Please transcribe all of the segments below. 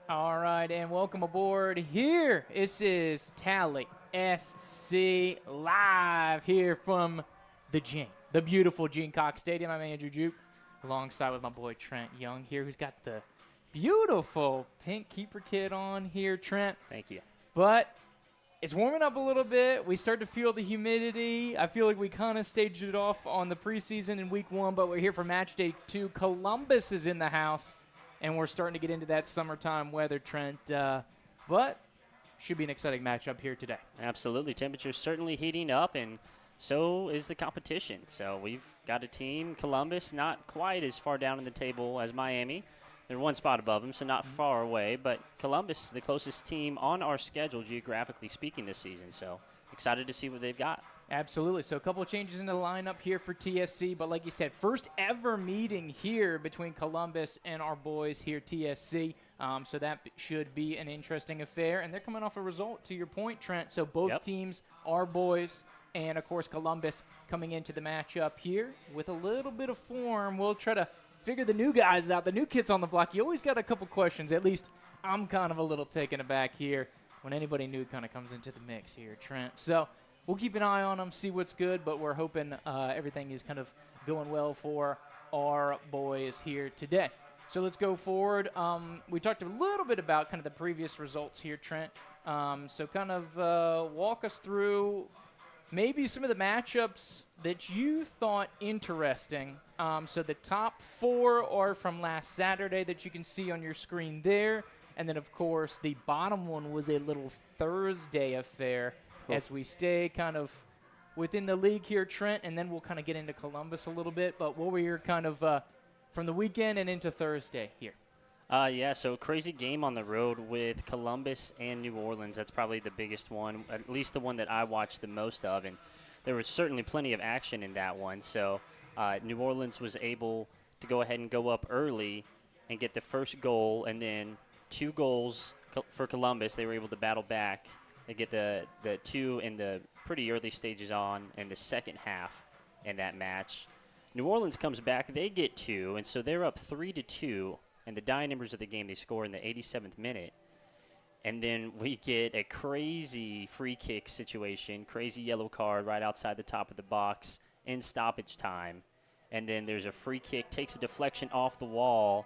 All right, and welcome aboard here. This is Tallahassee live here from the Gene, the beautiful Gene Cox Stadium. I'm Andrew Jupe, alongside with my boy Trent Young here, who's got the beautiful pink keeper kit on here, Trent. Thank you. But it's warming up a little bit. We start to feel the humidity. I feel like we kind of staged it off on the preseason in week 1, but we're here for match day 2. Columbus is in the house. And we're starting to get into that summertime weather, Trent. But should be an exciting matchup here today. Absolutely. Temperature's certainly heating up, and so is the competition. So we've got a team, Columbus, not quite as far down in the table as Miami. They're one spot above them, so not far away. But Columbus is the closest team on our schedule, geographically speaking, this season. So excited to see what they've got. Absolutely. So a couple of changes in the lineup here for TSC. But like you said, first ever meeting here between Columbus and our boys here, TSC. So that should be an interesting affair. And they're coming off a result, to your point, Trent. So both teams are boys. And, of course, Columbus coming into the matchup here with a little bit of form. We'll try to figure the new guys out, the new kids on the block. You always got a couple questions. At least I'm kind of a little taken aback here when anybody new kind of comes into the mix here, Trent. So we'll keep an eye on them, see what's good, but we're hoping everything is kind of going well for our boys here today. So let's go forward. We talked a little bit about kind of the previous results here, Trent. So kind of walk us through maybe some of the matchups that you thought interesting. So the top 4 are from last Saturday that you can see on your screen there. And then, of course, the bottom one was a little Thursday affair. As we stay kind of within the league here, Trent, and then we'll kind of get into Columbus a little bit. But what were your kind of from the weekend and into Thursday here? So crazy game on the road with Columbus and New Orleans. That's probably the biggest one, at least the one that I watched the most of. And there was certainly plenty of action in that one. So New Orleans was able to go ahead and go up early and get the first goal, and then 2 goals for Columbus. They were able to battle back. They get the 2 in the pretty early stages on in the second half in that match. New Orleans comes back. They get 2, and so they're up 3-2. And the dying embers of the game, they score in the 87th minute. And then we get a crazy free kick situation, crazy yellow card right outside the top of the box in stoppage time. And then there's a free kick, takes a deflection off the wall.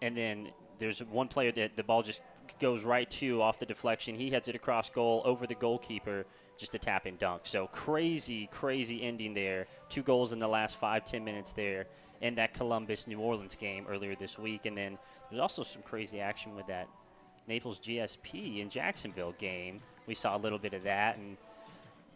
And then there's one player that the ball just goes right to off the deflection. He heads it across goal over the goalkeeper, just a tap and dunk. So crazy, crazy ending there. 2 goals in the last 5-10 minutes there in that Columbus-New Orleans game earlier this week. And then there's also some crazy action with that Naples GSP in Jacksonville game. We saw a little bit of that, and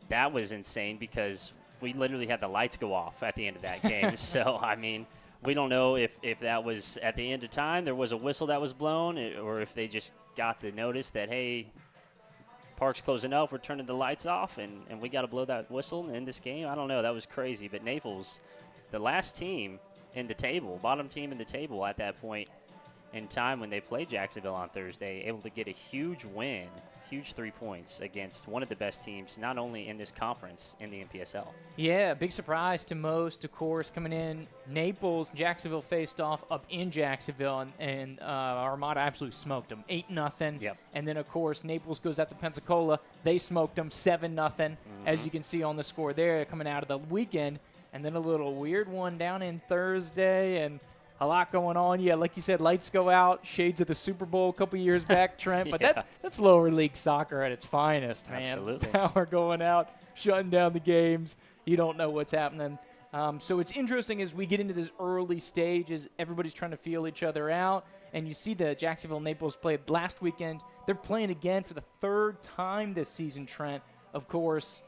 that was insane because we literally had the lights go off at the end of that game. So, I mean, we don't know if that was at the end of time, there was a whistle that was blown, or if they just got the notice that, hey, park's closing up, we're turning the lights off, and we got to blow that whistle and end this game. I don't know. That was crazy. But Naples, the last team in the table, bottom team in the table at that point in time when they played Jacksonville on Thursday, able to get a huge win, huge 3 points against one of the best teams, not only in this conference, in the NPSL. Yeah, big surprise to most, of course, coming in. Naples, Jacksonville faced off up in Jacksonville, and Armada absolutely smoked them, 8-0. Yep. And then, of course, Naples goes out to Pensacola. They smoked them 7-0, as you can see on the score there coming out of the weekend. And then a little weird one down in Thursday, and a lot going on. Yeah, like you said, lights go out, shades of the Super Bowl a couple years back, Trent. But that's lower league soccer at its finest, man. Absolutely. Power going out, shutting down the games. You don't know what's happening. So it's interesting as we get into this early stage as everybody's trying to feel each other out. And you see the Jacksonville-Naples played last weekend. They're playing again for the 3rd time this season, Trent. Of course,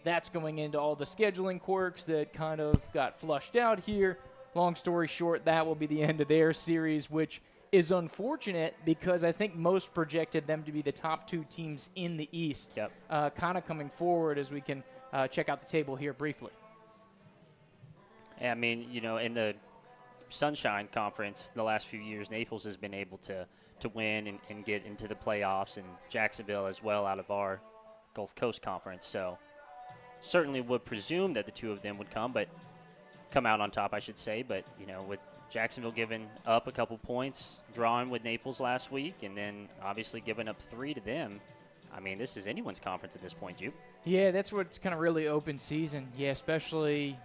that's going into all the scheduling quirks that kind of got flushed out here. Long story short, that will be the end of their series, which is unfortunate because I think most projected them to be the top 2 teams in the East. Yep. Kind of coming forward as we can check out the table here briefly. Yeah, I mean, in the Sunshine Conference the last few years, Naples has been able to win and get into the playoffs, and Jacksonville as well out of our Gulf Coast Conference. So certainly would presume that the 2 of them would come out on top, I should say. But, with Jacksonville giving up a couple points, drawing with Naples last week, and then obviously giving up 3 to them. I mean, this is anyone's conference at this point, Jupe. Yeah, that's what's kind of really open season. Yeah, especially,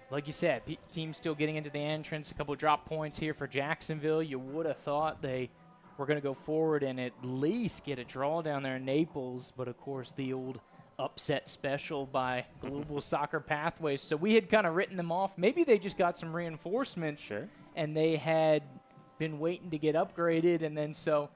like you said, teams still getting into the entrance. A couple of drop points here for Jacksonville. You would have thought they were going to go forward and at least get a draw down there in Naples, but of course the old upset special by Global Soccer Pathways. So we had kind of written them off. Maybe they just got some reinforcements. Sure. And they had been waiting to get upgraded, and then so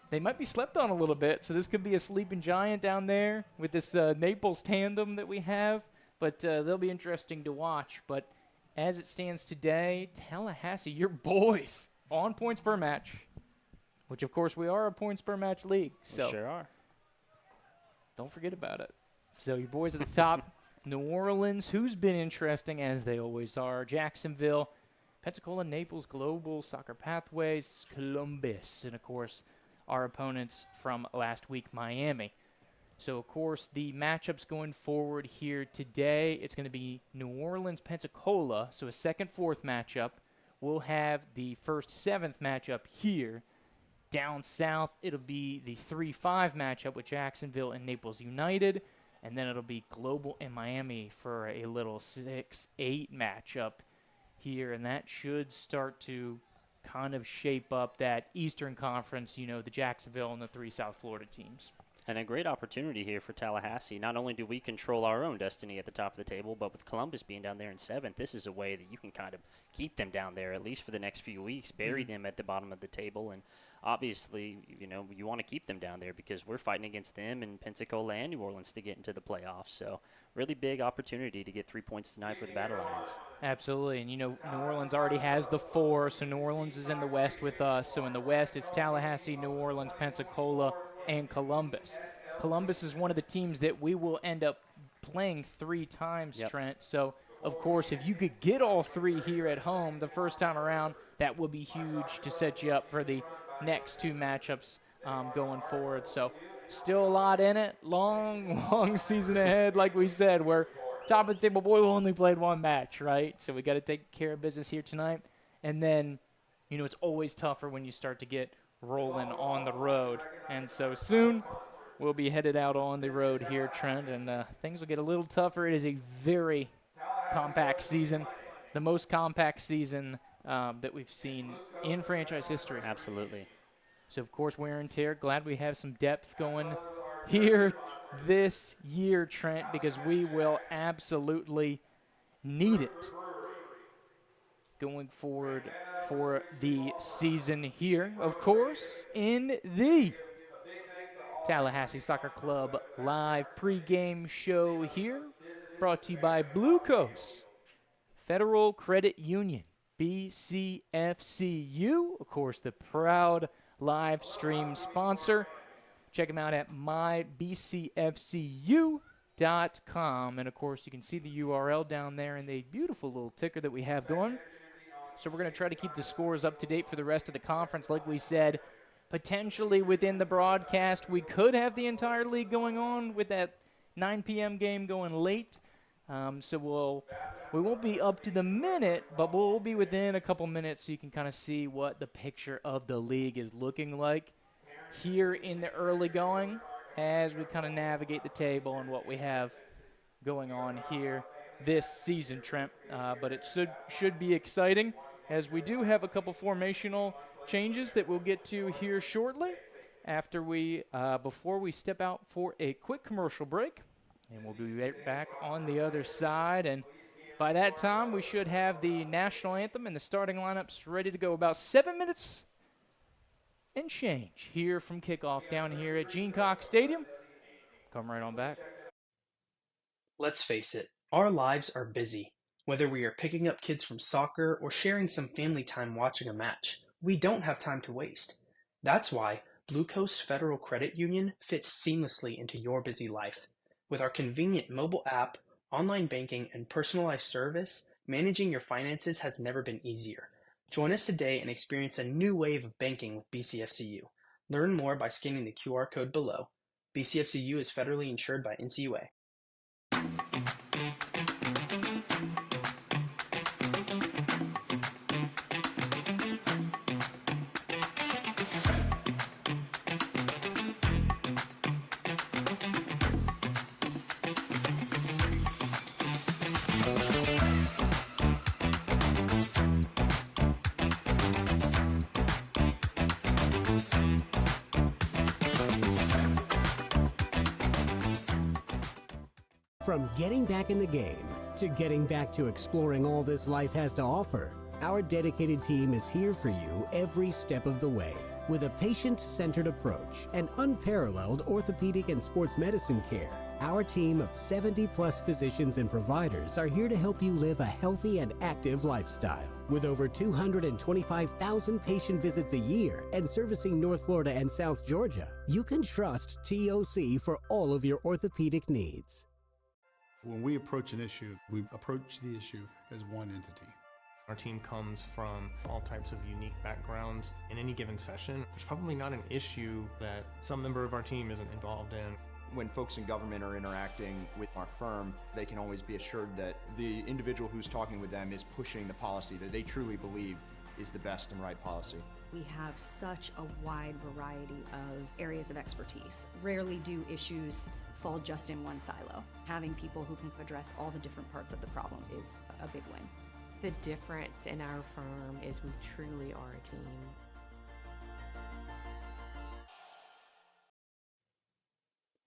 they might be slept on a little bit. So this could be a sleeping giant down there with this Naples tandem that we have. But they'll be interesting to watch. But as it stands today, Tallahassee, your boys, on points per match, which, of course, we are a points per match league. So we sure are. Don't forget about it. So your boys at the top, New Orleans, who's been interesting, as they always are, Jacksonville, Pensacola, Naples, Global, Soccer Pathways, Columbus, and, of course, our opponents from last week, Miami. So, of course, the matchups going forward here today, it's going to be New Orleans, Pensacola, so a 2nd-4th matchup. We'll have the 1st-7th matchup here. Down south, it'll be the 3-5 matchup with Jacksonville and Naples United, and then it'll be Global and Miami for a little 6-8 matchup here, and that should start to kind of shape up that Eastern Conference, you know, the Jacksonville and the 3 South Florida teams. And a great opportunity here for Tallahassee. Not only do we control our own destiny at the top of the table, but with Columbus being down there in 7th, this is a way that you can kind of keep them down there, at least for the next few weeks, bury them at the bottom of the table. And obviously, you know, you want to keep them down there because we're fighting against them and Pensacola and New Orleans to get into the playoffs. So really big opportunity to get 3 points tonight for the Battle Lions. Absolutely. And, you know, New Orleans already has the 4, so New Orleans is in the West with us. So in the West, it's Tallahassee, New Orleans, Pensacola, and Columbus. Columbus is one of the teams that we will end up playing 3 times, Trent. So, of course, if you could get all 3 here at home the first time around, that would be huge to set you up for the next 2 matchups going forward. So, still a lot in it. Long season ahead, like we said. We're top of the table. Boy, we only played 1 match, right? So, we got to take care of business here tonight. And then, you know, it's always tougher when you start to get rolling on the road. And so soon we'll be headed out on the road here, Trent, and things will get a little tougher. It is a very compact season, the most compact season that we've seen in franchise history. Absolutely. So, of course, wear and tear. Glad we have some depth going here this year, Trent, because we will absolutely need it going forward for the season here, of course, in the Tallahassee Soccer Club live pregame show here, brought to you by Blue Coast Federal Credit Union, BCFCU, of course, the proud live stream sponsor. Check them out at mybcfcu.com, and of course, you can see the URL down there in the beautiful little ticker that we have going. So we're going to try to keep the scores up to date for the rest of the conference. Like we said, potentially within the broadcast, we could have the entire league going on with that 9 p.m. game going late. So we won't be up to the minute, but we'll be within a couple minutes so you can kind of see what the picture of the league is looking like here in the early going as we kind of navigate the table and what we have going on here this season, Trent. But it should be exciting, as we do have a couple formational changes that we'll get to here shortly after before we step out for a quick commercial break. And we'll be right back on the other side. And by that time, we should have the national anthem and the starting lineups ready to go. About 7 minutes and change here from kickoff down here at Gene Cox Stadium. Come right on back. Let's face it, our lives are busy. Whether we are picking up kids from soccer or sharing some family time watching a match, we don't have time to waste. That's why Blue Coast Federal Credit Union fits seamlessly into your busy life. With our convenient mobile app, online banking, and personalized service, managing your finances has never been easier. Join us today and experience a new wave of banking with BCFCU. Learn more by scanning the QR code below. BCFCU is federally insured by NCUA. From getting back in the game to getting back to exploring all this life has to offer, our dedicated team is here for you every step of the way. With a patient-centered approach and unparalleled orthopedic and sports medicine care, our team of 70-plus physicians and providers are here to help you live a healthy and active lifestyle. With over 225,000 patient visits a year and servicing North Florida and South Georgia, you can trust TOC for all of your orthopedic needs. When we approach an issue, we approach the issue as one entity. Our team comes from all types of unique backgrounds. In any given session, there's probably not an issue that some member of our team isn't involved in. When folks in government are interacting with our firm, they can always be assured that the individual who's talking with them is pushing the policy that they truly believe is the best and right policy. We have such a wide variety of areas of expertise. Rarely do issues fall just in one silo. Having people who can address all the different parts of the problem is a big win. The difference in our firm is we truly are a team.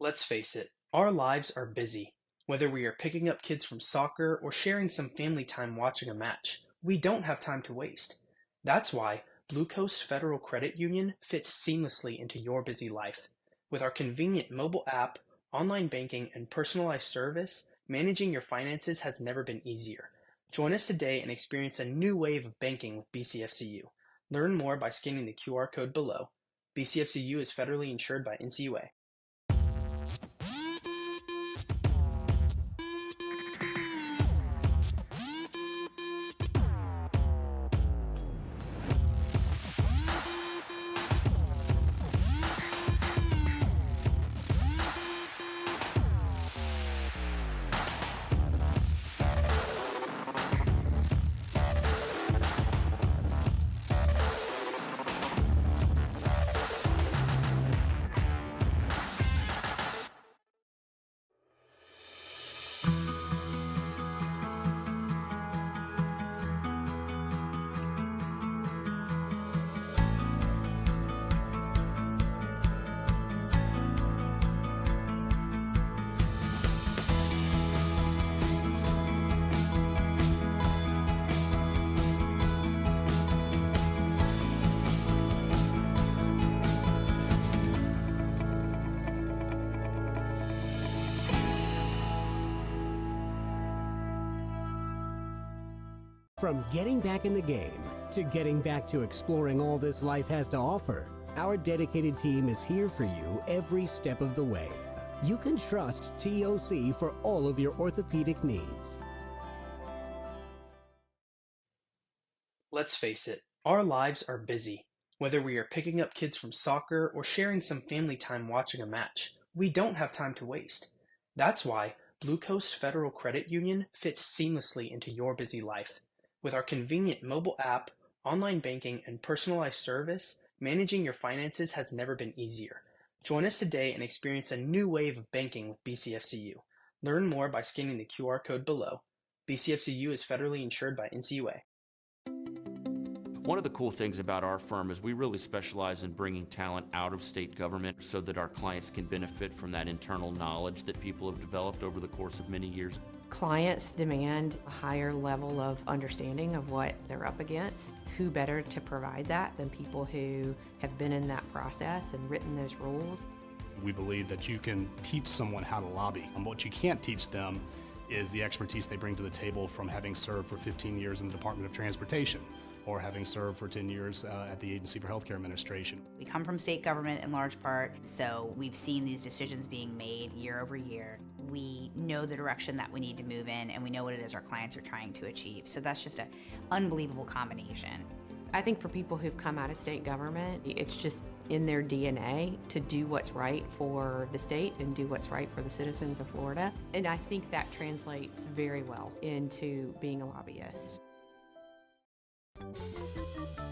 Let's face it, our lives are busy. Whether we are picking up kids from soccer or sharing some family time watching a match, we don't have time to waste. That's why Blue Coast Federal Credit Union fits seamlessly into your busy life. With our convenient mobile app, online banking, and personalized service, managing your finances has never been easier. Join us today and experience a new wave of banking with BCFCU. Learn more by scanning the QR code below. BCFCU is federally insured by NCUA. From getting back in the game to getting back to exploring all this life has to offer, our dedicated team is here for you every step of the way. You can trust TOC for all of your orthopedic needs. Let's face it, our lives are busy. Whether we are picking up kids from soccer or sharing some family time watching a match, we don't have time to waste. That's why Blue Coast Federal Credit Union fits seamlessly into your busy life. With our convenient mobile app, online banking, and personalized service, managing your finances has never been easier. Join us today and experience a new wave of banking with BCFCU. Learn more by scanning the QR code below. BCFCU is federally insured by NCUA. One of the cool things about our firm is we really specialize in bringing talent out of state government so that our clients can benefit from that internal knowledge that people have developed over the course of many years. Clients demand a higher level of understanding of what they're up against. Who better to provide that than people who have been in that process and written those rules? We believe that you can teach someone how to lobby, and what you can't teach them is the expertise they bring to the table from having served for 15 years in the Department of Transportation, or having served for 10 years at the Agency for Healthcare Administration. We come from state government in large part, so we've seen these decisions being made year over year. We know the direction that we need to move in, and we know what it is our clients are trying to achieve. So that's just an unbelievable combination. I think for people who've come out of state government, it's just in their DNA to do what's right for the state and do what's right for the citizens of Florida. And I think that translates very well into being a lobbyist.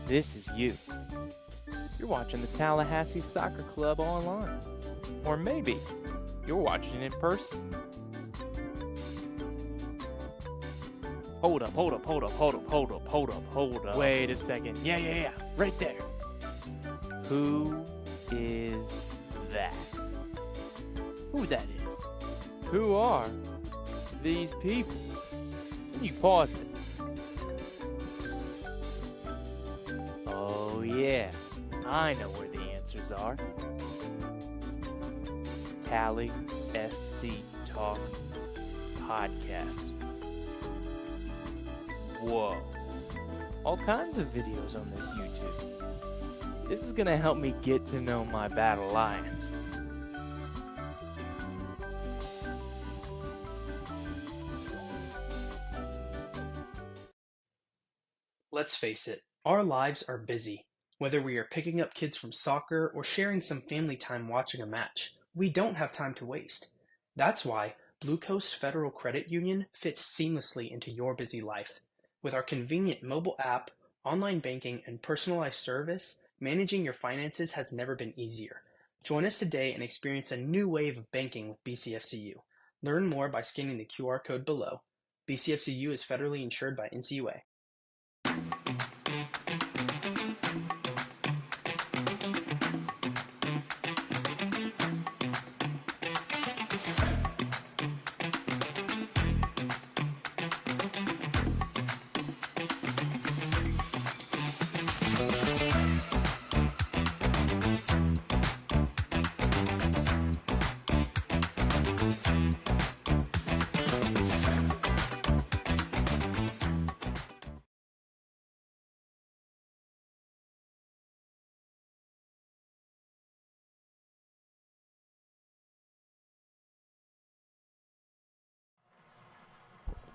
This is you. You're watching the Tallahassee Soccer Club online. Or maybe you're watching it in person. Hold up. Wait a second. Yeah. Right there. Who is that? Who that is? Who are these people? Then you pause it. Oh yeah, I know where the answers are. Tally SC Talk Podcast. Whoa. All kinds of videos on this YouTube. This is gonna help me get to know my battle lions. Let's face it, our lives are busy. Whether we are picking up kids from soccer or sharing some family time watching a match, we don't have time to waste. That's why Blue Coast Federal Credit Union fits seamlessly into your busy life. With our convenient mobile app, online banking, and personalized service, managing your finances has never been easier. Join us today and experience a new wave of banking with BCFCU. Learn more by scanning the QR code below. BCFCU is federally insured by NCUA.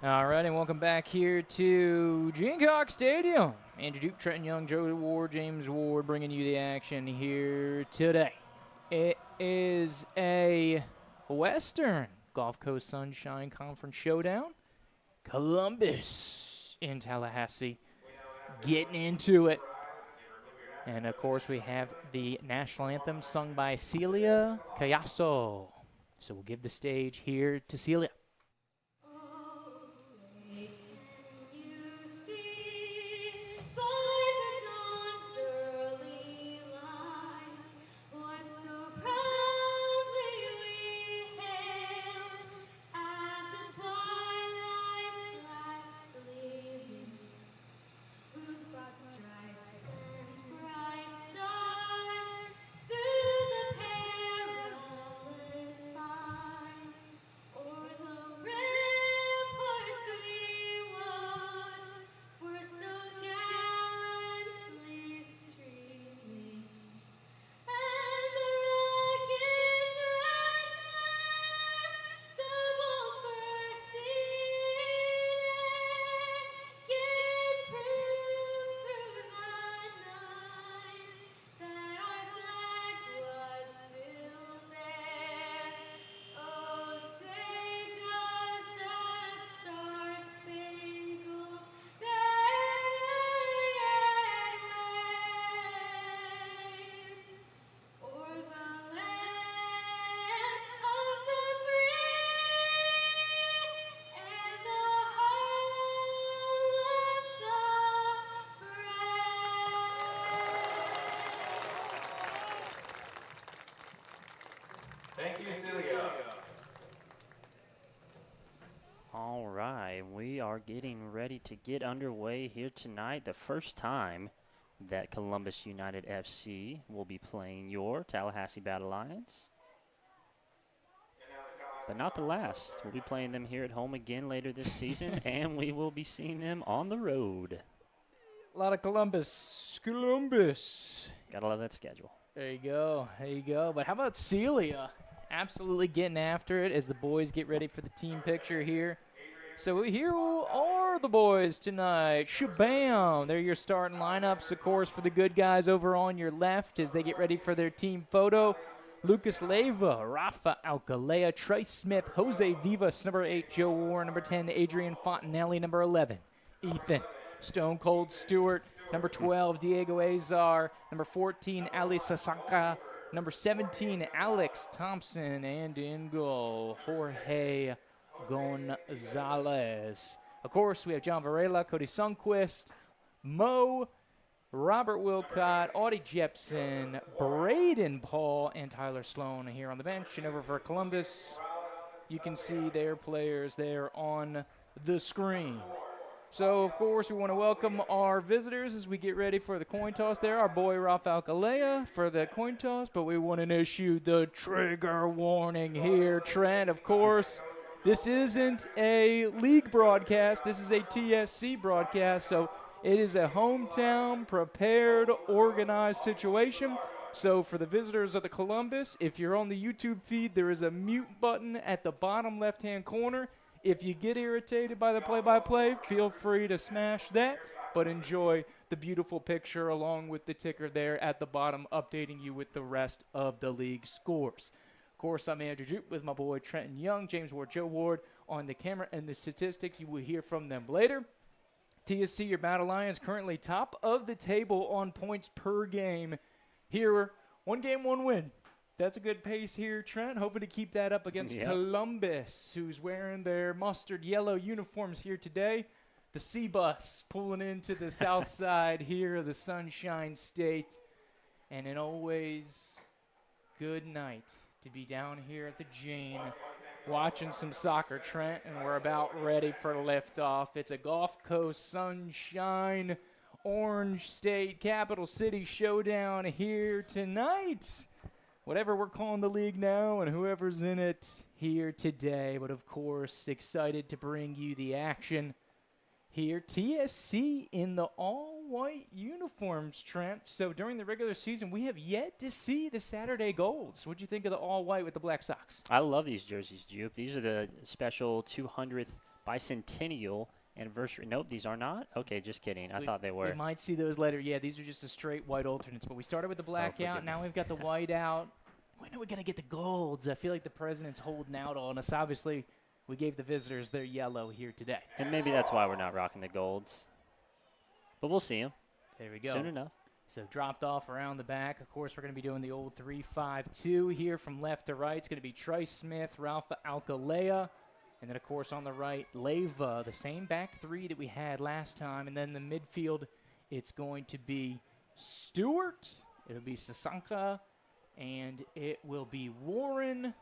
All right, and welcome back here to Gamecock Stadium. Andrew Duke, Trenton Young, Joe Ward, James Ward bringing you the action here today. It is a Western Gulf Coast Sunshine Conference showdown. Columbus in Tallahassee getting into it. And, of course, we have the national anthem sung by Celia Cayasso. So we'll give the stage here to Celia. Thank you, Celia. All right, we are getting ready to get underway here tonight. The first time that Columbus United FC will be playing your Tallahassee Battle Lions. But not the last. We'll be playing them here at home again later this season, and we will be seeing them on the road. A lot of Columbus. Gotta love that schedule. There you go. There you go. But how about Celia? Absolutely getting after it as the boys get ready for the team picture here. So here are the boys tonight. Shabam. They're your starting lineups, of course, for the good guys over on your left as they get ready for their team photo. Lucas Leyva, Rafa Alcalea, Trace Smith, Jose Vivas, number 8, Joe Warren, number 10, Adrian Fontanelli, number 11, Ethan Stone Cold Stewart, number 12, Diego Azar, number 14, Ali Sasaka, number 17, Alex Thompson, and in goal, Jorge Gonzalez. Of course, we have John Varela, Cody Sundquist, Mo, Robert Wilcott, Audie Jepson, Braden Paul, and Tyler Sloan here on the bench. And over for Columbus, you can see their players there on the screen. So, of course, we want to welcome our visitors as we get ready for the coin toss there. Our boy, Ralph Alcalaya, for the coin toss. But we want to issue the trigger warning here, Trent. Of course, this isn't a league broadcast. This is a TSC broadcast. So it is a hometown, prepared, organized situation. So for the visitors of the Columbus, if you're on the YouTube feed, there is a mute button at the bottom left-hand corner. If you get irritated by the play-by-play, feel free to smash that, but enjoy the beautiful picture along with the ticker there at the bottom, updating you with the rest of the league scores. Of course, I'm Andrew Jupe with my boy Trenton Young, James Ward, Joe Ward on the camera, and the statistics, you will hear from them later. TSC, your Battle Lions, currently top of the table on points per game. Here, 1 game, 1 win. That's a good pace here, Trent. Hoping to keep that up against Columbus, who's wearing their mustard yellow uniforms here today. The C-Bus pulling into the south side here of the Sunshine State. And an always good night to be down here at the Gene watching some soccer, Trent, and we're about ready for liftoff. It's a Gulf Coast Sunshine Orange State Capital City showdown here tonight. Whatever we're calling the league now and whoever's in it here today. But, of course, excited to bring you the action here. TSC in the all-white uniforms, Trent. So during the regular season, we have yet to see the Saturday Golds. What do you think of the all-white with the black socks? I love these jerseys, Jupe. These are the special 200th bicentennial anniversary. Nope, these are not? Okay, just kidding. I thought they were. We might see those later. Yeah, these are just the straight white alternates. But we started with the black out. Now we've got the white out. When are we going to get the golds? I feel like the president's holding out on us. Obviously, we gave the visitors their yellow here today. And maybe that's why we're not rocking the golds. But we'll see them. There we go. Soon enough. So dropped off around the back. Of course, we're going to be doing the old 3-5-2 here from left to right. It's going to be Trice Smith, Ralph Alcalaya. And then, of course, on the right, Leyva, the same back three that we had last time. And then the midfield, it's going to be Stewart. It'll be Sasanka. And it will be Warren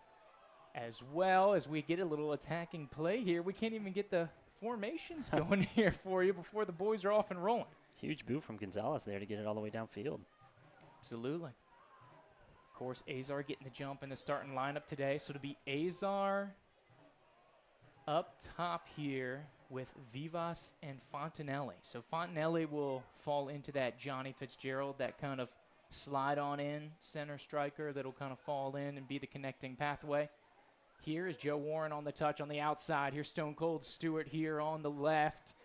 as well as we get a little attacking play here. We can't even get the formations going here for you before the boys are off and rolling. Huge boot from Gonzalez there to get it all the way downfield. Absolutely. Of course, Azar getting the jump in the starting lineup today. So it'll be Azar up top here with Vivas and Fontanelli. So Fontanelli will fall into that Johnny Fitzgerald, that kind of slide on in center striker that'll kind of fall in and be the connecting pathway. Here is Joe Warren on the touch on the outside. Here's Stone Cold Stewart here on the left.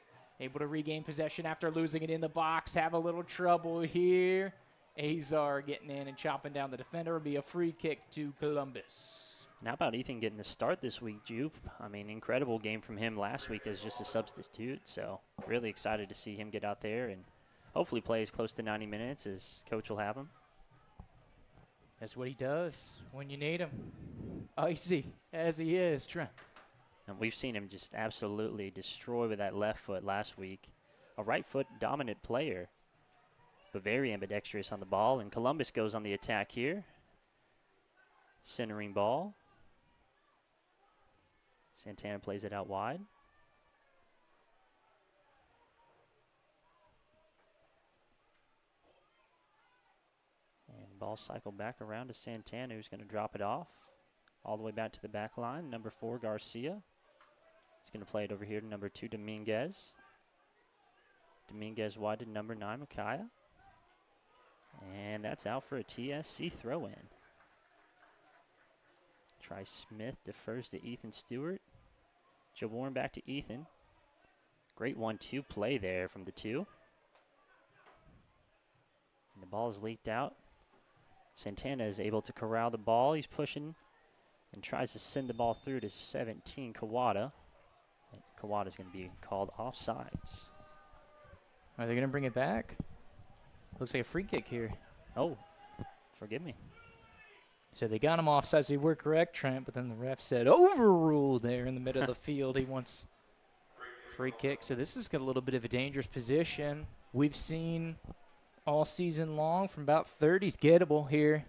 Able to regain possession after losing it in the box. Have a little trouble here. Azar getting in and chopping down the defender. Will be a free kick to Columbus. Now about Ethan getting the start this week, Jupe. I mean, incredible game from him last week as just a substitute. So really excited to see him get out there and hopefully play as close to 90 minutes as coach will have him. That's what he does when you need him. Icy as he is, Trent. And we've seen him just absolutely destroy with that left foot last week. A right foot dominant player, but very ambidextrous on the ball. And Columbus goes on the attack here. Centering ball. Santana plays it out wide. And ball cycled back around to Santana, who's going to drop it off. All the way back to the back line. Number 4, Garcia. He's going to play it over here to number 2, Dominguez. Dominguez wide to number 9, Micaiah. And that's out for a TSC throw-in. Trice Smith defers to Ethan Stewart. Joe Warren back to Ethan. Great 1-2 play there from the 2. And the ball is leaked out. Santana is able to corral the ball. He's pushing and tries to send the ball through to 17, Kawada. Kawada's going to be called offsides. Are they going to bring it back? Looks like a free kick here. Oh, forgive me. So they got him offside. So you were correct, Trent, but then the ref said overruled there in the middle of the field. He wants free kick. So this is a little bit of a dangerous position. We've seen all season long from about 30's gettable here.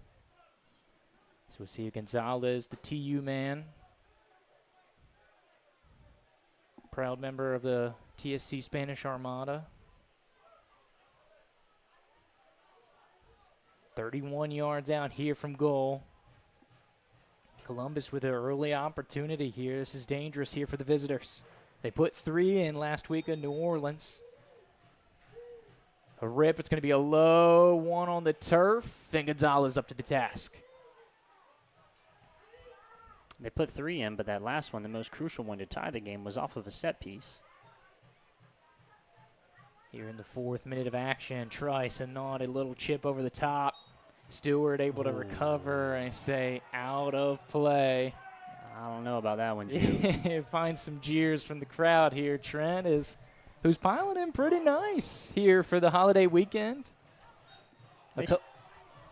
So we'll see Gonzalez, the TU man. Proud member of the TSC Spanish Armada. 31 yards out here from goal. Columbus with an early opportunity here. This is dangerous here for the visitors. They put 3 in last week in New Orleans. A rip. It's going to be a low one on the turf. And Gonzalez up to the task. They put 3 in, but that last one, the most crucial one to tie the game, was off of a set piece. Here in the 4th minute of action, Trice and not a little chip over the top. Stewart able to recover and say out of play. I don't know about that one, Jim. Find some jeers from the crowd here. Trent who's piling in pretty nice here for the holiday weekend.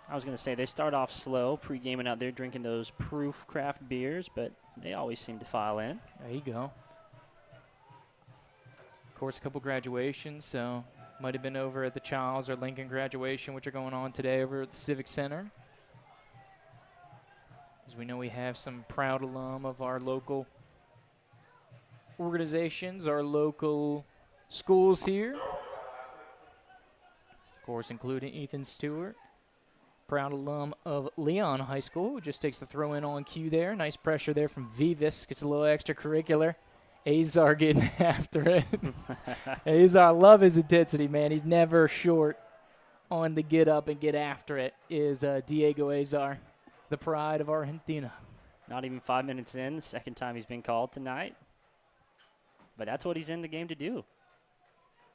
I was going to say, they start off slow, pre-gaming out there, drinking those proof craft beers, but they always seem to file in. There you go. Of course, a couple graduations, so might have been over at the Charles or Lincoln graduation, which are going on today over at the Civic Center. As we know, we have some proud alum of our local organizations, our local schools here. Of course, including Ethan Stewart. Proud alum of Leon High School, who just takes the throw in on cue there. Nice pressure there from Vivas. Gets a little extracurricular. Azar getting after it. Azar, love his intensity, man. He's never short on the get up and get after it, is Diego Azar, the pride of Argentina. Not even 5 minutes in, the second time he's been called tonight. But that's what he's in the game to do.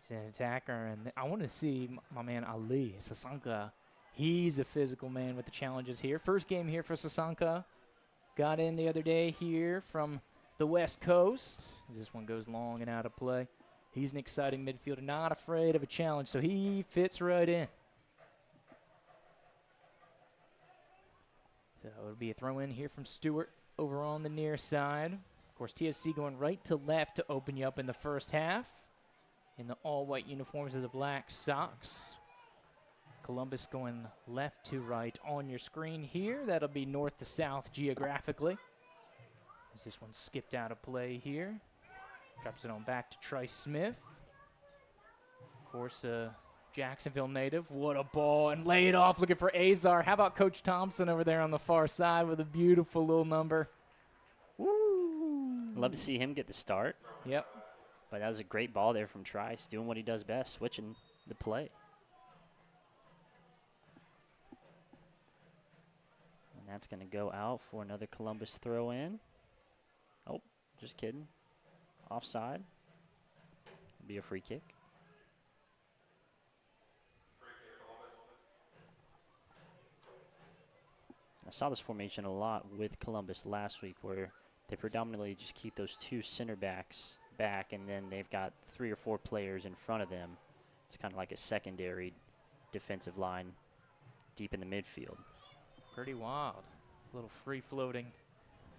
He's an attacker, and I want to see my man Ali Sasanka. He's a physical man with the challenges here. First game here for Sasanka. Got in the other day here from the West Coast. As this one goes long and out of play. He's an exciting midfielder, not afraid of a challenge, so he fits right in. So it'll be a throw in here from Stewart over on the near side. Of course, TSC going right to left to open you up in the first half. In the all-white uniforms of the Black Sox. Columbus going left to right on your screen here. That'll be north to south geographically. As this one skipped out of play here. Drops it on back to Trice Smith. Of course, Jacksonville native. What a ball. And lay it off looking for Azar. How about Coach Thompson over there on the far side with a beautiful little number. Woo! Love to see him get the start. Yep. But that was a great ball there from Trice, doing what he does best, switching the play. And that's going to go out for another Columbus throw in. Oh, just kidding. Offside. It'll be a free kick. I saw this formation a lot with Columbus last week, where they predominantly just keep those 2 center backs back, and then they've got 3 or 4 players in front of them. It's kind of like a secondary defensive line deep in the midfield. Pretty wild. A little free-floating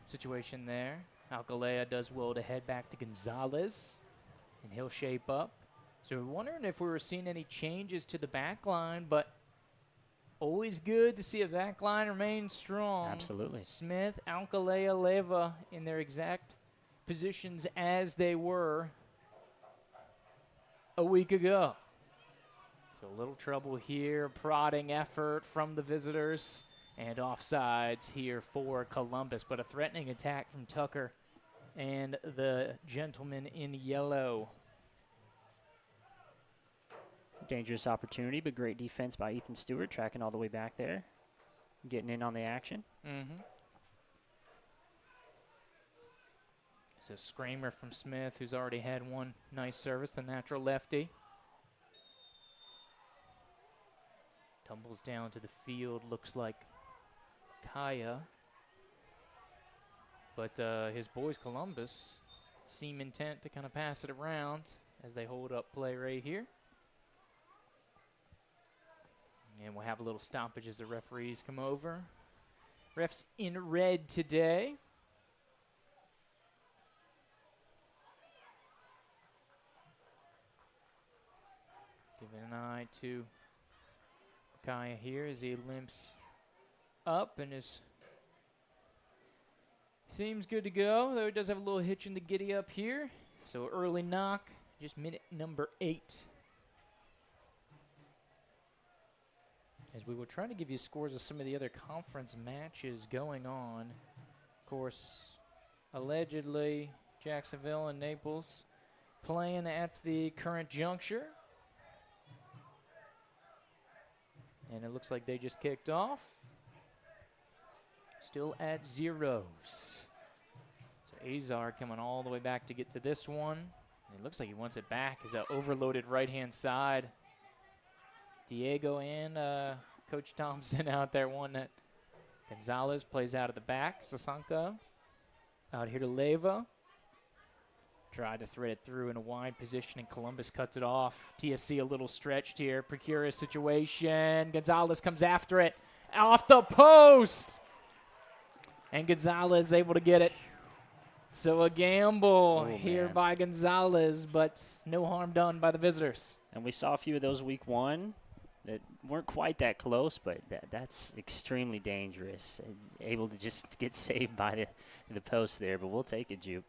situation there. Alcalea does well to head back to Gonzalez, and he'll shape up. So we're wondering if we were seeing any changes to the back line, but always good to see a back line remain strong. Absolutely. Smith, Alcalea, Leva in their exact positions as they were a week ago. So a little trouble here, prodding effort from the visitors, and offsides here for Columbus, but a threatening attack from Tucker and the gentleman in yellow. Dangerous opportunity, but great defense by Ethan Stewart, tracking all the way back there, getting in on the action. So screamer from Smith, who's already had one nice service, the natural lefty. Tumbles down to the field, looks like Kaya. But his boys, Columbus, seem intent to kind of pass it around as they hold up play right here. And we'll have a little stoppage as the referees come over. Refs in red today. Giving an eye to Kaya here as he limps up and seems good to go, though he does have a little hitch in the giddy up here. So early knock, just minute number 8. As we will try to give you scores of some of the other conference matches going on. Of course, allegedly, Jacksonville and Naples playing at the current juncture. And it looks like they just kicked off. Still at zeros. So Azar coming all the way back to get to this one. And it looks like he wants it back. Is that overloaded right-hand side. Diego and Coach Thompson out there wanting it. Gonzalez plays out of the back. Sasanka out here to Leyva. Tried to thread it through in a wide position, and Columbus cuts it off. TSC a little stretched here. Precarious situation. Gonzalez comes after it. Off the post! And Gonzalez able to get it. So a gamble here by Gonzalez, but no harm done by the visitors. And we saw a few of those week 1 that weren't quite that close, but that's extremely dangerous. And able to just get saved by the post there, but we'll take it, Juke.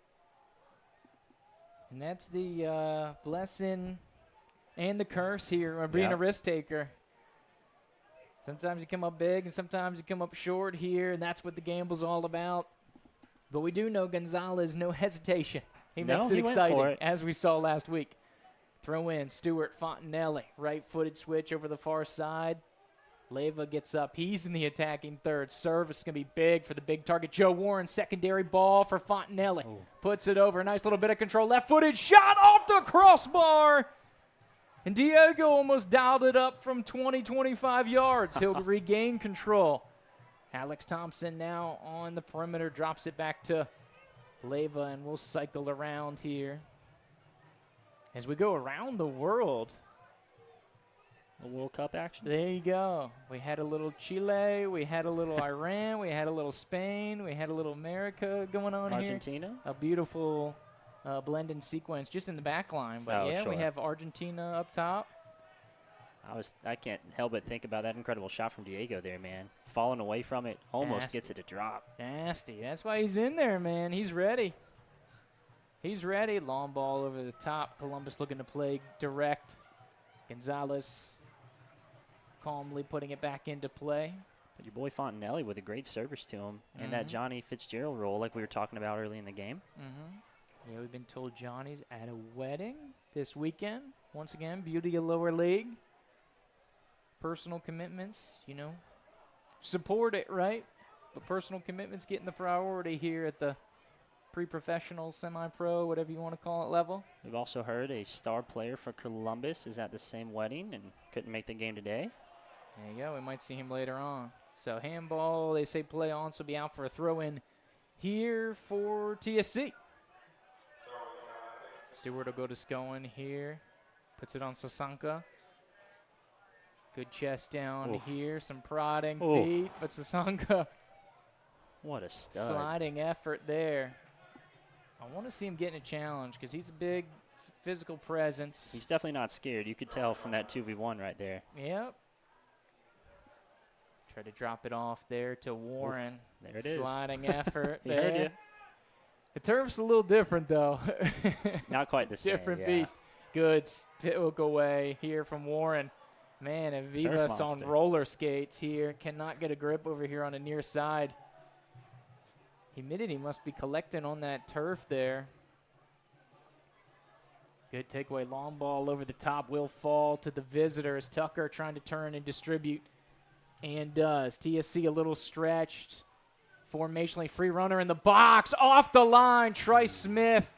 And that's the blessing and the curse here of being a risk taker. Sometimes you come up big and sometimes you come up short here, and that's what the gamble's all about. But we do know Gonzalez, no hesitation. He makes it exciting, as we saw last week. Throw in Stewart Fontanelli, right-footed switch over the far side. Leyva gets up. He's in the attacking third. Service is going to be big for the big target. Joe Warren, secondary ball for Fontanelli. Puts it over. Nice little bit of control. Left-footed shot off the crossbar. And Diego almost dialed it up from 20, 25 yards. He'll regain control. Alex Thompson now on the perimeter. Drops it back to Leyva, and we'll cycle around here. As we go around the world. A World Cup action? There you go. We had a little Chile. We had a little Iran. We had a little Spain. We had a little America going on Argentina? here. A beautiful blending sequence just in the back line. But, we have Argentina up top. I can't help but think about that incredible shot from Diego there, man. Falling away from it, almost gets it to drop. Nasty. That's why he's in there, man. He's ready. He's ready. Long ball over the top. Columbus looking to play direct. Gonzalez calmly putting it back into play. But your boy Fontanelli with a great service to him. And that Johnny Fitzgerald role like we were talking about early in the game. Yeah, we've been told Johnny's at a wedding this weekend. Once again, beauty of lower league. Personal commitments, support it, right? But personal commitments getting the priority here at the pre-professional, semi-pro, whatever you want to call it level. We've also heard a star player for Columbus is at the same wedding and couldn't make the game today. There you go. We might see him later on. So handball, they say play on, so be out for a throw-in here for TSC. Stewart will go to Scowen here. Puts it on Sasanka. Good chest down here. Some prodding feet. But Sasanka. What a stud. Sliding effort there. I want to see him getting a challenge because he's a big physical presence. He's definitely not scared. You could tell from that 2v1 right there. Yep. Try to drop it off there to Warren. There it is. Sliding effort He heard you. The turf's a little different, though. Not quite the same. Different beast. Good hook away here from Warren. Man, and Vivas on roller skates here. Cannot get a grip over here on the near side. He admitted he must be collecting on that turf there. Good takeaway. Long ball over the top will fall to the visitors. Tucker trying to turn and distribute. And does. TSC a little stretched. Formationally free runner in the box. Off the line. Trice Smith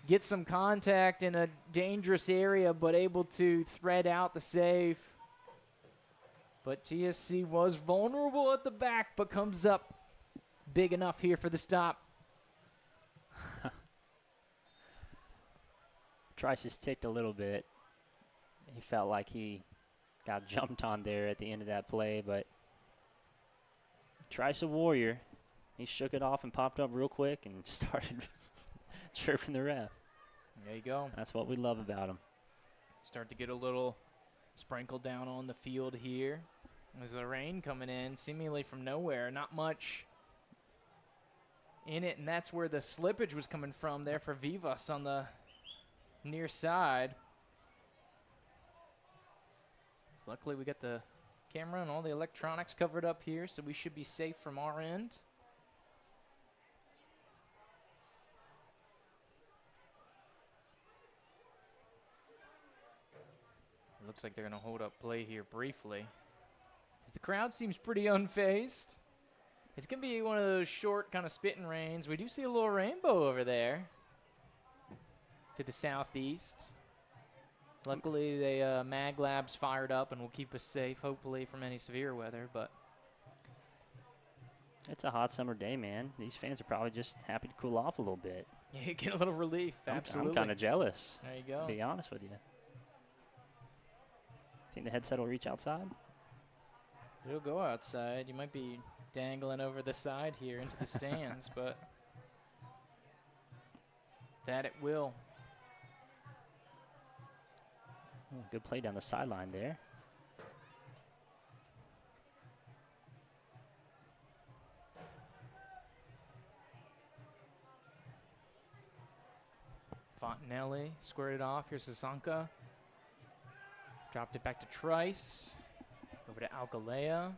gets some contact in a dangerous area, but able to thread out the save. But TSC was vulnerable at the back, but comes up big enough here for the stop. Trice just ticked a little bit. He felt like he got jumped on there at the end of that play, but Trice a warrior. He shook it off and popped up real quick and started chirping the ref. There you go. That's what we love about him. Start to get a little sprinkle down on the field here. There's the rain coming in seemingly from nowhere. Not much in it, and that's where the slippage was coming from there for Vivas on the near side. So luckily we got the camera and all the electronics covered up here, so we should be safe from our end. It looks like they're going to hold up play here briefly. The crowd seems pretty unfazed. It's going to be one of those short kind of spitting rains. We do see a little rainbow over there to the southeast. Luckily, the Mag Lab's fired up and will keep us safe, hopefully, from any severe weather. But it's a hot summer day, man. These fans are probably just happy to cool off a little bit. Yeah, you get a little relief. Absolutely. I'm kind of jealous. There you go. To be honest with you. Think the headset will reach outside? It'll go outside. You might be dangling over the side here into the stands, but that it will. Oh, good play down the sideline there. Fontanelli squared it off. Here's Sasanka. Dropped it back to Trice. Over to Alcalea.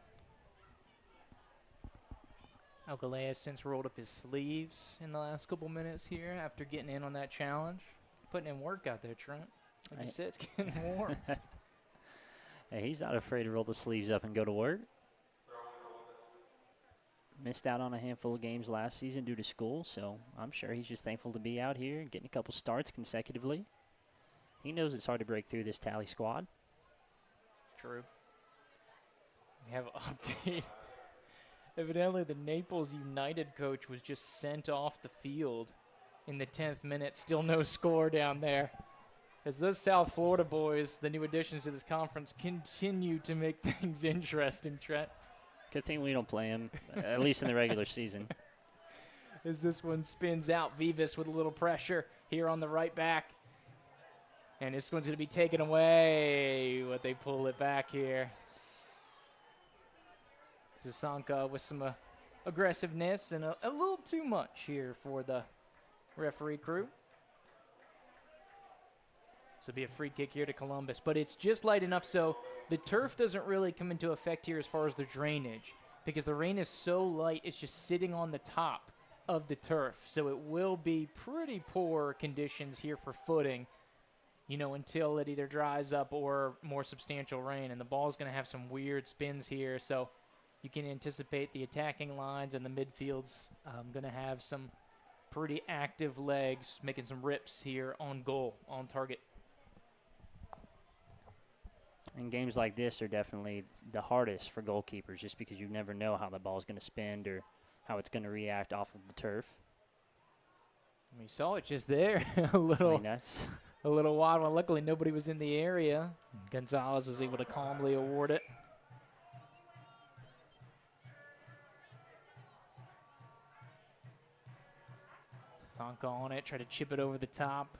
Alcalea has since rolled up his sleeves in the last couple minutes here after getting in on that challenge. Putting in work out there, Trent. Like you said, it's getting warm. Hey, he's not afraid to roll the sleeves up and go to work. Missed out on a handful of games last season due to school, so I'm sure he's just thankful to be out here and getting a couple starts consecutively. He knows it's hard to break through this Tally squad. True. We have an update. Evidently, the Naples United coach was just sent off the field in the 10th minute. Still no score down there. As those South Florida boys, the new additions to this conference, continue to make things interesting, Trent. Good thing we don't play him, at least in the regular season. As this one spins out, Vivas with a little pressure here on the right back. And this one's going to be taken away, but they pull it back here. Sasanka with some aggressiveness and a little too much here for the referee crew. So it'll be a free kick here to Columbus, but it's just light enough so the turf doesn't really come into effect here as far as the drainage, because the rain is so light, it's just sitting on the top of the turf. So it will be pretty poor conditions here for footing, you know, until it either dries up or more substantial rain. And the ball's going to have some weird spins here, so you can anticipate the attacking lines and the midfield's going to have some pretty active legs, making some rips here on goal, on target. And games like this are definitely the hardest for goalkeepers, just because you never know how the ball is going to spin or how it's going to react off of the turf. We saw it just there, a little wild one. Luckily, nobody was in the area. Gonzalez was able to calmly award it. Sanka on it, try to chip it over the top.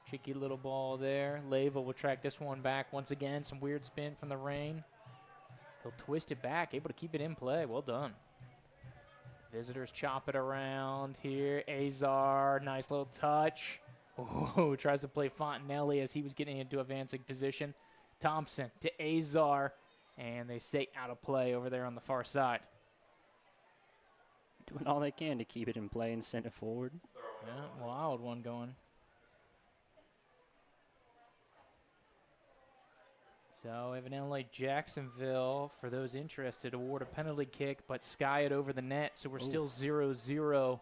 Tricky little ball there. Leyva will track this one back once again. Some weird spin from the rain. He'll twist it back, able to keep it in play. Well done. Visitors chop it around here. Azar, nice little touch. Oh, tries to play Fontanelli as he was getting into advancing position. Thompson to Azar, and they say out of play over there on the far side. Doing all they can to keep it in play and send it forward. Yeah, wild one going. So evidently Jacksonville, for those interested, award a penalty kick, but sky it over the net. So we're still 0-0.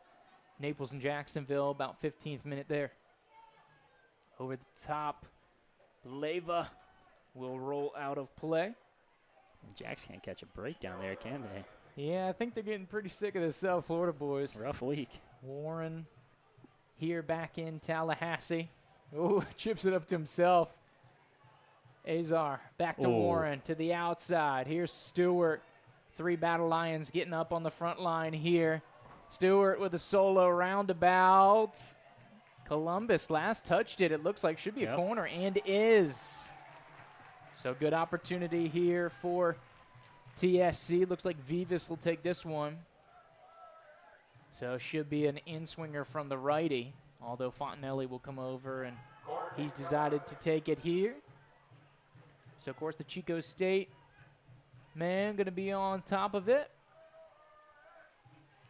Naples and Jacksonville, about 15th minute there. Over the top, Leyva will roll out of play. Jacks can't catch a break down there, can they? Yeah, I think they're getting pretty sick of the South Florida boys. Rough week. Warren here back in Tallahassee. Oh, chips it up to himself. Azar back to Warren to the outside. Here's Stewart. 3 Battle Lions getting up on the front line here. Stewart with a solo roundabout. Columbus last touched it. It looks like should be a corner, and is. So good opportunity here for TSC. Looks like Vivas will take this one. So should be an in-swinger from the righty, although Fontanelli will come over, and he's decided to take it here. So, of course, the Chico State man going to be on top of it.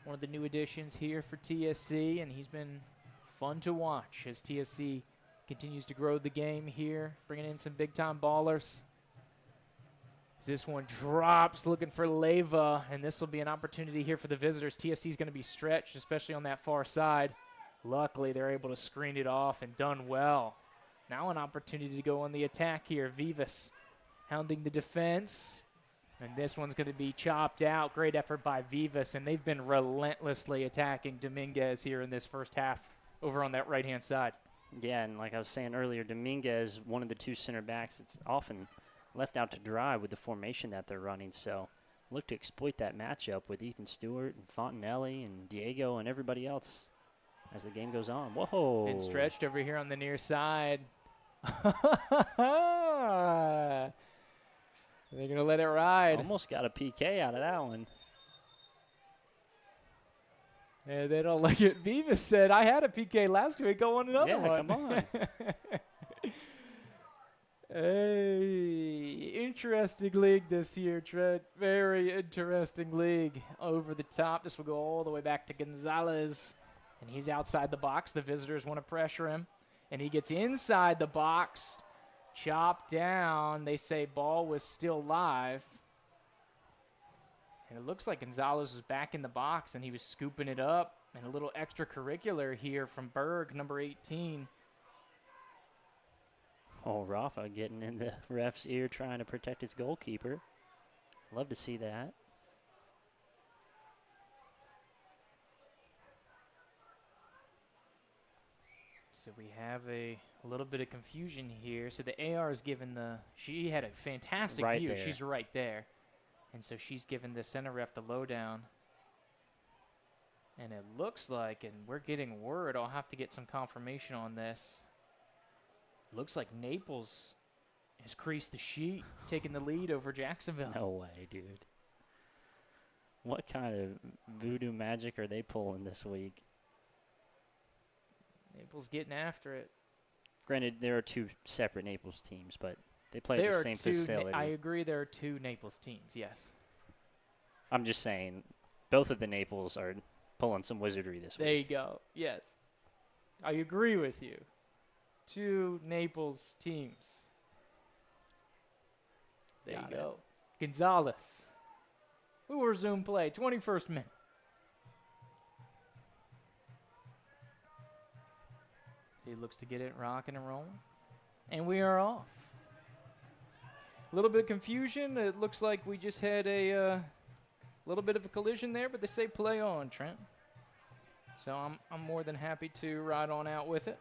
One of the new additions here for TSC, and he's been fun to watch as TSC continues to grow the game here, bringing in some big-time ballers. This one drops, looking for Leyva, and this will be an opportunity here for the visitors. TSC is going to be stretched, especially on that far side. Luckily, they're able to screen it off and done well. Now an opportunity to go on the attack here. Vivas hounding the defense, and this one's going to be chopped out. Great effort by Vivas, and they've been relentlessly attacking Dominguez here in this first half over on that right-hand side. Yeah, and like I was saying earlier, Dominguez, one of the two center backs, it's often left out to dry with the formation that they're running. So look to exploit that matchup with Ethan Stewart and Fontanelli and Diego and everybody else as the game goes on. Whoa. Been stretched over here on the near side. They're going to let it ride. Almost got a PK out of that one. Yeah, they don't like it. Vivas said, I had a PK last week. I want another one. Yeah, come on. Hey, interesting league this year, Trent. Very interesting league. Over the top. This will go all the way back to Gonzalez. And he's outside the box. The visitors want to pressure him. And he gets inside the box. Chopped down. They say ball was still live. And it looks like Gonzalez was back in the box, and he was scooping it up. And a little extracurricular here from Berg, number 18. Oh, Rafa getting in the ref's ear trying to protect his goalkeeper. Love to see that. So we have a little bit of confusion here. So the AR is given she had a fantastic Right view. there. She's right there. And so she's given the center ref the lowdown. And it looks like, and we're getting word, I'll have to get some confirmation on this. Looks like Naples has creased the sheet, taking the lead over Jacksonville. No way, dude. What kind of voodoo magic are they pulling this week? Naples getting after it. Granted, there are two separate Naples teams, but they play at the same facility. I agree, there are two Naples teams, yes. I'm just saying, both of the Naples are pulling some wizardry this week. There you go. Yes. I agree with you. Two Naples teams. There you go. Gonzalez. We will resume play. 21st minute. He looks to get it rocking and rolling. And we are off. A little bit of confusion. It looks like we just had a little bit of a collision there, but they say play on, Trent. So I'm more than happy to ride on out with it.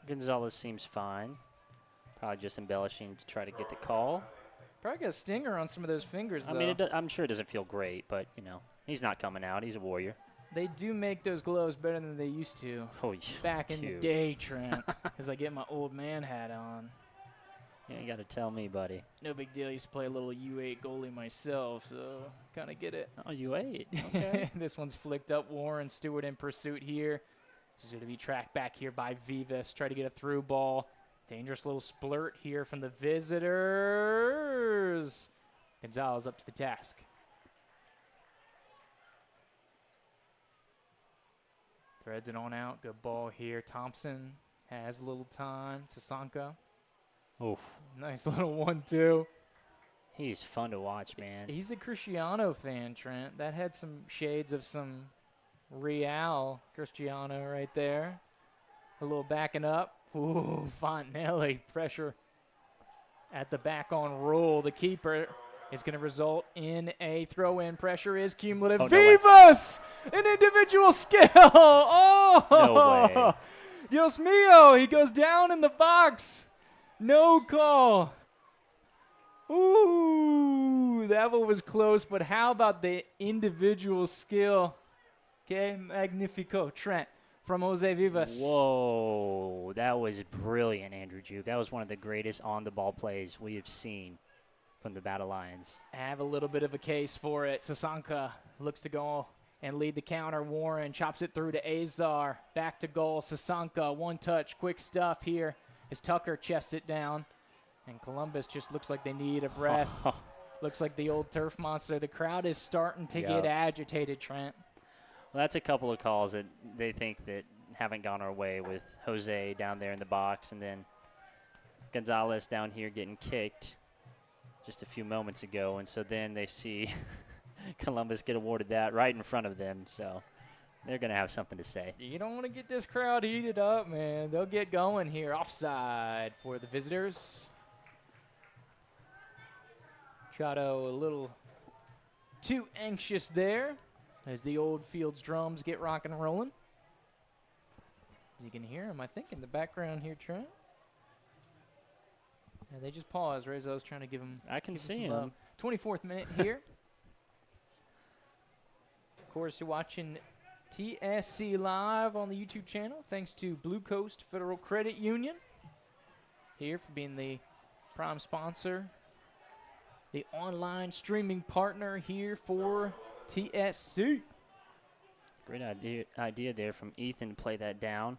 Gonzalez seems fine. Probably just embellishing to try to get the call. Probably got a stinger on some of those fingers, I though. mean, I'm sure it doesn't feel great, but, you know, he's not coming out. He's a warrior. They do make those gloves better than they used to back in the day, Trent, because I get my old man hat on. You ain't got to tell me, buddy. No big deal. I used to play a little U8 goalie myself, so kind of get it. Oh, U8. Okay. This one's flicked up. Warren Stewart in pursuit here. This is going to be tracked back here by Vivas. Try to get a through ball. Dangerous little splurt here from the visitors. Gonzalez up to the task. Threads it on out. Good ball here. Thompson has a little time. Sasanka. Oof. Nice little 1-2. He's fun to watch, man. He's a Cristiano fan, Trent. That had some shades of some Real Cristiano right there. A little backing up. Ooh, Fontanelli. Pressure at the back on roll. The keeper is going to result in a throw-in. Pressure is cumulative. Oh, no Vivas! An individual skill! Oh! No way. Dios mío! He goes down in the box. No call. Ooh, that one was close, but how about the individual skill? Okay, magnifico. Trent from Jose Vivas. Whoa, that was brilliant, Andrew Juke. That was one of the greatest on-the-ball plays we have seen from the Battle Lions. Have a little bit of a case for it. Sasanka looks to go and lead the counter. Warren chops it through to Azar. Back to goal. Sasanka, one touch. Quick stuff here as Tucker chests it down. And Columbus just looks like they need a breath. Looks like the old turf monster. The crowd is starting to get agitated, Trent. Well, that's a couple of calls that they think that haven't gone our way, with Jose down there in the box and then Gonzalez down here getting kicked just a few moments ago. And so then they see Columbus get awarded that right in front of them. So they're going to have something to say. You don't want to get this crowd heated up, man. They'll get going here. Offside for the visitors. Chato a little too anxious there as the old field's drums get rocking and rolling. You can hear them, I think, in the background here, Trent. Yeah, they just paused. Rezo's trying to give them. I can see them. 24th minute here. Of course, you're watching TSC Live on the YouTube channel. Thanks to Blue Coast Federal Credit Union here for being the prime sponsor, the online streaming partner here for TSC. Great idea there from Ethan to play that down.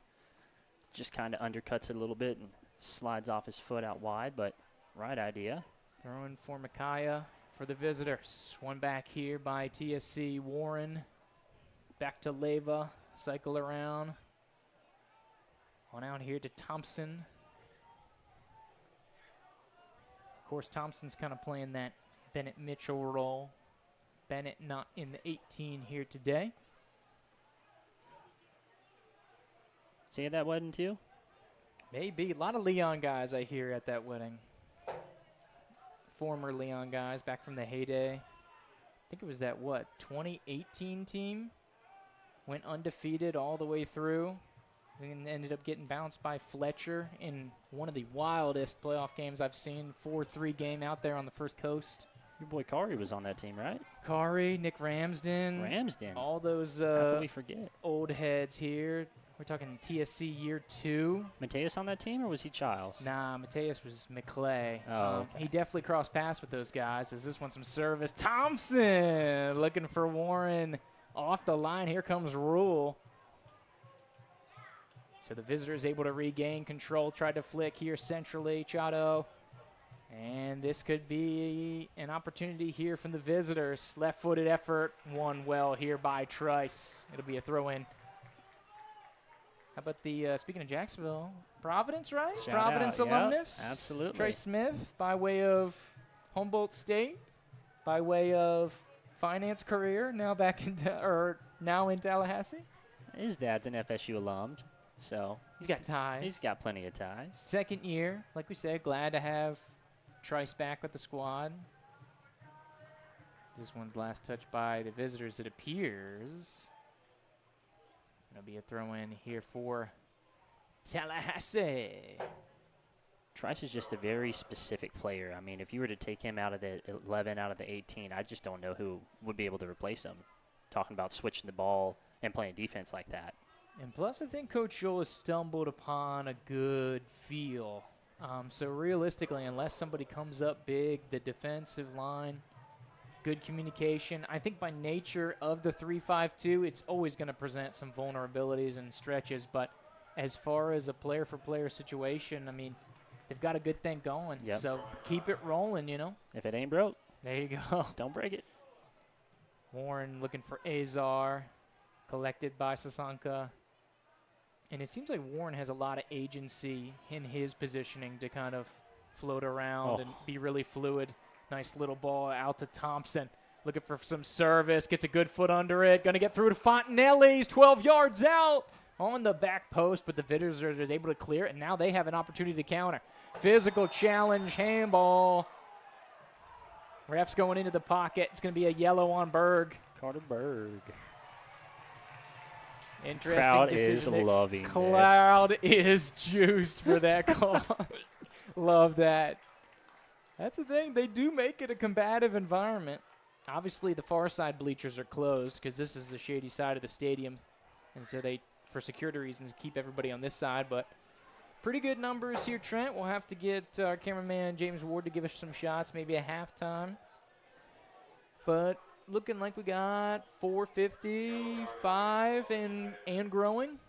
Just kind of undercuts it a little bit and slides off his foot out wide, but right idea. Throwing for Micaiah for the visitors. One back here by TSC. Warren back to Leyva. Cycle around. On out here to Thompson. Of course, Thompson's kind of playing that Bennett Mitchell role. Bennett not in the 18 here today. See at that wedding too? Maybe. A lot of Leon guys I hear at that wedding. Former Leon guys back from the heyday. I think it was that, 2018 team? Went undefeated all the way through. And ended up getting bounced by Fletcher in one of the wildest playoff games I've seen. 4-3 game out there on the First Coast. Your boy Kari was on that team, right? Kari, Nick Ramsden. All those how could we forget? Old heads here. We're talking TSC year 2. Mateus on that team, or was he Childs? Nah, Mateus was McClay. Oh, okay. He definitely crossed paths with those guys. As this one some service. Thompson looking for Warren off the line. Here comes Rule. So the visitor is able to regain control. Tried to flick here centrally. Chato. And this could be an opportunity here from the visitors. Left-footed effort. Won well here by Trice. It'll be a throw-in. How about the, speaking of Jacksonville, Providence, right? Shout Providence out. alumnus. Yep, absolutely. Trice Smith by way of Humboldt State, by way of finance career, now back in, now in Tallahassee. His dad's an FSU alum, so he's got ties. He's got plenty of ties. Second year, like we said, glad to have Trice back with the squad. This one's last touch by the visitors, it appears. It'll be a throw-in here for Tallahassee. Trice is just a very specific player. I mean, if you were to take him out of the 11, out of the 18, I just don't know who would be able to replace him. Talking about switching the ball and playing defense like that. And plus, I think Coach Scholl has stumbled upon a good feel. So realistically, unless somebody comes up big, the defensive line, good communication. I think by nature of the 3-5-2, it's always going to present some vulnerabilities and stretches. But as far as a player-for-player situation, I mean, they've got a good thing going. Yep. So keep it rolling, you know. If it ain't broke, there you go. Don't break it. Warren looking for Azar, collected by Sasanka. And it seems like Warren has a lot of agency in his positioning to kind of float around and be really fluid. Nice little ball out to Thompson. Looking for some service. Gets a good foot under it. Going to get through to Fontanelli's 12 yards out on the back post. But the visitors are able to clear it. And now they have an opportunity to counter. Physical challenge, handball. Ref's going into the pocket. It's going to be a yellow on Berg. Carter Berg. Interesting Crowd decision. is loving this. Crowd is juiced for that call. Love that. That's the thing. They do make it a combative environment. Obviously, the far side bleachers are closed because this is the shady side of the stadium. And so they, for security reasons, keep everybody on this side. But pretty good numbers here, Trent. We'll have to get our cameraman James Ward to give us some shots, maybe at halftime. But looking like we got 455 and growing.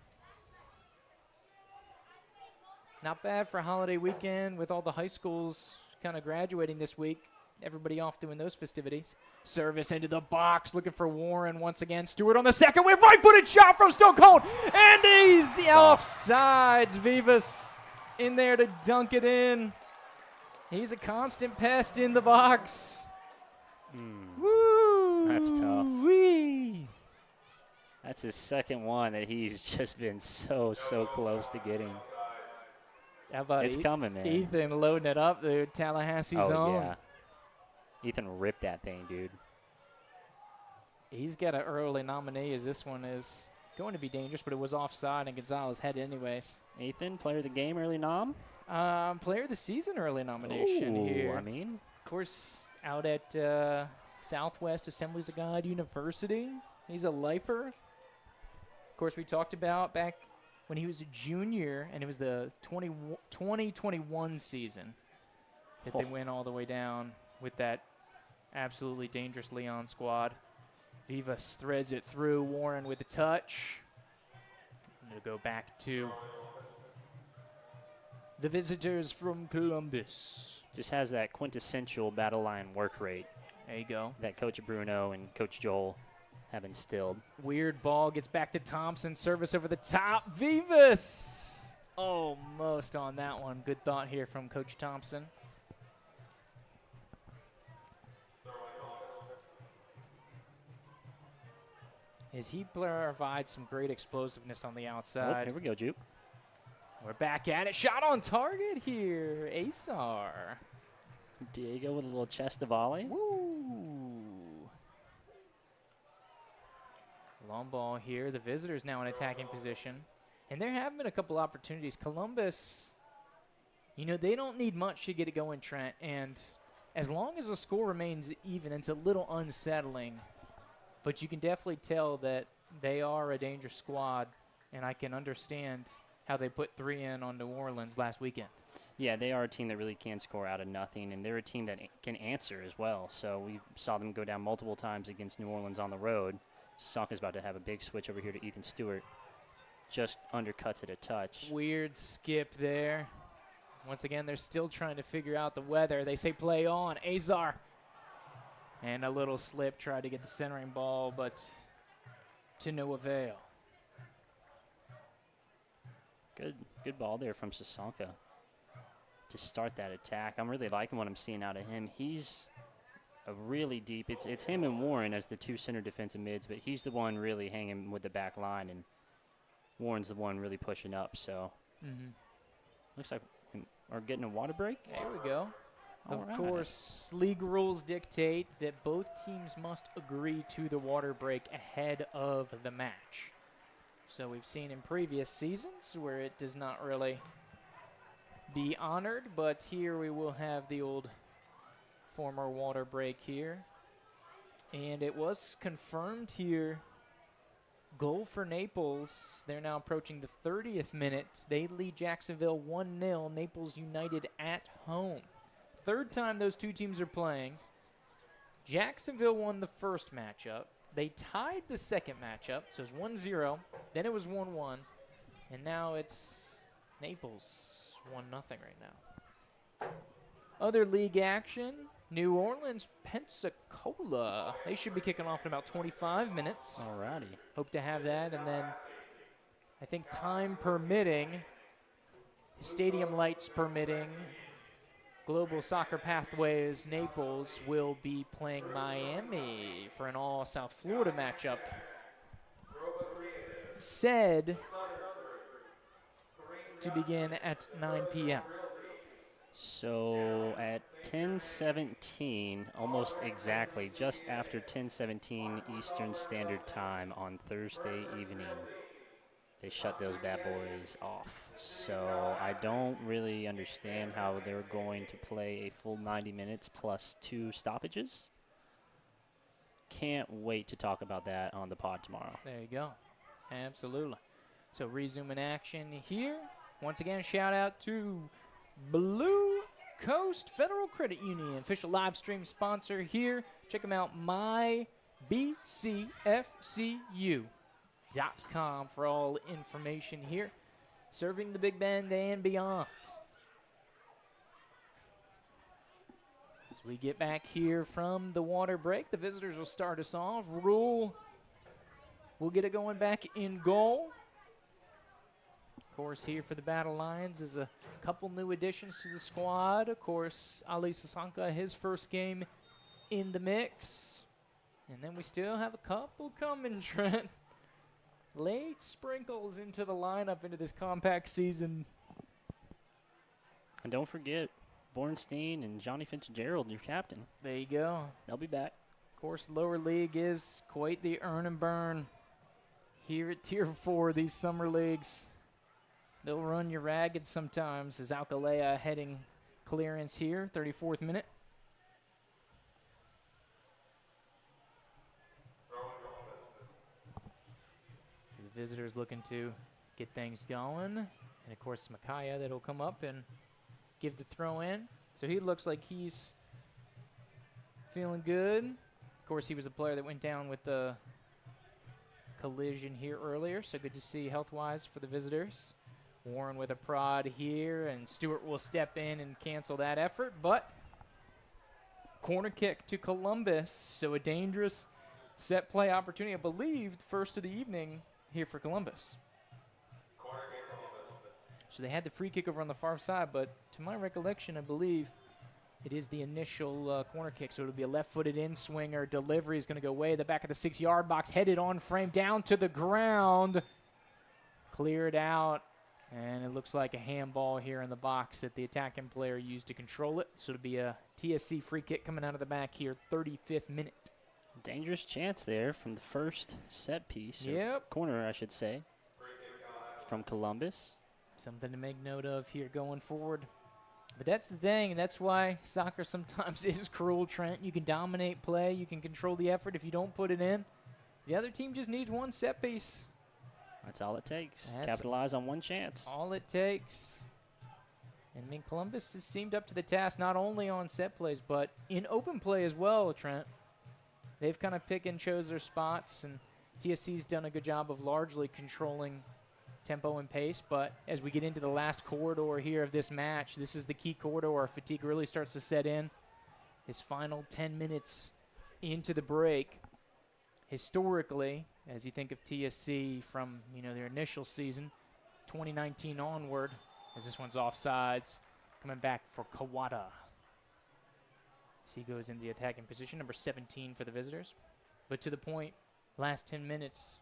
Not bad for a holiday weekend with all the high schools kind of graduating this week. Everybody off doing those festivities. Service into the box, looking for Warren once again. Stewart on the second wave, right-footed shot from Stone Cold. And he's offsides. Vivas in there to dunk it in. He's a constant pest in the box. Woo! That's tough. Wee. That's his second one that he's just been so close to getting. How about it's coming, man. Ethan loading it up, the Tallahassee zone. Yeah. Ethan ripped that thing, dude. He's got an early nominee as this one is going to be dangerous, but it was offside and Gonzalez had it anyways. Ethan, player of the game, early nom? Player of the season early nomination here. I mean. Of course, out at Southwest Assemblies of God University. He's a lifer. Of course, we talked about back when he was a junior, and it was the 2021 season that they went all the way down with that absolutely dangerous Leon squad. Vivas threads it through. Warren with the touch. And it'll go back to the visitors from Columbus. Just has that quintessential battle line work rate. There you go. That Coach Bruno and Coach Joel have instilled. Weird ball gets back to Thompson. Service over the top. Vivas! Almost on that one. Good thought here from Coach Thompson. As he provides some great explosiveness on the outside. Here we go, Juke. We're back at it. Shot on target here. Asar. Diego with a little chest of volley. Woo! Long ball here. The visitors now in attacking position. And there have been a couple opportunities. Columbus, you know, they don't need much to get it going, Trent. And as long as the score remains even, it's a little unsettling. But you can definitely tell that they are a dangerous squad, and I can understand how they put 3 in on New Orleans last weekend. Yeah, they are a team that really can score out of nothing, and they're a team that can answer as well. So we saw them go down multiple times against New Orleans on the road. Sonka's about to have a big switch over here to Ethan Stewart. Just undercuts it a touch. Weird skip there. Once again, they're still trying to figure out the weather. They say play on. Azar. And a little slip, tried to get the centering ball, but to no avail. Good ball there from Sasonka to start that attack. I'm really liking what I'm seeing out of him. He's a really deep. It's him and Warren as the two center defensive mids, but he's the one really hanging with the back line, and Warren's the one really pushing up. So looks like we're getting a water break. There we go. Of course, league rules dictate that both teams must agree to the water break ahead of the match. So we've seen in previous seasons where it does not really be honored, but here we will have the old former water break here. And it was confirmed here. Goal for Naples. They're now approaching the 30th minute. They lead Jacksonville 1-0. Naples United at home. Third time those two teams are playing. Jacksonville won the first matchup. They tied the second matchup, so it's 1-0. Then it was 1-1, and now it's Naples 1-0 right now. Other league action, New Orleans, Pensacola. They should be kicking off in about 25 minutes. Alrighty. Hope to have that, and then I think time permitting, stadium lights permitting, Global Soccer Pathways Naples will be playing Miami for an all South Florida matchup. Said to begin at 9 p.m. So at 10:17, almost exactly, just after 10:17 Eastern Standard Time on Thursday evening, they shut those bad boys off. So I don't really understand how they're going to play a full 90 minutes plus 2 stoppages. Can't wait to talk about that on the pod tomorrow. There you go. Absolutely. So resuming action here. Once again, shout out to Blue Coast Federal Credit Union, official live stream sponsor here. Check them out, bcfcu.com for all information here, serving the Big Bend and beyond. As we get back here from the water break, the visitors will start us off. Rule will get it going back in goal. Of course, here for the Battle Lions is a couple new additions to the squad. Of course, Ali Sasanka, his first game in the mix. And then we still have a couple coming, Trent. Late sprinkles into the lineup into this compact season. And don't forget, Bornstein and Johnny Fitzgerald, your captain. There you go. They'll be back. Of course, lower league is quite the earn and burn here at Tier 4, these summer leagues. They'll run you ragged sometimes as Alcalá heading clearance here, 34th minute. The visitors looking to get things going. And, of course, Makaya that'll come up and give the throw in. So he looks like he's feeling good. Of course, he was a player that went down with the collision here earlier, so good to see health-wise for the visitors. Warren with a prod here, and Stewart will step in and cancel that effort, but corner kick to Columbus, so a dangerous set play opportunity, I believe, first of the evening here for Columbus. So they had the free kick over on the far side, but to my recollection, I believe it is the initial corner kick, so it'll be a left-footed in-swinger. Delivery is going to go way the back of the 6-yard box, headed on frame, down to the ground. Cleared out, and it looks like a handball here in the box that the attacking player used to control it. So it'll be a TSC free kick coming out of the back here, 35th minute. Dangerous chance there from the first set piece. Yep. Corner, I should say, from Columbus. Something to make note of here going forward. But that's the thing, and that's why soccer sometimes is cruel, Trent. You can dominate play, you can control the effort if you don't put it in. The other team just needs one set piece. That's all it takes. That's capitalize on one chance. All it takes. And I mean, Columbus has seemed up to the task not only on set plays, but in open play as well, Trent. They've kind of pick and chose their spots, and TSC's done a good job of largely controlling tempo and pace, but as we get into the last corridor here of this match, this is the key corridor where fatigue really starts to set in. His final 10 minutes into the break. Historically, as you think of TSC from, their initial season, 2019 onward, as this one's offsides, coming back for Kawada. As he goes in the attacking position, number 17 for the visitors. But to the point, last 10 minutes,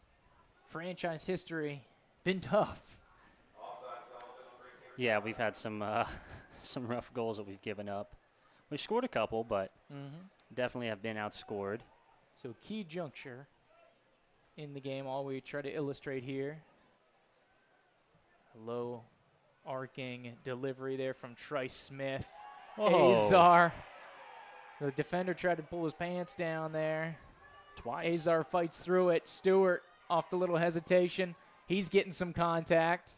franchise history, been tough. Yeah, we've had some some rough goals that we've given up. We've scored a couple, but definitely have been outscored. So key juncture in the game, all we try to illustrate here. A low arcing delivery there from Trice Smith. Whoa. Azar. The defender tried to pull his pants down there. Twice. Azar fights through it. Stewart off the little hesitation. He's getting some contact.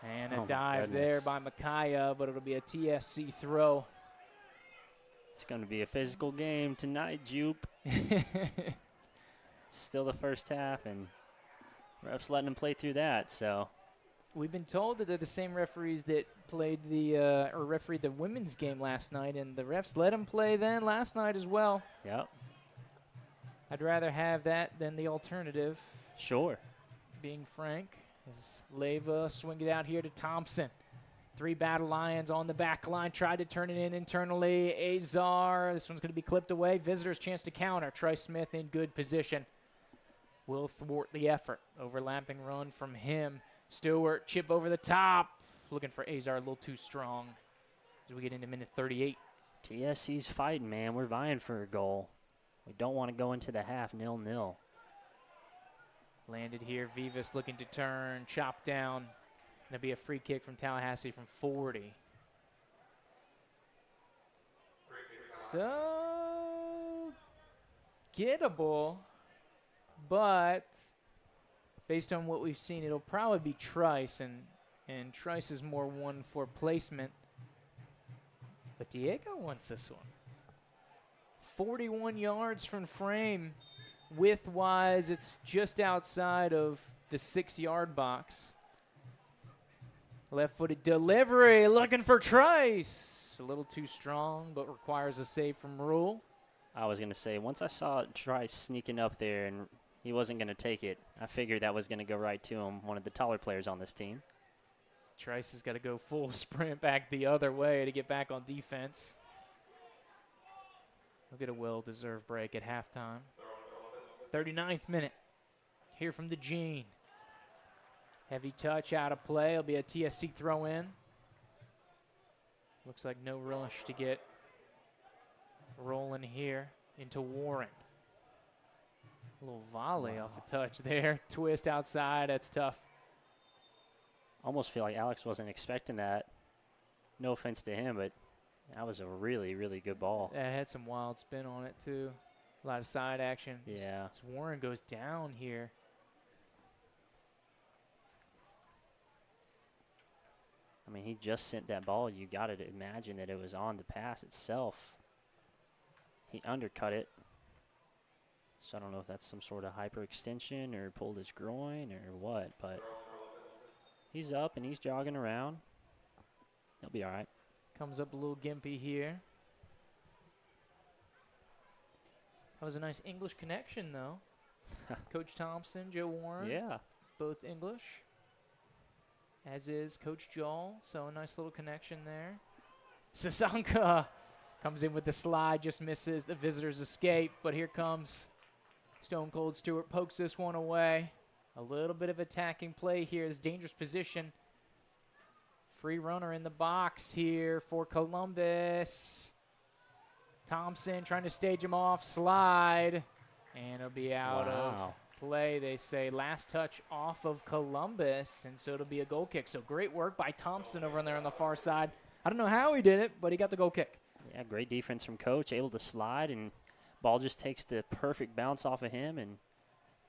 And a dive there by Makaya, but it'll be a TSC throw. It's going to be a physical game tonight, Jupe. Still the first half, and refs letting them play through that, so. We've been told that they're the same referees that played refereed the women's game last night, and the refs let them play then last night as well. Yep. I'd rather have that than the alternative. Sure. Being frank, as Leyva swing it out here to Thompson. 3 Battle Lions on the back line, tried to turn it in internally. Azar, this one's going to be clipped away. Visitors' chance to counter. Trice Smith in good position. Will thwart the effort. Overlapping run from him. Stewart, chip over the top. Looking for Azar, a little too strong as we get into minute 38. TSC's fighting, man. We're vying for a goal. We don't want to go into the half 0-0. Landed here. Vivas looking to turn. Chop down. Going to be a free kick from Tallahassee from 40. So, gettable, but based on what we've seen, it'll probably be Trice, and Trice is more one for placement. But Diego wants this one. 41 yards from frame. Width-wise, it's just outside of the 6-yard box. Left-footed delivery, looking for Trice. A little too strong, but requires a save from Rule. I was going to say, once I saw Trice sneaking up there and he wasn't going to take it, I figured that was going to go right to him, one of the taller players on this team. Trice has got to go full sprint back the other way to get back on defense. We'll get a well-deserved break at halftime. 39th minute. Here from the Gene. Heavy touch out of play. It'll be a TSC throw in. Looks like no rush to get rolling here into Warren. A little volley off the touch there. Twist outside. That's tough. Almost feel like Alex wasn't expecting that. No offense to him, but that was a really, really good ball. That had some wild spin on it, too. A lot of side action. Yeah. As Warren goes down here. I mean, he just sent that ball. You got to imagine that it was on the pass itself. He undercut it. So I don't know if that's some sort of hyperextension or pulled his groin or what, but he's up and he's jogging around. He'll be all right. Comes up a little gimpy here. That was a nice English connection, though. Coach Thompson, Joe Warren. Yeah. Both English. As is Coach Jol. So a nice little connection there. Sasanka comes in with the slide, just misses the visitor's escape. But here comes Stone Cold Stewart, pokes this one away. A little bit of attacking play here. This dangerous position. Free runner in the box here for Columbus. Thompson trying to stage him off, slide, and it'll be out of play. They say last touch off of Columbus, and so it'll be a goal kick. So great work by Thompson over there on the far side. I don't know how he did it, but he got the goal kick. Yeah, great defense from Coach, able to slide, and ball just takes the perfect bounce off of him and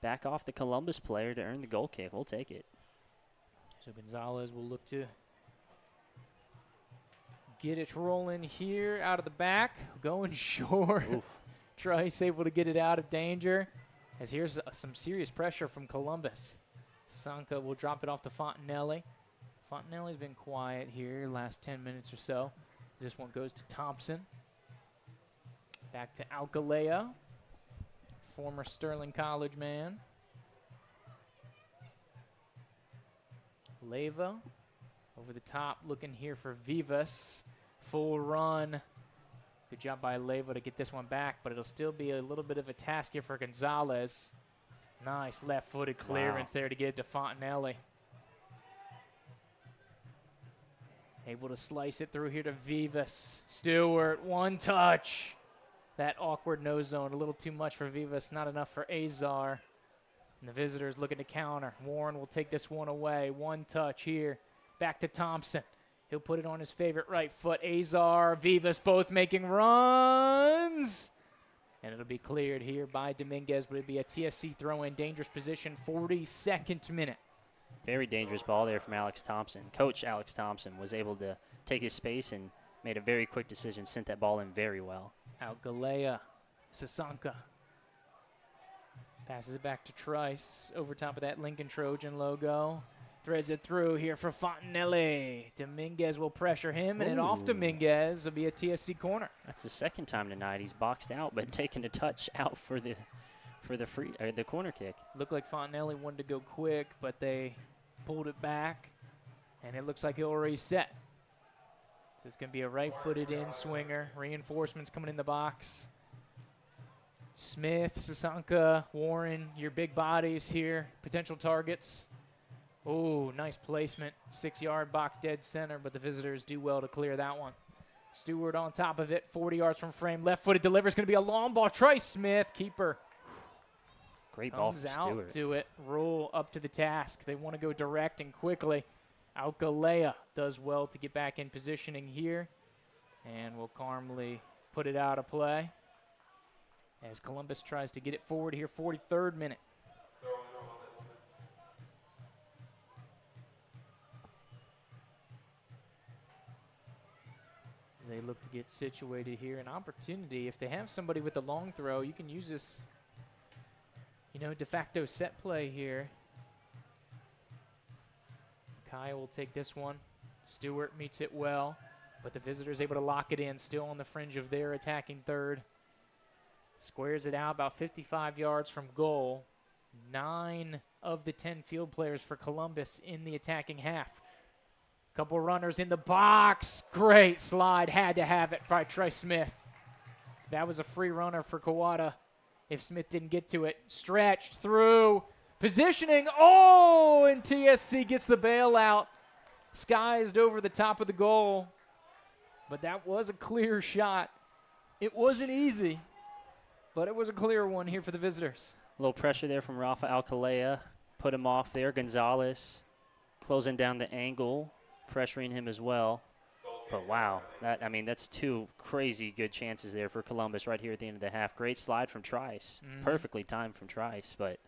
back off the Columbus player to earn the goal kick. We'll take it. So Gonzalez will look to get it rolling here out of the back. Going short. Trice able to get it out of danger. As here's some serious pressure from Columbus. Sanka will drop it off to Fontanelli. Fontanelli's been quiet here last 10 minutes or so. This one goes to Thompson. Back to Alcalea, former Sterling College man. Leyva over the top, looking here for Vivas. Full run. Good job by Leyva to get this one back, but it'll still be a little bit of a task here for Gonzalez. Nice left-footed clearance there to get it to Fontanelli. Able to slice it through here to Vivas. Stewart, one touch. That awkward nose zone, a little too much for Vivas, not enough for Azar. And the visitors looking to counter. Warren will take this one away. One touch here. Back to Thompson. He'll put it on his favorite right foot. Azar, Vivas both making runs. And it'll be cleared here by Dominguez, but it'll be a TSC throw-in. Dangerous position, 42nd minute. Very dangerous ball there from Alex Thompson. Coach Alex Thompson was able to take his space and made a very quick decision, sent that ball in very well. Algalea, Sasanka. Passes it back to Trice over top of that Lincoln Trojan logo. Threads it through here for Fontanelli. Dominguez will pressure him, and it off Dominguez will be a TSC corner. That's the second time tonight he's boxed out, but taking a touch out for the the corner kick. Looked like Fontanelli wanted to go quick, but they pulled it back, and it looks like he'll reset. So it's going to be a right-footed in swinger. Reinforcements coming in the box. Smith, Sasanka, Warren, your big bodies here, potential targets. Oh, nice placement. 6-yard box dead center, but the visitors do well to clear that one. Stewart on top of it, 40 yards from frame. Left-footed delivers, going to be a long ball. Trice Smith, keeper. Great ball from Comes out Stewart. to it. Roll up to the task. They want to go direct and quickly. Alcalea does well to get back in positioning here and will calmly put it out of play as Columbus tries to get it forward here, 43rd minute. they look to get situated here. An opportunity, if they have somebody with the long throw, you can use this, de facto set play here. Kyle will take this one. Stewart meets it well, but the visitor's able to lock it in, still on the fringe of their attacking third. Squares it out about 55 yards from goal. 9 of the 10 field players for Columbus in the attacking half. Couple runners in the box. Great slide. Had to have it by Trey Smith. That was a free runner for Kawada if Smith didn't get to it. Stretched through. Positioning. Oh, and TSC gets the bailout. Skies over the top of the goal. But that was a clear shot. It wasn't easy, but it was a clear one here for the visitors. A little pressure there from Rafa Alcalaya. Put him off there. Gonzalez closing down the angle, pressuring him as well. But wow, that's 2 crazy good chances there for Columbus right here at the end of the half. Great slide from Trice. Perfectly timed from Trice, but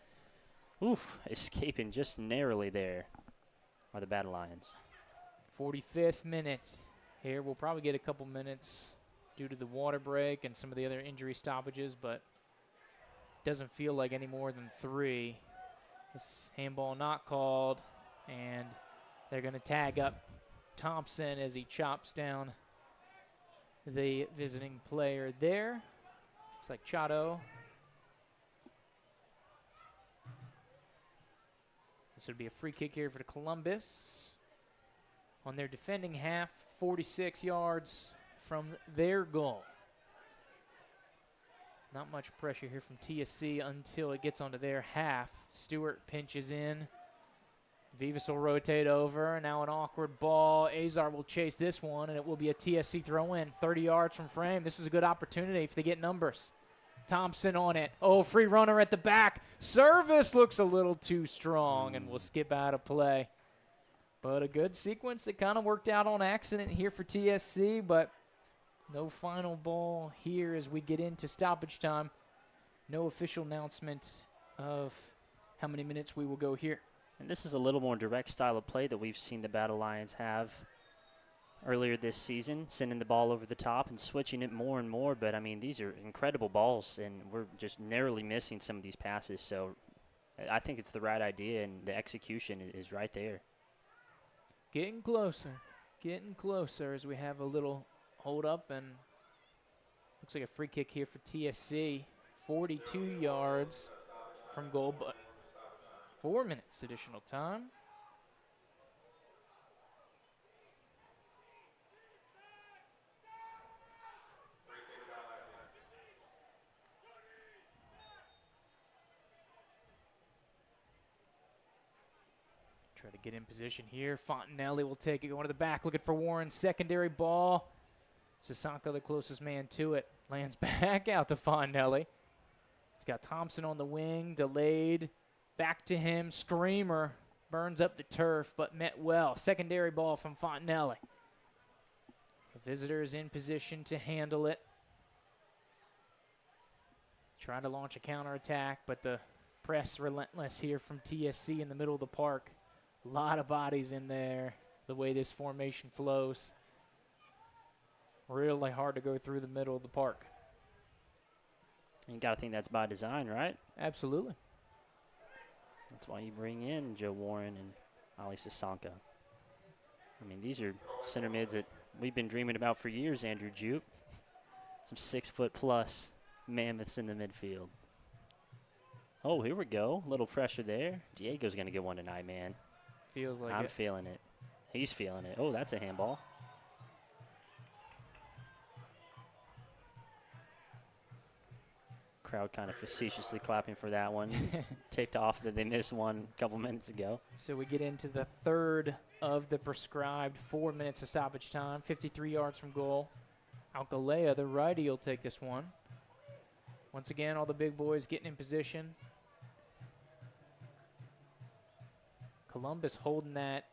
escaping just narrowly there are the Battle Lions. 45th minute. Here we'll probably get a couple minutes due to the water break and some of the other injury stoppages, but doesn't feel like any more than 3. This handball not called, and they're going to tag up Thompson as he chops down the visiting player there. Looks like Chato. This would be a free kick here for Columbus. On their defending half, 46 yards from their goal. Not much pressure here from TSC until it gets onto their half. Stewart pinches in. Vivas will rotate over. Now an awkward ball. Azar will chase this one, and it will be a TSC throw-in. 30 yards from frame. This is a good opportunity if they get numbers. Thompson on it. Oh, free runner at the back. Service looks a little too strong and will skip out of play. But a good sequence that kind of worked out on accident here for TSC, but no final ball here as we get into stoppage time. No official announcement of how many minutes we will go here. And this is a little more direct style of play that we've seen the Battle Lions have earlier this season, sending the ball over the top and switching it more and more. But, these are incredible balls, and we're just narrowly missing some of these passes. So I think it's the right idea, and the execution is right there. Getting closer as we have a little hold up, and looks like a free kick here for TSC. 42 yards from goal, but 4 minutes additional time. Try to get in position here. Fontanelli will take it, going to the back, looking for Warren. Secondary ball. Sasanka, the closest man to it, lands back out to Fontanelli. He's got Thompson on the wing, delayed. Back to him, Screamer burns up the turf, but met well. Secondary ball from Fontanelli. The visitor is in position to handle it. Trying to launch a counterattack, but the press relentless here from TSC in the middle of the park. A lot of bodies in there, the way this formation flows. Really hard to go through the middle of the park. You got to think that's by design, right? Absolutely. That's why you bring in Joe Warren and Ali Sasanka. These are center mids that we've been dreaming about for years, Andrew Jupe. Some 6-foot-plus mammoths in the midfield. Oh, here we go. A little pressure there. Diego's going to get one tonight, man. Feels like I'm it. feeling it. He's feeling it. Oh, that's a handball. Crowd kind of facetiously clapping for that one. Ticked off that they missed one a couple minutes ago. So we get into the third of the prescribed 4 minutes of stoppage time. 53 yards from goal. Alcalaya, the righty, will take this one. Once again, all the big boys getting in position. Columbus holding that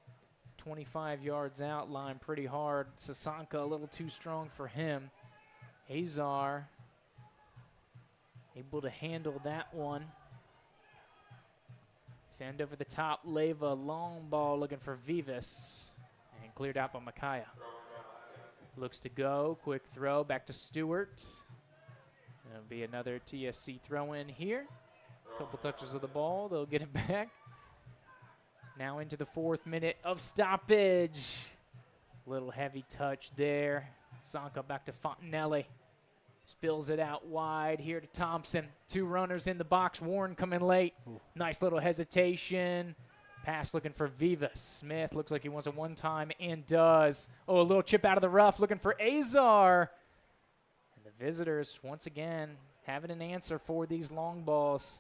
25 yards out line pretty hard. Sasanka a little too strong for him. Azar able to handle that one. Send over the top. Leyva, long ball looking for Vivas. And cleared out by Makaya. Looks to go. Quick throw back to Stewart. That'll be another TSC throw in here. A couple touches of the ball. They'll get it back. Now into the 4th minute of stoppage. Little heavy touch there. Sanka back to Fontanelli. Spills it out wide here to Thompson. 2 runners in the box. Warren coming late. Nice little hesitation. Pass looking for Vivas. Smith looks like he wants a one-time and does. Oh, a little chip out of the rough looking for Azar. And the visitors, once again, having an answer for these long balls.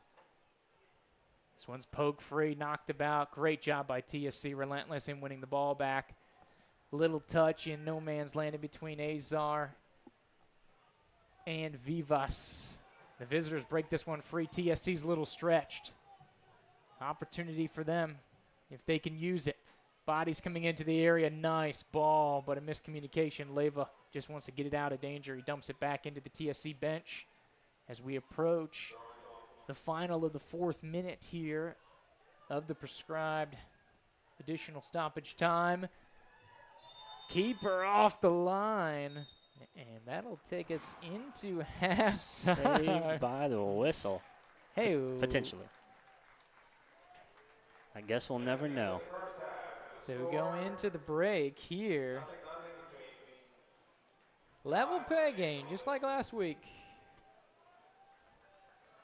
This one's poke free, knocked about. Great job by TSC, relentless in winning the ball back. Little touch in no man's land in between Azar and Vivas. The visitors break this one free. TSC's a little stretched. Opportunity for them if they can use it. Bodies coming into the area. Nice ball, but a miscommunication. Leyva just wants to get it out of danger. He dumps it back into the TSC bench as we approach the final of the 4th minute here of the prescribed additional stoppage time. Keeper off the line, and that'll take us into half. Saved by the whistle. Hey, potentially. I guess we'll never know. So we go into the break here. Level pay game, just like last week.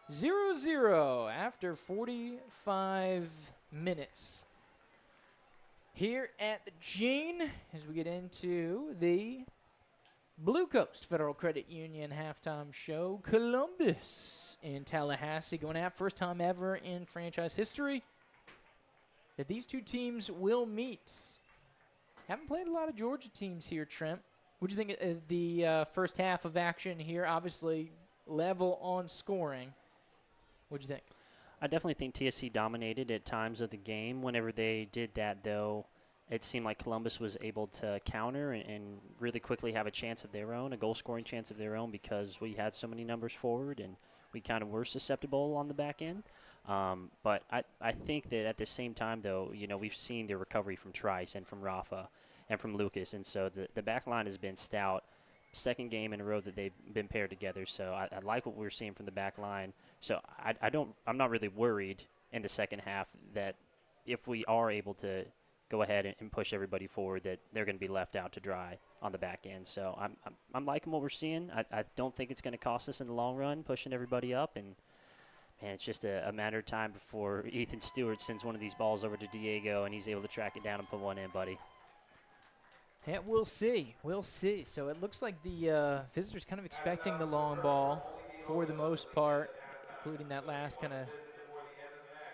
0-0 after 45 minutes. Here at the Gene, as we get into the Blue Coast Federal Credit Union halftime show. Columbus in Tallahassee going at first time ever in franchise history that these two teams will meet. Haven't played a lot of Georgia teams here, Trent. What do you think of the first half of action here? Obviously, level on scoring. What do you think? I definitely think TSC dominated at times of the game. Whenever they did that, though, it seemed like Columbus was able to counter and really quickly have a chance of their own, a goal-scoring chance of their own, because we had so many numbers forward and we kind of were susceptible on the back end. But I think that at the same time, though, you know, we've seen the recovery from Trice and from Rafa and from Lucas, and so the back line has been stout. Second game in a row that they've been paired together, so I like what we're seeing from the back line. So I'm not really worried in the second half that if we are able to go ahead and push everybody forward, that they're going to be left out to dry on the back end. So I'm liking what we're seeing. I don't think it's going to cost us in the long run, pushing everybody up, and man, it's just a matter of time before Ethan Stewart sends one of these balls over to Diego and he's able to track it down and put one in, buddy. Yeah, we'll see. We'll see. So it looks like the visitors kind of expecting the long ball for the most part, including that last kind of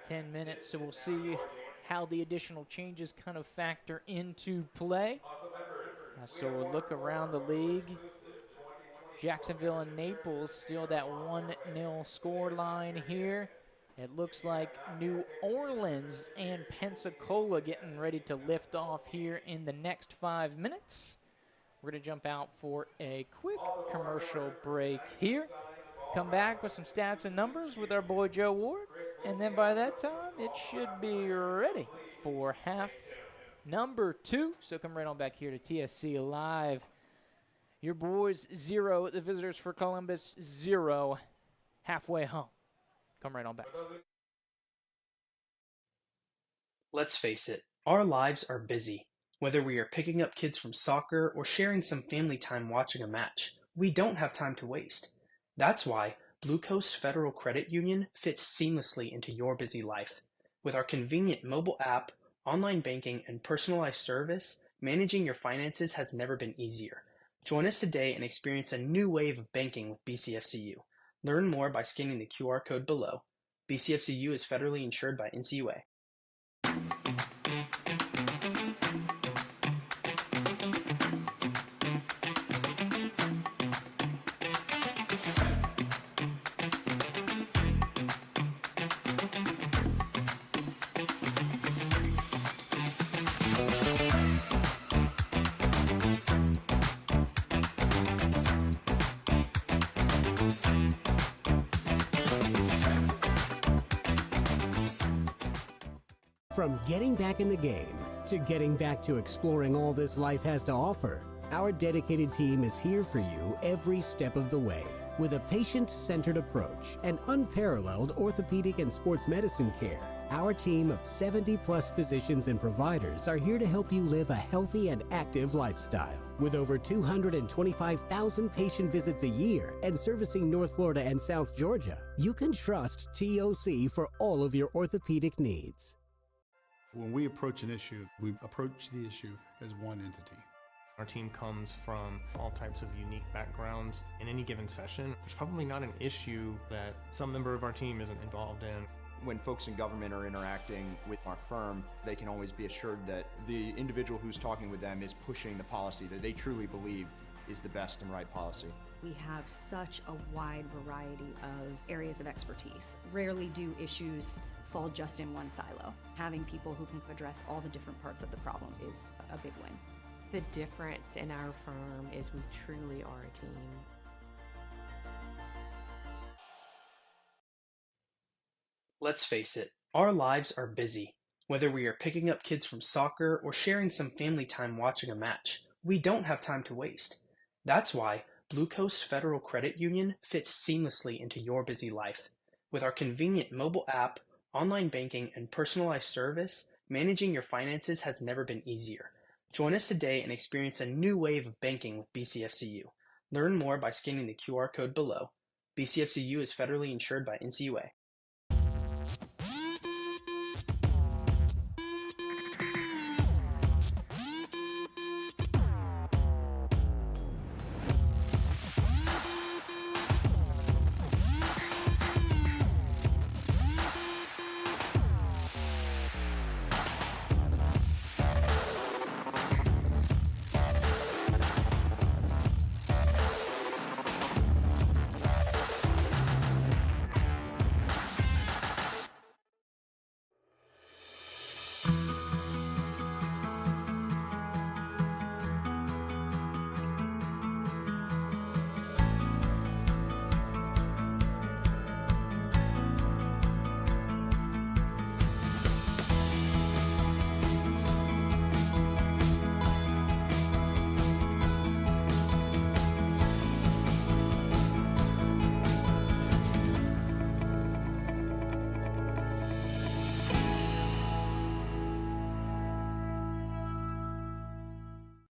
10 minutes. So we'll see how the additional changes kind of factor into play. So we'll look around the league. Jacksonville and Naples still that 1-0 score line here. It looks like New Orleans and Pensacola getting ready to lift off here in the next 5 minutes. We're going to jump out for a quick commercial break here. Come back with some stats and numbers with our boy Joe Ward. And then by that time, it should be ready for half number 2. So come right on back here to TSC Live. Your boys 0, the visitors for Columbus 0, halfway home. Come right on back. Let's face it, our lives are busy. Whether we are picking up kids from soccer or sharing some family time watching a match, we don't have time to waste. That's why Blue Coast Federal Credit Union fits seamlessly into your busy life. With our convenient mobile app, online banking, and personalized service, managing your finances has never been easier. Join us today and experience a new wave of banking with BCFCU. Learn more by scanning the QR code below. BCFCU is federally insured by NCUA. From getting back in the game to getting back to exploring all this life has to offer, Our dedicated team is here for you every step of the way. With a patient-centered approach and unparalleled orthopedic and sports medicine care, our team of 70-plus physicians and providers are here to help you live a healthy and active lifestyle. With over 225,000 patient visits a year and servicing North Florida and South Georgia, you can trust TOC for all of your orthopedic needs. When we approach an issue, we approach the issue as one entity. Our team comes from all types of unique backgrounds. In any given session, there's probably not an issue that some member of our team isn't involved in. When folks in government are interacting with our firm, they can always be assured that the individual who's talking with them is pushing the policy that they truly believe is the best and right policy. We have such a wide variety of areas of expertise. Rarely do issues fall just in one silo. Having people who can address all the different parts of the problem is a big win. The difference in our firm is we truly are a team. Let's face it, our lives are busy. Whether we are picking up kids from soccer or sharing some family time watching a match, we don't have time to waste. That's why Blue Coast Federal Credit Union fits seamlessly into your busy life. With our convenient mobile app, online banking, and personalized service, managing your finances has never been easier. Join us today and experience a new wave of banking with BCFCU. Learn more by scanning the QR code below. BCFCU is federally insured by NCUA.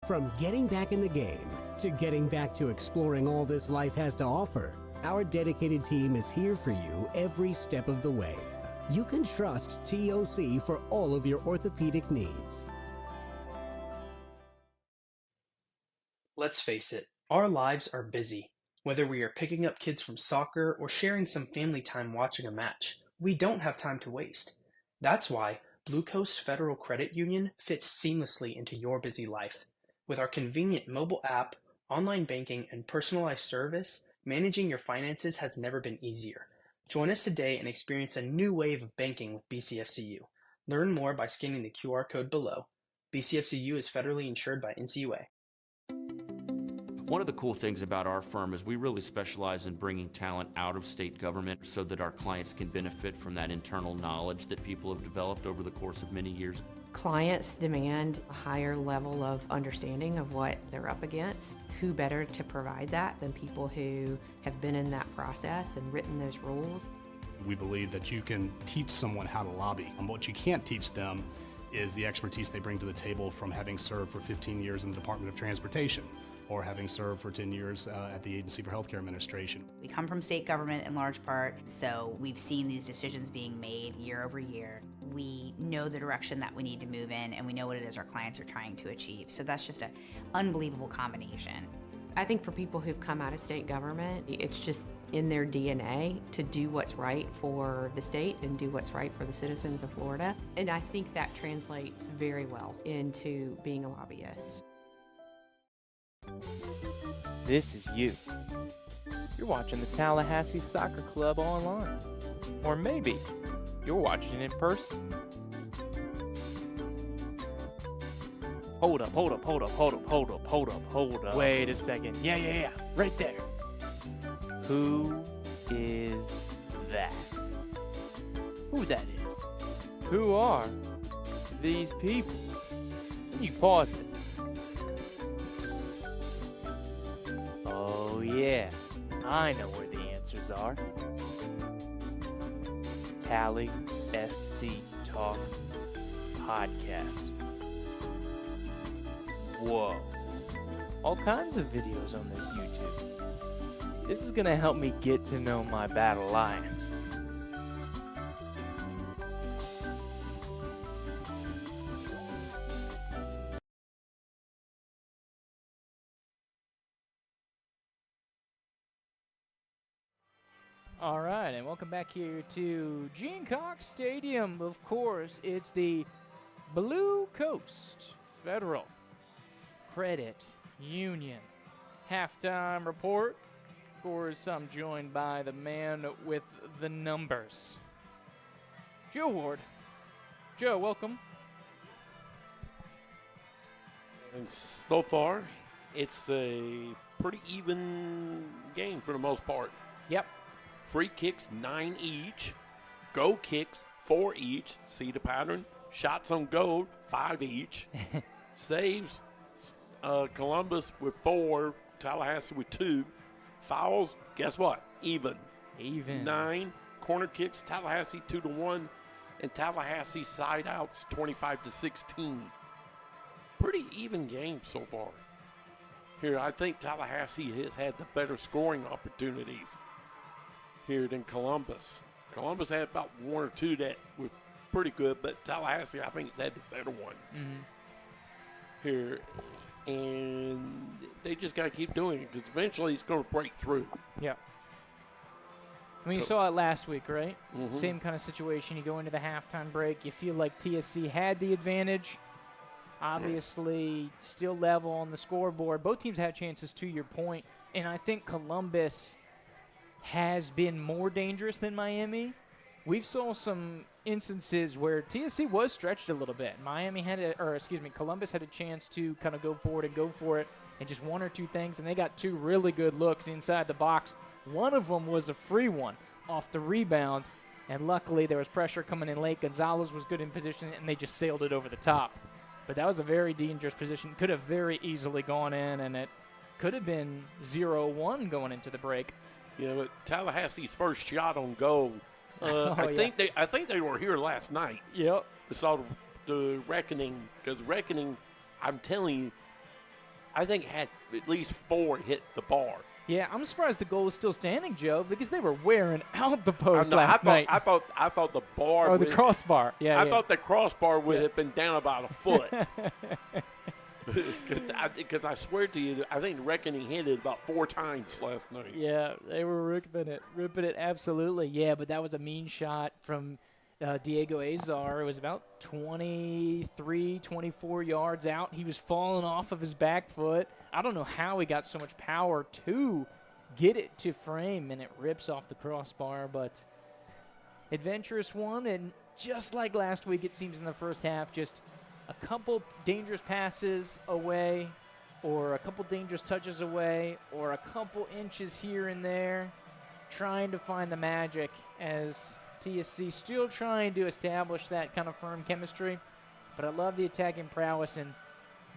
From getting back in the game to getting back to exploring all this life has to offer, our dedicated team is here for you every step of the way. You can trust TOC for all of your orthopedic needs. Let's face it, our lives are busy. Whether we are picking up kids from soccer or sharing some family time watching a match, we don't have time to waste. That's why Blue Coast Federal Credit Union fits seamlessly into your busy life. With our convenient mobile app, online banking, and personalized service, managing your finances has never been easier. Join us today and experience a new wave of banking with BCFCU. Learn more by scanning the QR code below. BCFCU is federally insured by NCUA. One of the cool things about our firm is we really specialize in bringing talent out of state government so that our clients can benefit from that internal knowledge that people have developed over the course of many years. Clients demand a higher level of understanding of what they're up against. Who better to provide that than people who have been in that process and written those rules? We believe that you can teach someone how to lobby. And what you can't teach them is the expertise they bring to the table from having served for 15 years in the Department of Transportation or having served for 10 years at the Agency for Healthcare Administration. We come from state government in large part, so we've seen these decisions being made year over year. We know the direction that we need to move in, and we know what it is our clients are trying to achieve. So that's just an unbelievable combination. I think for people who've come out of state government, it's just in their DNA to do what's right for the state and do what's right for the citizens of Florida. And I think that translates very well into being a lobbyist. This is you. You're watching the Tallahassee Soccer Club online. Or maybe you're watching it in person. Hold up. Wait a second. Yeah. Right there. Who is that? Who that is? Who are these people? Can you pause it? yeah, I know where the answers are. Tally SC Talk Podcast. Whoa. All kinds of videos on this YouTube. This is going to help me get to know my Battle Lions. All right, and welcome back here to Gene Cox Stadium. Of course, it's the Blue Coast Federal Credit Union halftime report. Of course, I'm joined by the man with the numbers, Joe Ward. Joe, welcome. And so far, it's a pretty even game for the most part. Yep. Free kicks, 9 each. Goal kicks, 4 each. See the pattern? Shots on goal, 5 each. Saves, Columbus with 4. Tallahassee with 2. Fouls, guess what? Even. 9. Corner kicks, Tallahassee 2-1. And Tallahassee side outs, 25-16. Pretty even game so far. Here, I think Tallahassee has had the better scoring opportunities here than Columbus. Columbus had about 1 or 2 that were pretty good, but Tallahassee, I think, has had the better ones here. And they just got to keep doing it because eventually it's going to break through. Yeah. I mean, you saw it last week, right? Same kind of situation. You go into the halftime break. You feel like TSC had the advantage. Obviously, still level on the scoreboard. Both teams had chances, to your point. And I think Columbus has been more dangerous than Miami. We've saw some instances where TSC was stretched a little bit. Columbus had a chance to kind of go forward and go for it, and just 1 or 2 things, and they got 2 really good looks inside the box. One of them was a free one off the rebound, and luckily there was pressure coming in late. Gonzalez was good in position, and they just sailed it over the top. But that was a very dangerous position. Could have very easily gone in, and it could have been 0-1 going into the break. Yeah, but Tallahassee's first shot on goal, I think they were here last night. Yep. I saw the Reckoning, because Reckoning, I'm telling you, I think had at least 4 hit the bar. Yeah, I'm surprised the goal was still standing, Joe, because they were wearing out the post last night. I thought the bar. Or the crossbar. Yeah. I thought the crossbar would have been down about a foot. Because I swear to you, I think Reckoning hit it about 4 times last night. Yeah, they were ripping it absolutely. Yeah, but that was a mean shot from Diego Azar. It was about 23, 24 yards out. He was falling off of his back foot. I don't know how he got so much power to get it to frame, and it rips off the crossbar. But adventurous one, and just like last week, it seems in the first half, just a couple dangerous passes away, or a couple dangerous touches away, or a couple inches here and there, trying to find the magic as TSC still trying to establish that kind of firm chemistry. But I love the attacking prowess, and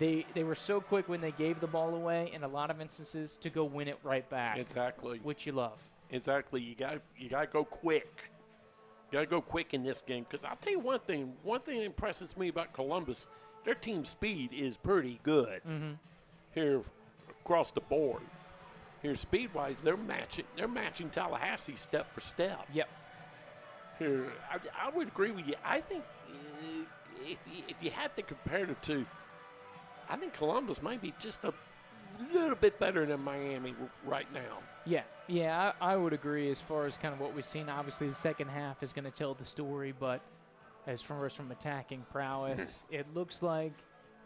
they were so quick when they gave the ball away in a lot of instances to go win it right back. Exactly. Which you love. Exactly. You got to go quick. You got to go quick in this game, because I'll tell you one thing. One thing that impresses me about Columbus, their team speed is pretty good here across the board. Here, speed-wise, they're matching Tallahassee step for step. Yep. Here, I would agree with you. I think if you had to compare the two, I think Columbus might be just a little bit better than Miami right now. Yeah, I would agree as far as kind of what we've seen. Obviously, the second half is going to tell the story, but as far as from attacking prowess, it looks like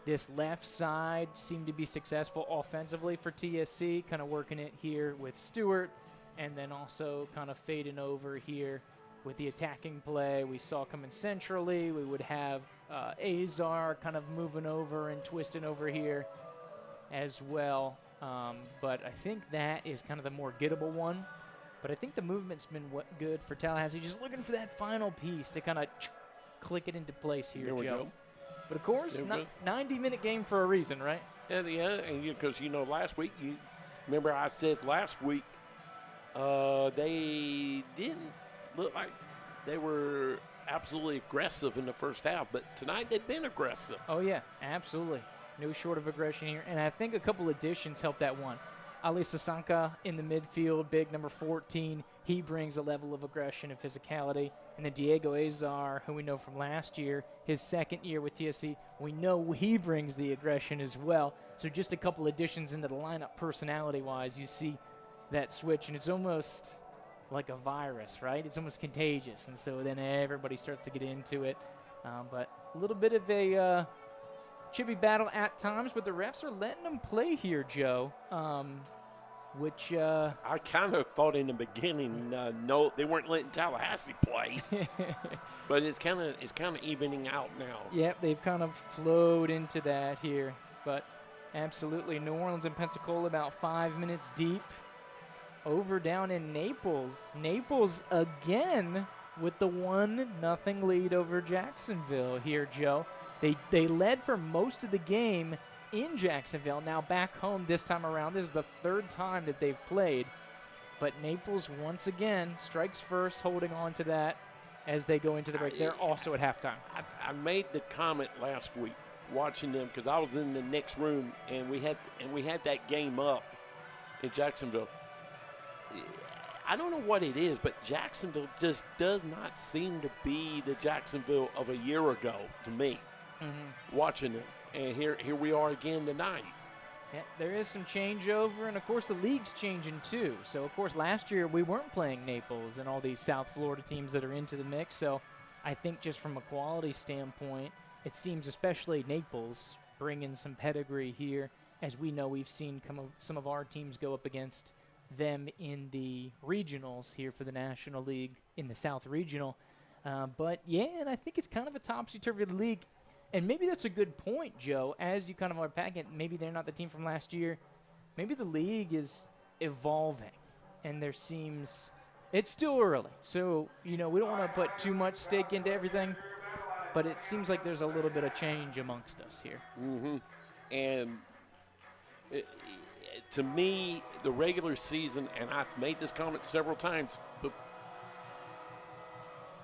this left side seemed to be successful offensively for TSC, kind of working it here with Stewart, and then also kind of fading over here with the attacking play. We saw coming centrally. We would have Azar kind of moving over and twisting over here as well. But I think that is kind of the more gettable one. But I think the movement's been good for Tallahassee. Just looking for that final piece to kind of click it into place here, There we Joe. go. But, of course, 90-minute game for a reason, right? Yeah, and because, last week remember I said last week they didn't look like they were absolutely aggressive in the first half, but tonight they've been aggressive. Oh, yeah, absolutely. No short of aggression here. And I think a couple additions helped that one. Ali Sasanka in the midfield, big number 14. He brings a level of aggression and physicality. And then Diego Azar, who we know from last year, his second year with TSC, we know he brings the aggression as well. So just a couple additions into the lineup personality-wise, you see that switch, and it's almost like a virus, right? It's almost contagious, and so then everybody starts to get into it. But a little bit of a chippy battle at times, but the refs are letting them play here, Joe. Which I kind of thought in the beginning, no, they weren't letting Tallahassee play, but it's kind of evening out now. Yep, they've kind of flowed into that here, but absolutely, New Orleans and Pensacola about 5 minutes deep. Over down in Naples. Naples again with the 1-0 lead over Jacksonville here, Joe. They led for most of the game in Jacksonville. Now back home this time around. This is the third time that they've played. But Naples once again strikes first, holding on to that as they go into the break. They're also at halftime. I made the comment last week watching them because I was in the next room and we had that game up in Jacksonville. I don't know what it is, but Jacksonville just does not seem to be the Jacksonville of a year ago to me, watching them. And here we are again tonight. Yeah, there is some changeover, and, of course, the league's changing too. So, of course, last year we weren't playing Naples and all these South Florida teams that are into the mix. So I think just from a quality standpoint, it seems especially Naples bringing some pedigree here. As we know, we've seen some of our teams go up against them in the regionals here for the National League in the South Regional. But, yeah, and I think it's kind of a topsy-turvy league. And maybe that's a good point, Joe, as you kind of unpack it. Maybe they're not the team from last year. Maybe the league is evolving, and there seems – it's still early. So, we don't want to put too much stake into everything, but it seems like there's a little bit of change amongst us here. Mm-hmm. And to me, the regular season, and I've made this comment several times, but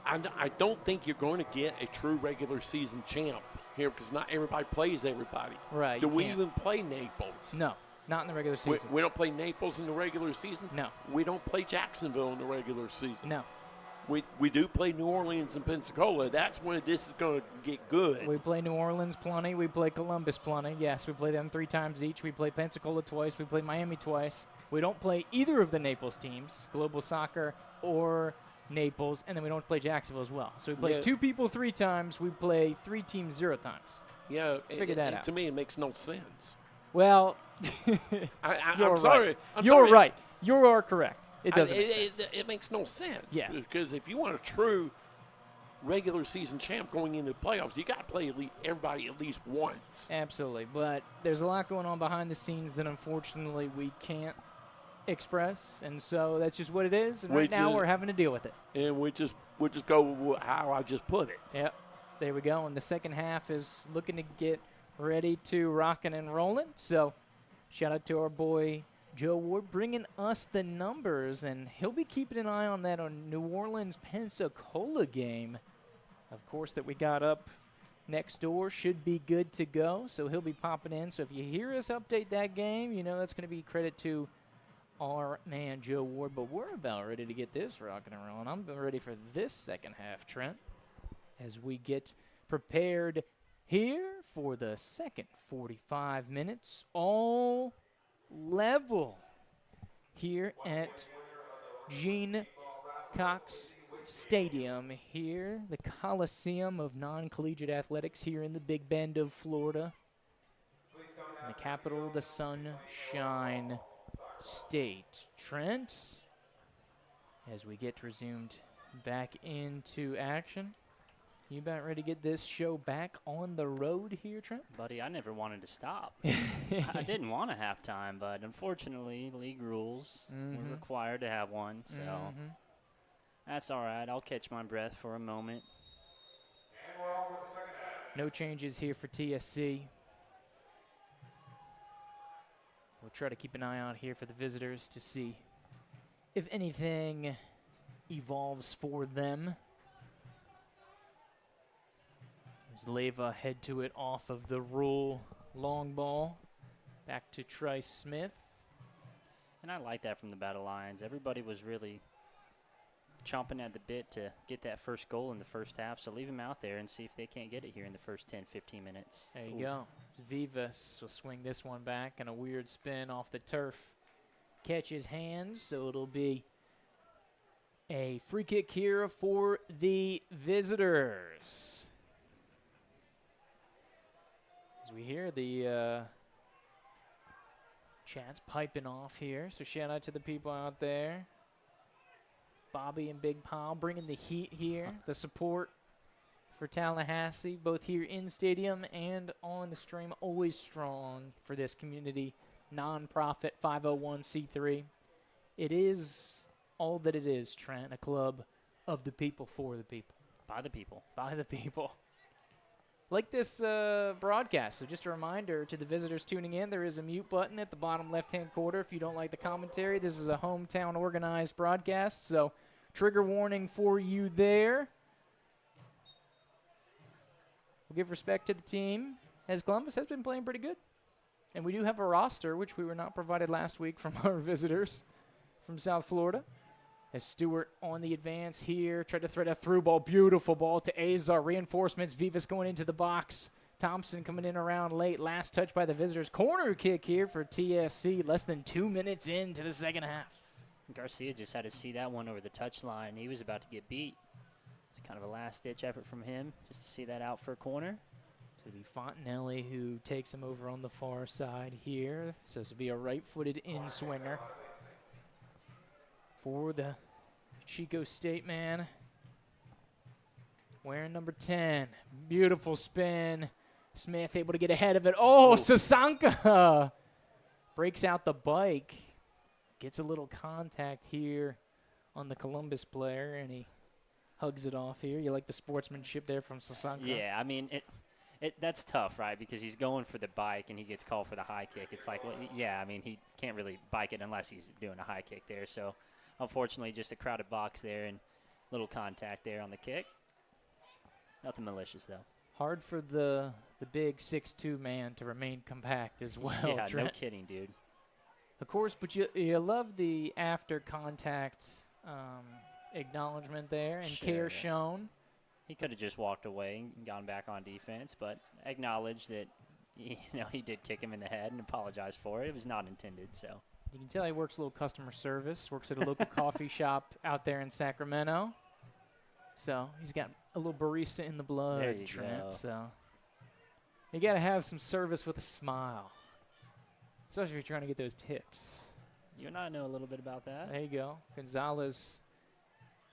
I don't think you're going to get a true regular season champ here because not everybody plays everybody. Right. Do we even play Naples? No, not in the regular season. We don't play Naples in the regular season? No. We don't play Jacksonville in the regular season? No. We do play New Orleans and Pensacola. That's when this is going to get good. We play New Orleans plenty. We play Columbus plenty. Yes, we play them 3 times each. We play Pensacola twice. We play Miami twice. We don't play either of the Naples teams, Global Soccer or Naples, and then we don't play Jacksonville as well. So we play 2 people 3 times. We play 3 teams 0 times. Yeah, Figure that out. To me, it makes no sense. Well, I'm sorry. You're right. You are correct. It doesn't make sense. It makes no sense. Yeah. Because if you want a true regular season champ going into the playoffs, you got to play everybody at least once. Absolutely. But there's a lot going on behind the scenes that unfortunately we can't express, and so that's just what it is. And right now we're having to deal with it. And we just go with how I just put it. Yep. There we go. And the second half is looking to get ready to rocking and rolling. So shout out to our boy Joe Ward bringing us the numbers, and he'll be keeping an eye on that on New Orleans Pensacola game, of course, that we got up next door. Should be good to go, so he'll be popping in. So if you hear us update that game, that's going to be credit to our man Joe Ward. But we're about ready to get this rocking and rolling. I'm ready for this second half, Trent, as we get prepared here for the second 45 minutes. All level here at Gene Cox Stadium here, the Coliseum of non-collegiate athletics here in the Big Bend of Florida, in the capital of the Sunshine State. Trent, as we get resumed back into action, you about ready to get this show back on the road here, Trent? Buddy, I never wanted to stop. I didn't want a halftime, but unfortunately, league rules were required to have one, so that's all right. I'll catch my breath for a moment. No changes here for TSC. We're we'll try to keep an eye out here for the visitors to see if anything evolves for them. As Leyva head to it off of the rule long ball. Back to Trice Smith. And I like that from the Battle Lions. Everybody was really chomping at the bit to get that first goal in the first half, so leave them out there and see if they can't get it here in the first 10, 15 minutes. There you go. Vivas will swing this one back, and a weird spin off the turf catches hands, so it'll be a free kick here for the visitors. As we hear the chat's piping off here, so shout out to the people out there. Bobby and Big Pal bringing the heat here, the support for Tallahassee, both here in stadium and on the stream. Always strong for this community, nonprofit 501c3. It is all that it is, Trent, a club of the people, for the people. By the people. By the people. Like this broadcast, so just a reminder to the visitors tuning in, there is a mute button at the bottom left-hand corner if you don't like the commentary. This is a hometown organized broadcast, so trigger warning for you there. We'll give respect to the team, as Columbus has been playing pretty good. And we do have a roster, which we were not provided last week from our visitors from South Florida. As Stewart on the advance here, tried to thread a through ball. Beautiful ball to Azar. Reinforcements. Vivas going into the box. Thompson coming in around late. Last touch by the visitors. Corner kick here for TSC. Less than 2 minutes into the second half. Garcia just had to see that one over the touchline. He was about to get beat. It's kind of a last-ditch effort from him just to see that out for a corner. So it'll be Fontanelli who takes him over on the far side here. So this will be a right-footed in-swinger for the Chico State man. Wearing number 10. Beautiful spin. Smith able to get ahead of it. Oh, Sasanka breaks out the bike. Gets a little contact here on the Columbus player, and he hugs it off here. You like the sportsmanship there from Sasanka? Yeah, I mean, that's tough, right? Because he's going for the bike, and he gets called for the high kick. It's like, well, yeah, I mean, he can't really bike it unless he's doing a high kick there. So, unfortunately, just a crowded box there and little contact there on the kick. Nothing malicious, though. Hard for the big 6'2" man to remain compact as well. Yeah, Trent. no kidding, dude. Of course, but you love the after contact acknowledgement there and care shown. He could have just walked away and gone back on defense, but acknowledged that he did kick him in the head and apologized for it. It was not intended, so. You can tell he works a little customer service, works at a local coffee shop out there in Sacramento. So he's got a little barista in the blood, There you Trent. go. So you got to have some service with a smile, especially if you're trying to get those tips. You and I know a little bit about that. There you go. Gonzalez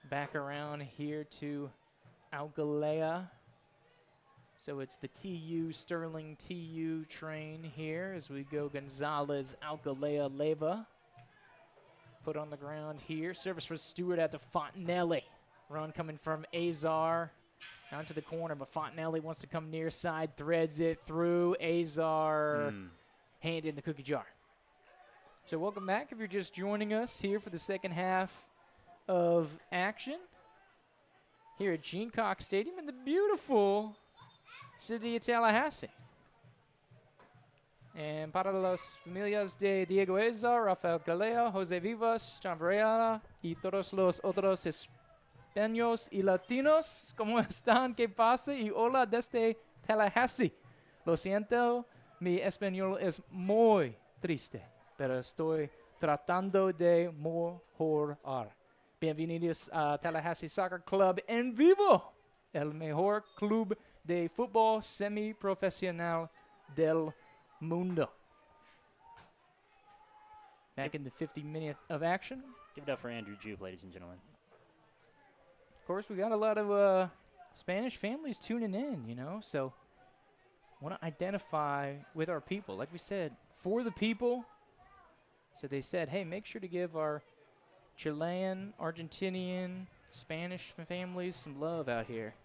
back around here to Algalea. So it's the Sterling TU train here as we go Gonzalez, Algalea, Leyva. Put on the ground here. Service for Stewart at the Fontanelli. Run coming from Azar down to the corner, but Fontanelli wants to come near side, threads it through. Azar hand in the cookie jar. So welcome back if you're just joining us here for the second half of action here at Gene Cox Stadium in the beautiful city of Tallahassee. And para las familias de Diego Azar, Rafael Galea, Jose Vivas, John Varela y todos los otros Españoles y Latinos, ¿cómo están? ¿Qué pasa? Y hola desde Tallahassee. Lo siento, mi español es muy triste, pero estoy tratando de mejorar. Bienvenidos a Tallahassee Soccer Club en vivo, el mejor club de fútbol semiprofesional del mundo. Back in the 50 minutes of action. Give it up for Andrew Jupe, ladies and gentlemen. Of course, we got a lot of Spanish families tuning in, so want to identify with our people. Like we said, for the people. So they said, hey, make sure to give our Chilean, Argentinian, Spanish families some love out here.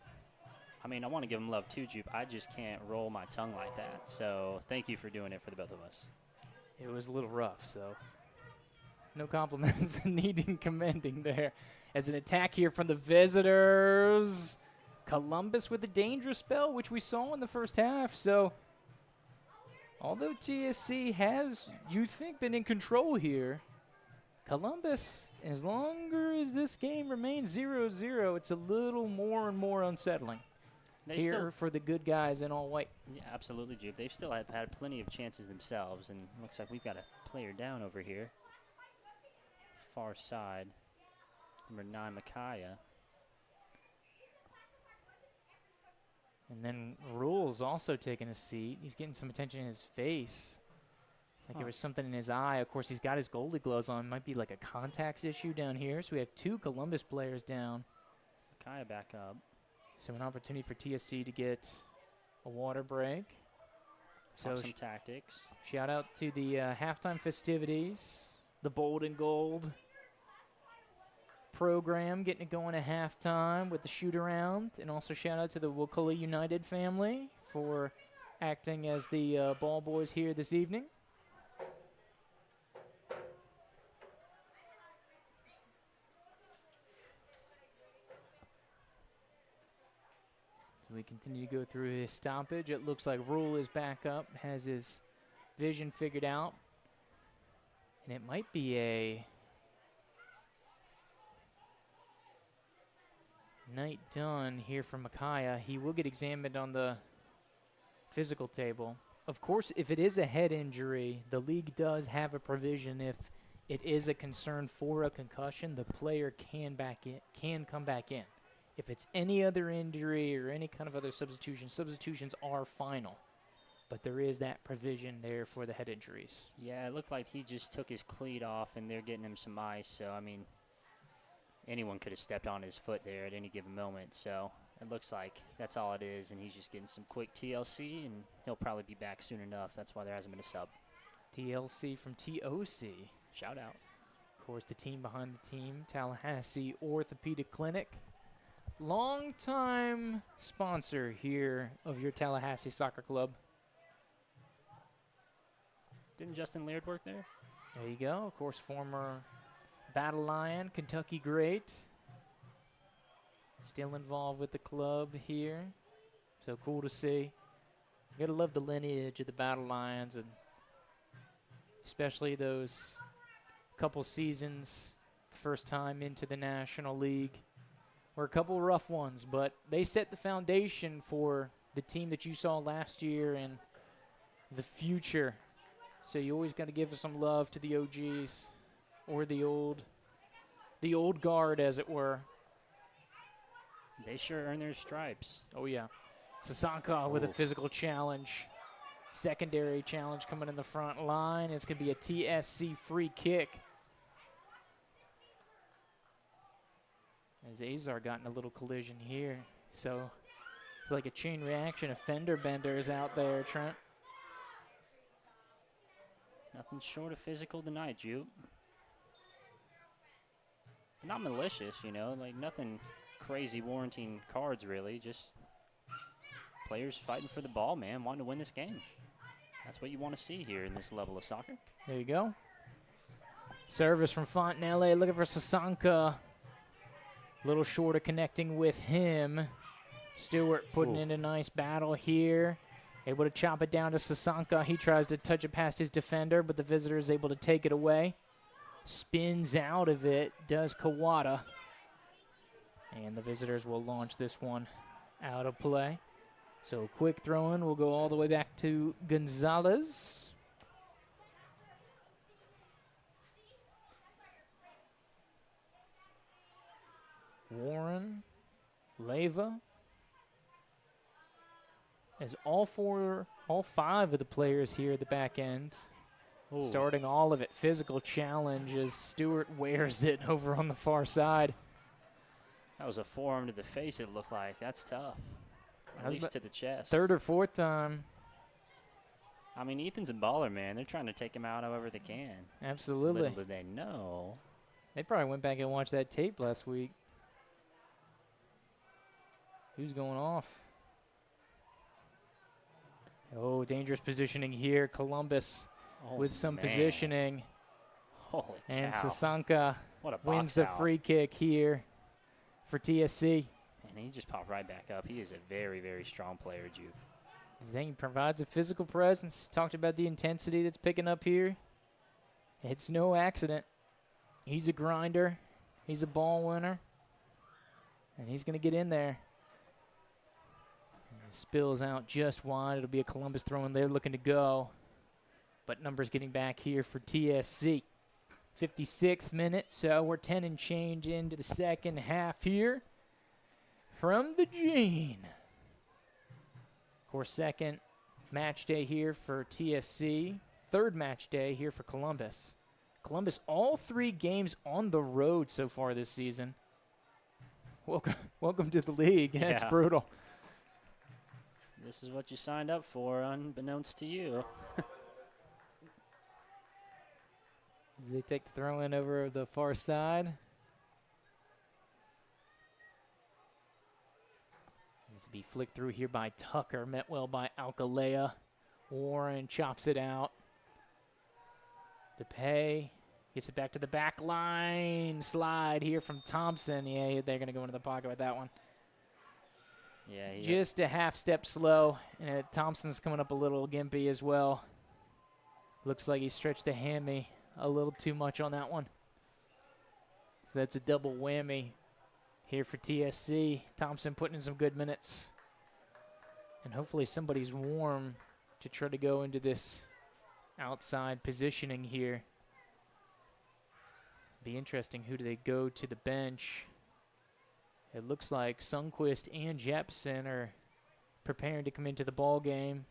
I mean, I want to give them love too, Jupe. I just can't roll my tongue like that. So thank you for doing it for the both of us. It was a little rough, so no compliments needing commending there. As an attack here from the visitors. Columbus with a dangerous spell, which we saw in the first half. So, although TSC has, you think, been in control here, Columbus, as long as this game remains 0-0, it's a little more and more unsettling here for the good guys in all white. Yeah, absolutely, Jude. They've still had plenty of chances themselves, and looks like we've got a player down over here. Far side, number 9, Micaiah. And then Rule's also taking a seat. He's getting some attention in his face. Like there was something in his eye. Of course, he's got his goalie gloves on. Might be like a contacts issue down here. So we have 2 Columbus players down. Micaiah back up. So an opportunity for TSC to get a water break. So some tactics. Shout out to the halftime festivities. The Bold and Gold program getting it going at halftime with the shoot around, and also shout out to the Wakulla United family for acting as the ball boys here this evening. So we continue to go through his stoppage. It looks like Rule is back up, has his vision figured out, and it might be a night done here for Micaiah. He will get examined on the physical table. Of course, if it is a head injury, the league does have a provision. If it is a concern for a concussion, the player can come back in. If it's any other injury or any kind of other substitutions are final. But there is that provision there for the head injuries. Yeah, it looked like he just took his cleat off, and they're getting him some ice. So, I mean, anyone could have stepped on his foot there at any given moment. So it looks like that's all it is, and he's just getting some quick TLC, and he'll probably be back soon enough. That's why there hasn't been a sub. TLC from TOC. Shout out. Of course, the team behind the team, Tallahassee Orthopedic Clinic. Long-time sponsor here of your Tallahassee Soccer Club. Didn't Justin Laird work there? There you go. Of course, former Battle Lion, Kentucky great. Still involved with the club here. So cool to see. You gotta love the lineage of the Battle Lions, and especially those couple seasons, first time into the National League. Were a couple rough ones, but they set the foundation for the team that you saw last year and the future. So you always got to give some love to the OGs, or the old guard, as it were. They sure earn their stripes. Oh, yeah. Sasanka with a physical challenge. Secondary challenge coming in the front line. It's going to be a TSC free kick. As Azar got in a little collision here. So it's like a chain reaction. A fender bender is out there, Trent. Nothing short of physical tonight, Juke. Not malicious, you know, like nothing crazy warranting cards, really. Just players fighting for the ball, man, wanting to win this game. That's what you want to see here in this level of soccer. There you go. Service from Fontenelle, looking for Sasanka. A little short of connecting with him. Stewart putting in a nice battle here. Able to chop it down to Sasanka. He tries to touch it past his defender, but the visitor is able to take it away. Spins out of it, does Kawada. And the visitors will launch this one out of play. So quick throw-in will go all the way back to Gonzalez. Warren, Leyva. As all five of the players here at the back end, starting all of it. Physical challenge as Stewart wears it over on the far side. That was a forearm to the face, it looked like. That's tough. At least to the chest. Third or fourth time. I mean, Ethan's a baller, man. They're trying to take him out however they can. Absolutely. Little did they know. They probably went back and watched that tape last week. Who's going off? Oh, dangerous positioning here. Columbus with some man. positioning. Holy And cow. Sasanka What a box wins the out. free kick here for TSC. And he just popped right back up. He is a very, very strong player, Juke. Zane provides a physical presence. Talked about the intensity that's picking up here. It's no accident. He's a grinder. He's a ball winner. And he's going to get in there. And it spills out just wide. It'll be a Columbus throw in there looking to go. But numbers getting back here for TSC. 56th minute, so we're 10 and change into the second half here from the Gene. Of course, second match day here for TSC. Third match day here for Columbus. Columbus, all 3 games on the road so far this season. Welcome to the league. That's Yeah. brutal. This is what you signed up for, unbeknownst to you. As they take the throw in over the far side. Needs to be flicked through here by Tucker. Met well by Alcalea. Warren chops it out. DePay gets it back to the back line. Slide here from Thompson. Yeah, they're going to go into the pocket with that one. Yeah. Just a half step slow. And Thompson's coming up a little gimpy as well. Looks like he stretched the hammy a little too much on that one. So that's a double whammy here for TSC. Thompson putting in some good minutes. And hopefully somebody's warm to try to go into this outside positioning here. Be interesting, who do they go to the bench? It looks like Sundquist and Jepson are preparing to come into the ball game.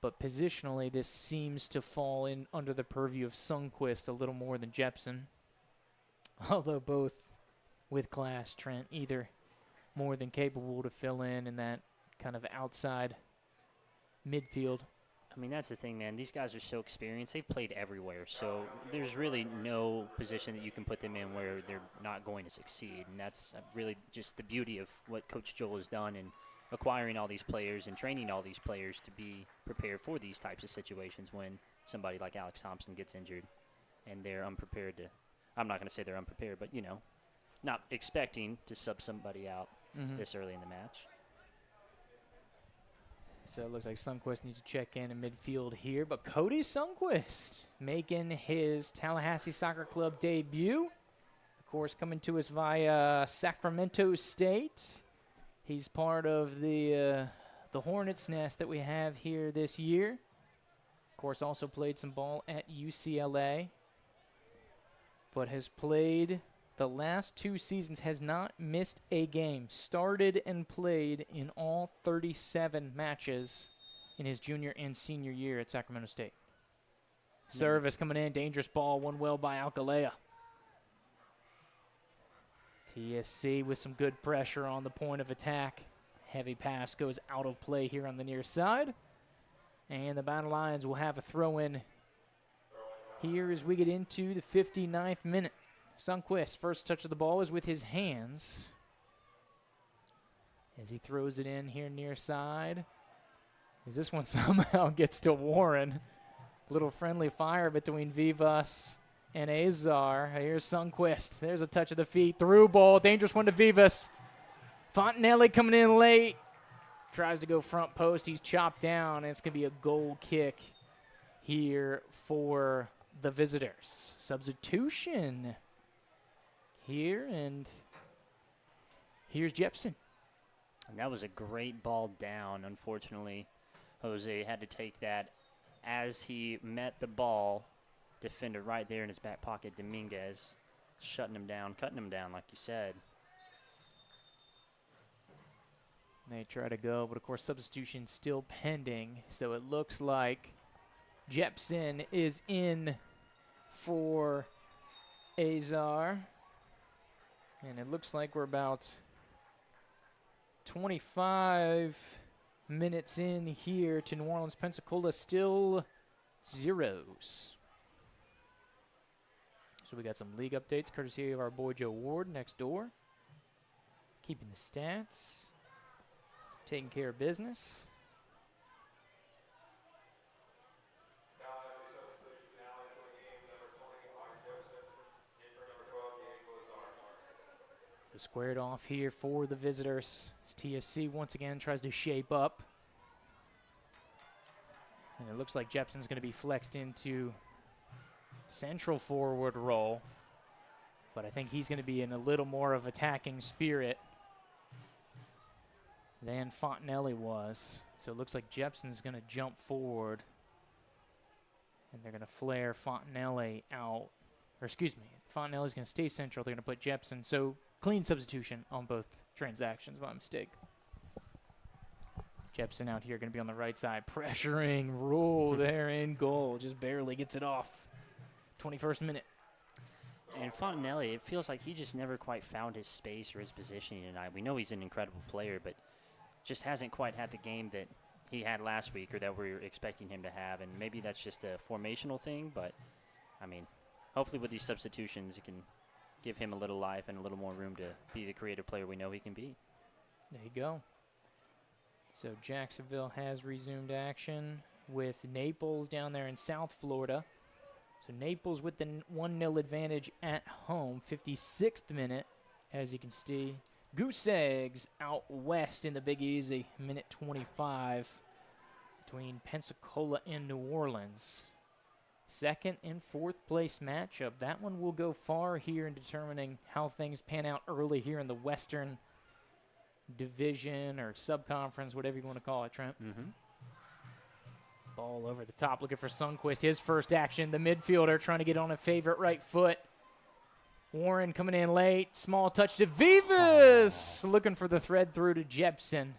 But positionally, this seems to fall in under the purview of Sundquist a little more than Jepson. Although both with class, Trent, either more than capable to fill in that kind of outside midfield. I mean, that's the thing, man. These guys are so experienced. They've played everywhere. So there's really no position that you can put them in where they're not going to succeed. And that's really just the beauty of what Coach Joel has done in acquiring all these players and training all these players to be prepared for these types of situations when somebody like Alex Thompson gets injured and they're unprepared to, I'm not going to say they're unprepared, but, not expecting to sub somebody out this early in the match. So it looks like Sundquist needs to check in midfield here. But Cody Sundquist making his Tallahassee Soccer Club debut. Of course, coming to us via Sacramento State. He's part of the Hornets' nest that we have here this year. Of course, also played some ball at UCLA. But has played the last 2 seasons, has not missed a game. Started and played in all 37 matches in his junior and senior year at Sacramento State. Service coming in, dangerous ball, won well by Alcalea. TSC with some good pressure on the point of attack. Heavy pass goes out of play here on the near side. And the Battle Lions will have a throw-in here as we get into the 59th minute. Sundquist, first touch of the ball is with his hands. As he throws it in here near side. As this one somehow gets to Warren. Little friendly fire between Vivas and Azar. Here's Sundquist. There's a touch of the feet. Through ball. Dangerous one to Vivas. Fontanelli coming in late. Tries to go front post. He's chopped down. And it's going to be a goal kick here for the visitors. Substitution here. And here's Jepson. And that was a great ball down. Unfortunately, Jose had to take that as he met the ball. Defender right there in his back pocket, Dominguez, shutting him down, cutting him down, like you said. They try to go, but of course substitution still pending. So it looks like Jepson is in for Azar. And it looks like we're about 25 minutes in here to New Orleans, Pensacola, still zeros. So we got some league updates courtesy of our boy Joe Ward next door. Keeping the stats. Taking care of business. So squared off here for the visitors. As TSC once again tries to shape up. And it looks like Jepson's going to be flexed into central forward role. But I think he's going to be in a little more of attacking spirit than Fontanelli was. So it looks like Jepson's going to jump forward. And they're going to flare Fontanelli out. Or excuse me, Fontanelli's going to stay central. They're going to put Jepson. So clean substitution on both transactions by mistake. Jepson out here going to be on the right side, pressuring Rule there in goal. Just barely gets it off. 21st minute. And Fontanelli, it feels like he just never quite found his space or his positioning tonight. We know he's an incredible player, but just hasn't quite had the game that he had last week or that we were expecting him to have. And maybe that's just a formational thing, but, I mean, hopefully with these substitutions, it can give him a little life and a little more room to be the creative player we know he can be. There you go. So Jacksonville has resumed action with Naples down there in South Florida. So Naples with the 1-0 advantage at home, 56th minute, as you can see. Goose Eggs out west in the Big Easy, minute 25, between Pensacola and New Orleans. Second and fourth place matchup. That one will go far here in determining how things pan out early here in the Western Division or subconference, whatever you want to call it, Trent. Mm-hmm. Ball over the top, looking for Sundquist. His first action, the midfielder trying to get on a favorite right foot. Warren coming in late. Small touch to Vivas. Looking for the thread through to Jepson.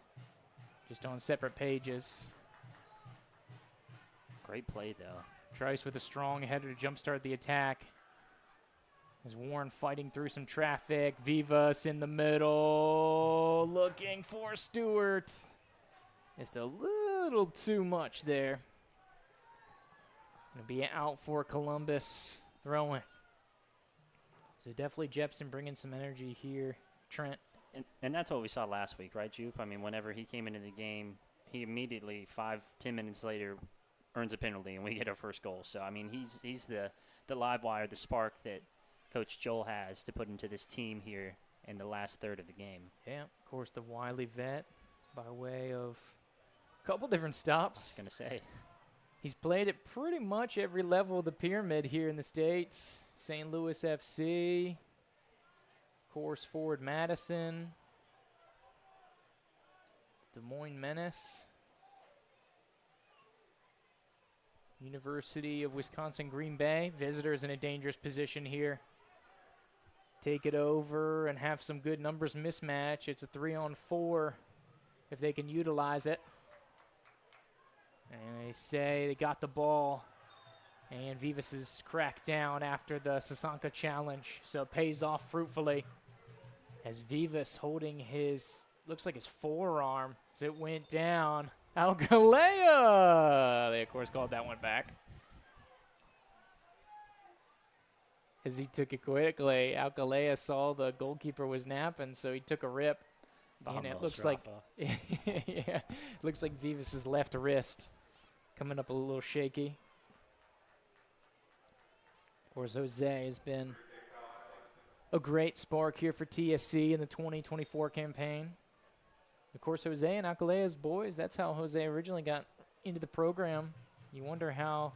Just on separate pages. Great play, though. Trice with a strong header to jumpstart the attack. As Warren fighting through some traffic. Vivas in the middle. Looking for Stewart. Just a little too much there. Going to be out for Columbus. Throwing. So definitely Jepson bringing some energy here. Trent. And that's what we saw last week, right, Jupe? I mean, whenever he came into the game, he immediately, 5-10 minutes later, earns a penalty, and we get our first goal. So, I mean, he's the live wire, the spark that Coach Joel has to put into this team here in the last third of the game. Yeah, of course, the wily vet by way of a couple different stops. I was going to say. He's played at pretty much every level of the pyramid here in the States. St. Louis FC, of course, Forward Madison, Des Moines Menace, University of Wisconsin Green Bay. Visitors in a dangerous position here. Take it over and have some good numbers mismatch. It's a 3-on-4 if they can utilize it. And they say they got the ball. And Vivas is cracked down after the Sasanka challenge. So it pays off fruitfully. As Vivas holding his, looks like his forearm as it went down. Alcalea! They, of course, called that one back. As he took it quickly, Alcalea saw the goalkeeper was napping, so he took a rip. And it looks like, yeah, looks like Vivas's left wrist coming up a little shaky. Of course, Jose has been a great spark here for TSC in the 2024 campaign. Of course, Jose and Alcalea's boys, that's how Jose originally got into the program. You wonder how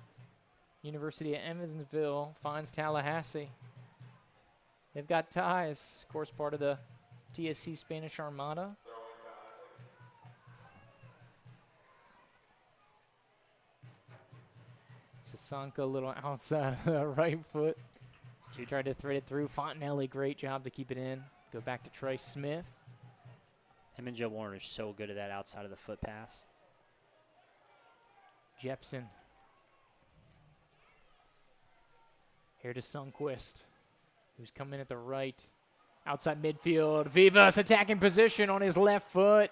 University of Evansville finds Tallahassee. They've got ties, of course, part of the TSC Spanish Armada. Sasanka a little outside of the right foot. He tried to thread it through. Fontanelli, great job to keep it in. Go back to Trice Smith. Him and Joe Warren are so good at that outside of the foot pass. Jepson. Here to Sundquist, who's coming at the right. Outside midfield. Vivas attacking position on his left foot.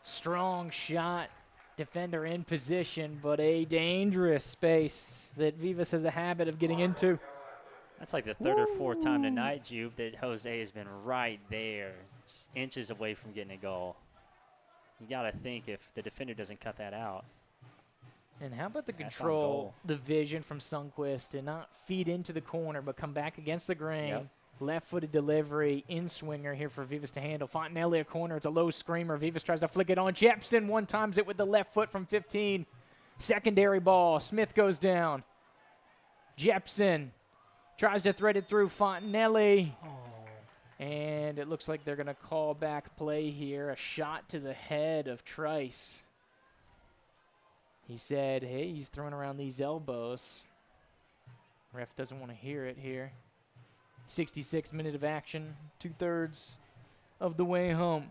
Strong shot. Defender in position, but a dangerous space that Vivas has a habit of getting into. That's like the third or fourth time tonight, Juve, that Jose has been right there, just inches away from getting a goal. You got to think if the defender doesn't cut that out. And how about the control, the vision from Sundquist to not feed into the corner, but come back against the grain. Yep. Left-footed delivery, in-swinger here for Vivas to handle. Fontanelli a corner. It's a low screamer. Vivas tries to flick it on. Jepson one-times it with the left foot from 15. Secondary ball. Smith goes down. Jepson tries to thread it through Fontanelli. And it looks like they're going to call back play here. A shot to the head of Trice. He said, hey, he's throwing around these elbows. Ref doesn't want to hear it here. 66 minute of action, 2/3 of the way home.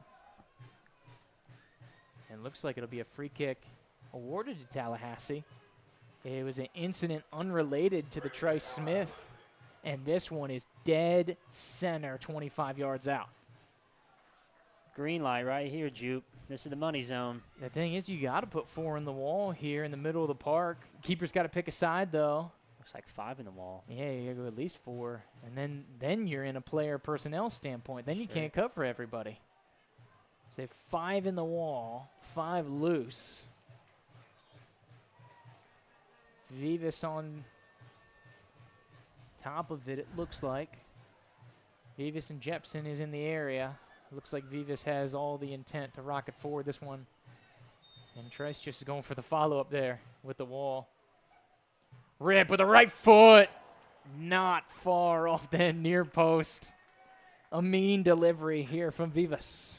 And looks like it'll be a free kick awarded to Tallahassee. It was an incident unrelated to the Trice Smith, and this one is dead center, 25 yards out. Green light right here, Jupe. This is the money zone. The thing is, you got to put 4 in the wall here in the middle of the park. Keeper's got to pick a side, though. Looks like 5 in the wall. Yeah, you got to go at least 4. And then you're in a player personnel standpoint. Then you can't cover everybody. Say 5 in the wall, 5 loose. Vivas on top of it, it looks like. Vivas and Jepson is in the area. Looks like Vivas has all the intent to rocket forward this one. And Trice just going for the follow-up there with the wall. Rip with the right foot. Not far off the near post. A mean delivery here from Vivas.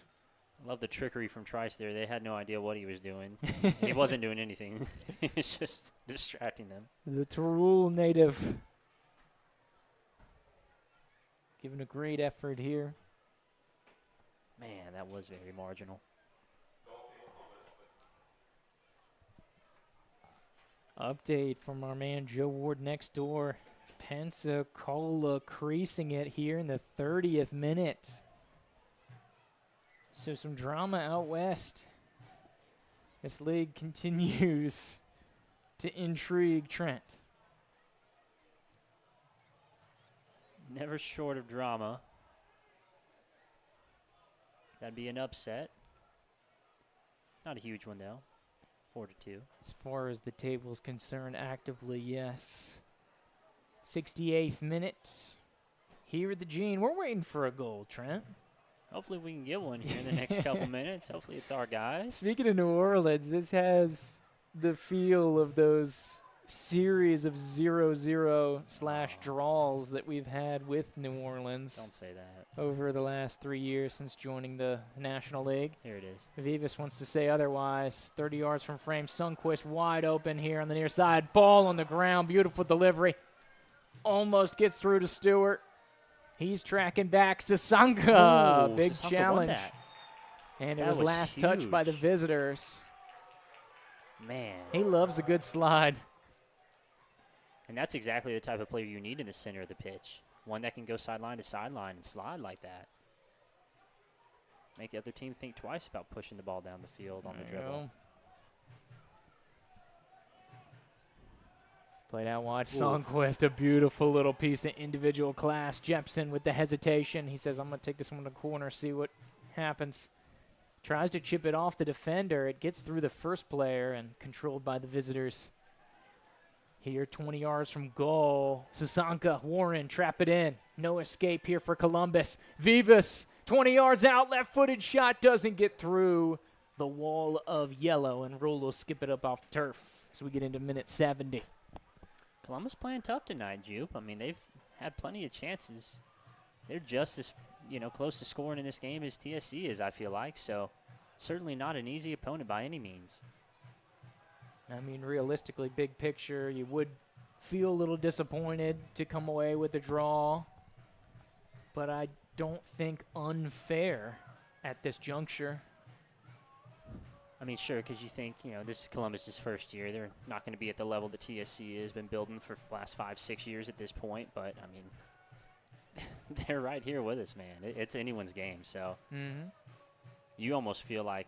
Love the trickery from Trice there. They had no idea what he was doing. He wasn't doing anything. He was just distracting them. The Tarul native giving a great effort here. Man, that was very marginal. Update from our man Joe Ward next door. Pensacola creasing it here in the 30th minute. So some drama out west. This league continues to intrigue Trent. Never short of drama. That'd be an upset. Not a huge one, though. 4-2. As far as the table is concerned, actively, yes. 68th minute. Here at the Gene. We're waiting for a goal, Trent. Hopefully we can get one here in the next couple minutes. Hopefully it's our guys. Speaking of New Orleans, this has the feel of those series of 0-0 / draws that we've had with New Orleans. Don't say that. Over the last 3 years since joining the National League. Here it is. Vivas wants to say otherwise. 30 yards from frame. Sundquist wide open here on the near side. Ball on the ground. Beautiful delivery. Almost gets through to Stewart. He's tracking back. Sasanka. Big Sasanka challenge. And it was last huge. touched by the visitors. Man. He loves a good slide. And that's exactly the type of player you need in the center of the pitch. One that can go sideline to sideline and slide like that. Make the other team think twice about pushing the ball down the field on the dribble. Played out wide. Sundquist, a beautiful little piece of individual class. Jepson with the hesitation. He says, I'm going to take this one to the corner, see what happens. Tries to chip it off the defender. It gets through the first player and controlled by the visitors. Here, 20 yards from goal. Sasanka, Warren, trap it in. No escape here for Columbus. Vivas, 20 yards out. Left-footed shot doesn't get through the wall of yellow, and Rule will skip it up off the turf as we get into minute 70. Columbus playing tough tonight, Jupe. I mean, they've had plenty of chances. They're just as, close to scoring in this game as TSC is, I feel like. So, certainly not an easy opponent by any means. I mean, realistically, big picture, you would feel a little disappointed to come away with a draw. But I don't think unfair at this juncture. I mean, sure, because you think, this is Columbus's first year. They're not going to be at the level the TSC has been building for the last 5-6 years at this point. But, I mean, they're right here with us, man. It's anyone's game. So you almost feel like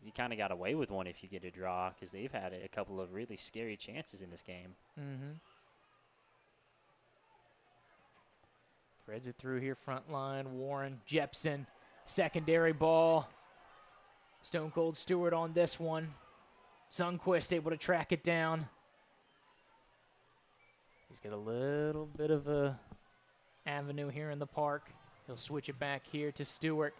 you kind of got away with one if you get a draw because they've had a couple of really scary chances in this game. Threads it through here, front line. Warren, Jepson, secondary ball. Stone Cold Stewart on this one. Sundquist able to track it down. He's got a little bit of a avenue here in the park. He'll switch it back here to Stewart.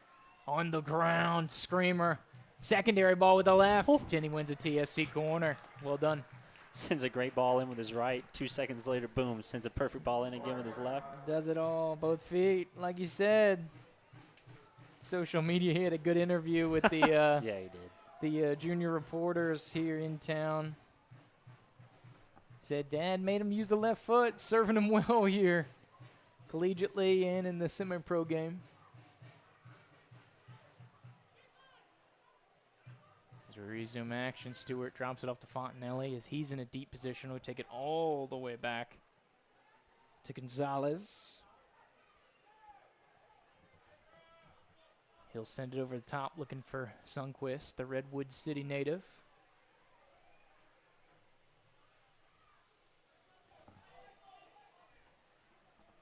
On the ground, screamer. Secondary ball with the left. And he wins a TSC corner. Well done. Sends a great ball in with his right. 2 seconds later, boom, sends a perfect ball in again with his left. Does it all, both feet, like you said. Social media, he had a good interview with the Yeah, he did. the junior reporters here in town. Said Dad made him use the left foot, serving him well here, collegiately and in the semi-pro game. As we resume action, Stewart drops it off to Fontanelli as he's in a deep position. We'll take it all the way back to Gonzalez. He'll send it over the top looking for Sundquist, the Redwood City native.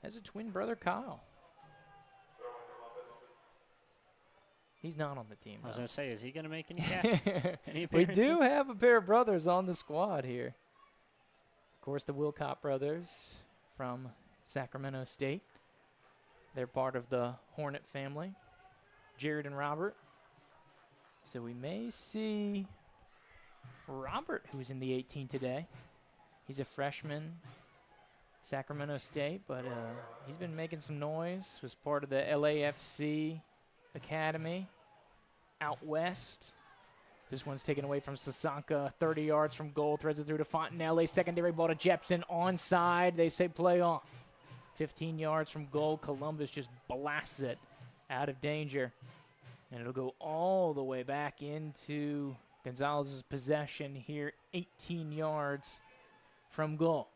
Has a twin brother, Kyle. He's not on the team. I was though. going to say, is he going to make any, any We appearances? do have a pair of brothers on the squad here. Of course, the Wilcott brothers from Sacramento State. They're part of the Hornet family, Jared and Robert. So we may see Robert, who's in the 18 today. He's a freshman, Sacramento State, but he's been making some noise. Was part of the LAFC Academy out west. This one's taken away from Sasanka, 30 yards from goal, threads it through to Fontanelli. Secondary ball to Jepson, onside. They say play on. 15 yards from goal. Columbus just blasts it out of danger. And it'll go all the way back into Gonzalez's possession here, 18 yards from goal.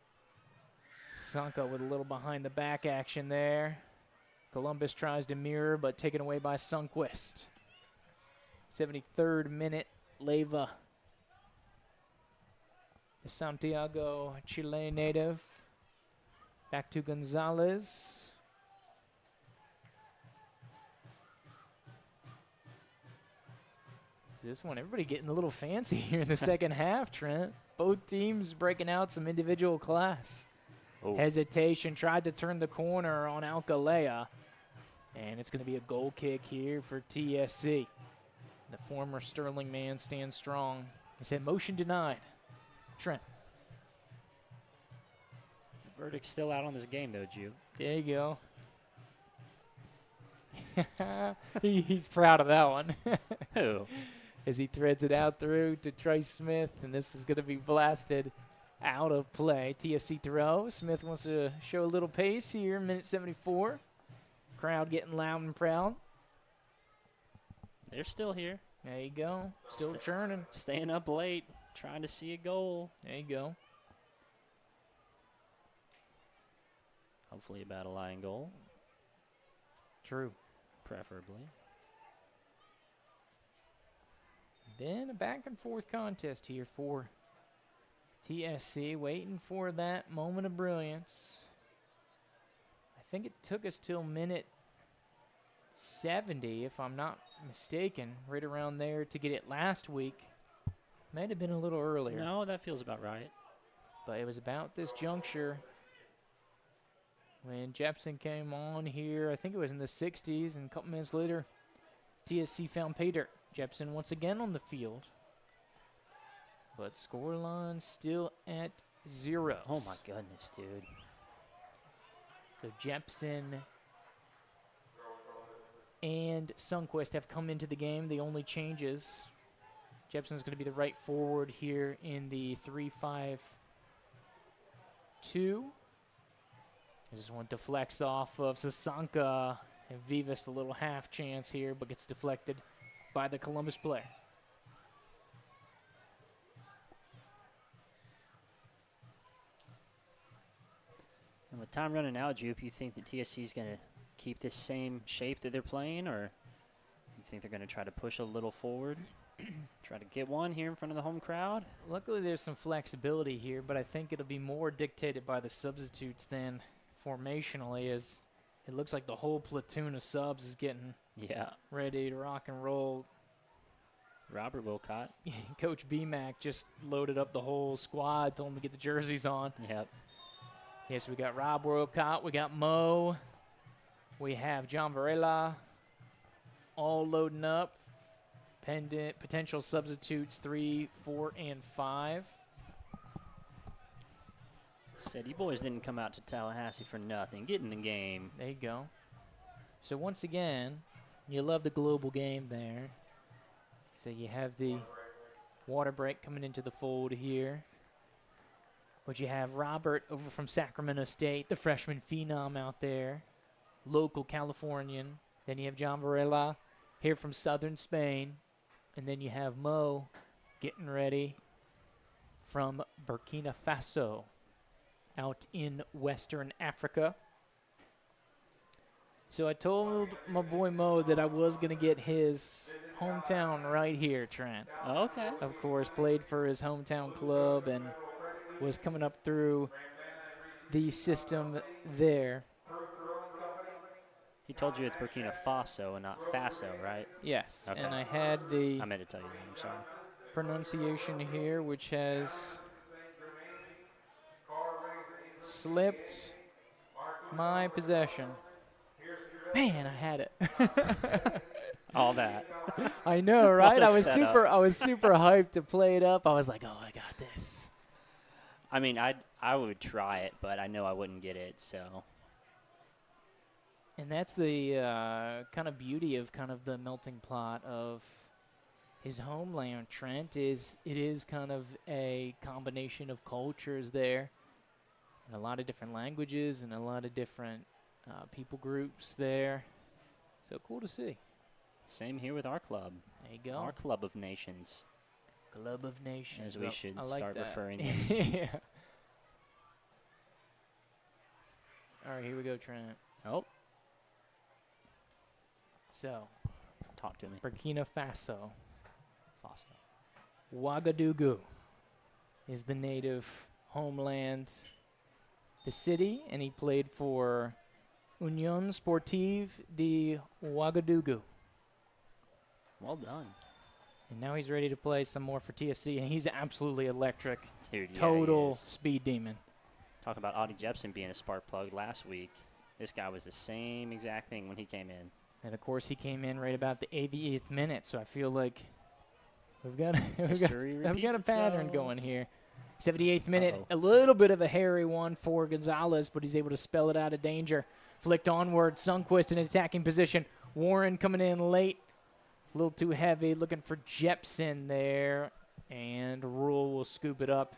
Sanka with a little behind the back action there. Columbus tries to mirror, but taken away by Sundquist. 73rd minute, Leyva. The Santiago, Chile native. Back to Gonzalez. This one, everybody getting a little fancy here in the second half, Trent. Both teams breaking out some individual class. Oh. Hesitation, tried to turn the corner on Alcalea. And it's going to be a goal kick here for TSC. The former Sterling man stands strong. He said motion denied. Trent. The verdict's still out on this game, though, Ju. There you go. He's proud of that one. Who? As he threads it out through to Trace Smith, and this is going to be blasted out of play. TSC throw. Smith wants to show a little pace here, minute 74. Crowd getting loud and proud. They're still here. There you go. Still churning. Staying up late, trying to see a goal. There you go. Hopefully a battle line goal. True. Preferably. Been a back and forth contest here for TSC, waiting for that moment of brilliance. I think it took us till minute 70, if I'm not mistaken, right around there to get it last week. Might have been a little earlier. No, that feels about right. But it was about this juncture when Jepson came on here. I think it was in the 60s, and a couple minutes later, TSC found pay dirt. Jepson once again on the field. But scoreline still at 0. Oh, my goodness, dude. So Jepson and Sundquist have come into the game. The only changes, Jepson's going to be the right forward here in the 3-5-2. This one deflects off of Sasanka, and Vivas a little half chance here, but gets deflected by the Columbus player. And with time running out, Jupe, you think that TSC is going to keep this same shape that they're playing, or you think they're going to try to push a little forward, try to get one here in front of the home crowd? Luckily, there's some flexibility here, but I think it'll be more dictated by the substitutes than formationally, as it looks like the whole platoon of subs is getting ready to rock and roll. Robert Wilcott. Coach B-Mac just loaded up the whole squad, told them to get the jerseys on. Yep. Yes, we got Rob Wilcott, we got Mo, We have John Varela all loading up. Potential substitutes 3, 4, and 5. Said you boys didn't come out to Tallahassee for nothing. Get in the game. There you go. So once again, you love the global game there. So you have the water break coming into the fold here. But you have Robert over from Sacramento State, the freshman phenom out there, local Californian. Then you have John Varela here from southern Spain. And then you have Mo getting ready from Burkina Faso out in Western Africa. So I told my boy Mo that I was going to get his hometown right here, Trent. Okay. Of course, played for his hometown club and was coming up through the system there. He told you it's Burkina Faso and not Faso, right? Yes, Okay. and I had the I meant to tell you that. I'm sorry. pronunciation here, which has slipped my possession. Man, I had it. All that. I know, right? What a I was setup. super hyped to play it up. I was like, "Oh, I got this." I mean, I would try it, but I know I wouldn't get it, so. And that's the kind of beauty of kind of the melting pot of his homeland, Trent, is it is kind of a combination of cultures there, and a lot of different languages and a lot of different people groups there. So cool to see. Same here with our club. There you go. Our club of nations. Club of Nations. As we I should like start that. referring them. Yeah. All right, here we go, Trent. Oh. So, Talk to me. Burkina Faso. Ouagadougou is the native homeland, the city, and he played for Union Sportive de Ouagadougou. Well done. And now he's ready to play some more for TSC, and he's absolutely electric. Dude, yeah, Total he is. speed demon. Talk about Audie Jepson being a spark plug last week. This guy was the same exact thing when he came in. And, of course, he came in right about the 88th minute, so I feel like we've got History a repeats pattern itself. going here. 78th minute, Uh-oh. a little bit of a hairy one for Gonzalez, but he's able to spell it out of danger. Flicked onward, Sundquist in attacking position. Warren coming in late, a little too heavy, looking for Jepson there, and Rule will scoop it up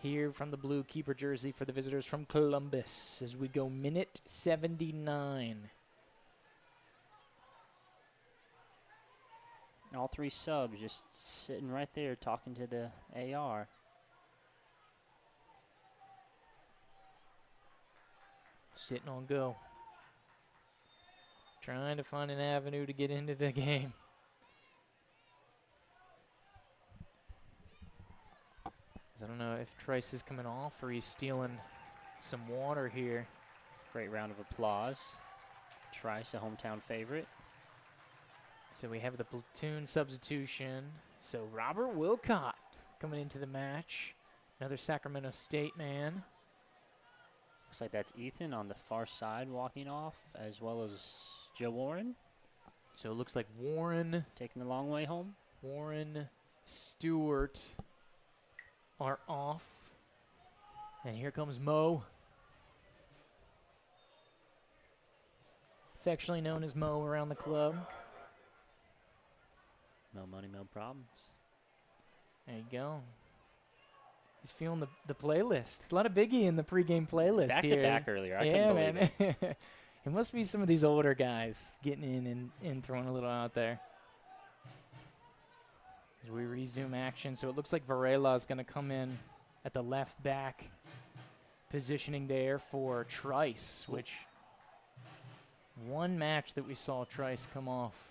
here from the blue keeper jersey for the visitors from Columbus as we go minute 79. All three subs just sitting right there talking to the AR. Sitting on go. Trying to find an avenue to get into the game. I don't know if Trice is coming off or he's stealing some water here. Great round of applause. Trice, a hometown favorite. So we have the platoon substitution. So Robert Wilcott coming into the match. Another Sacramento State man. Looks like that's Ethan on the far side walking off, as well as Joe Warren. So it looks like Warren, taking the long way home. Warren, Stewart are off. And here comes Mo. Affectionately known as Mo around the club. No money, no problems. There you go. He's feeling the playlist. A lot of Biggie in the pregame playlist Back here. to back earlier. I yeah, couldn't believe man. it. It must be some of these older guys getting in and throwing a little out there. As we resume action. So it looks like Varela is going to come in at the left back positioning there for Trice, which one match that we saw Trice come off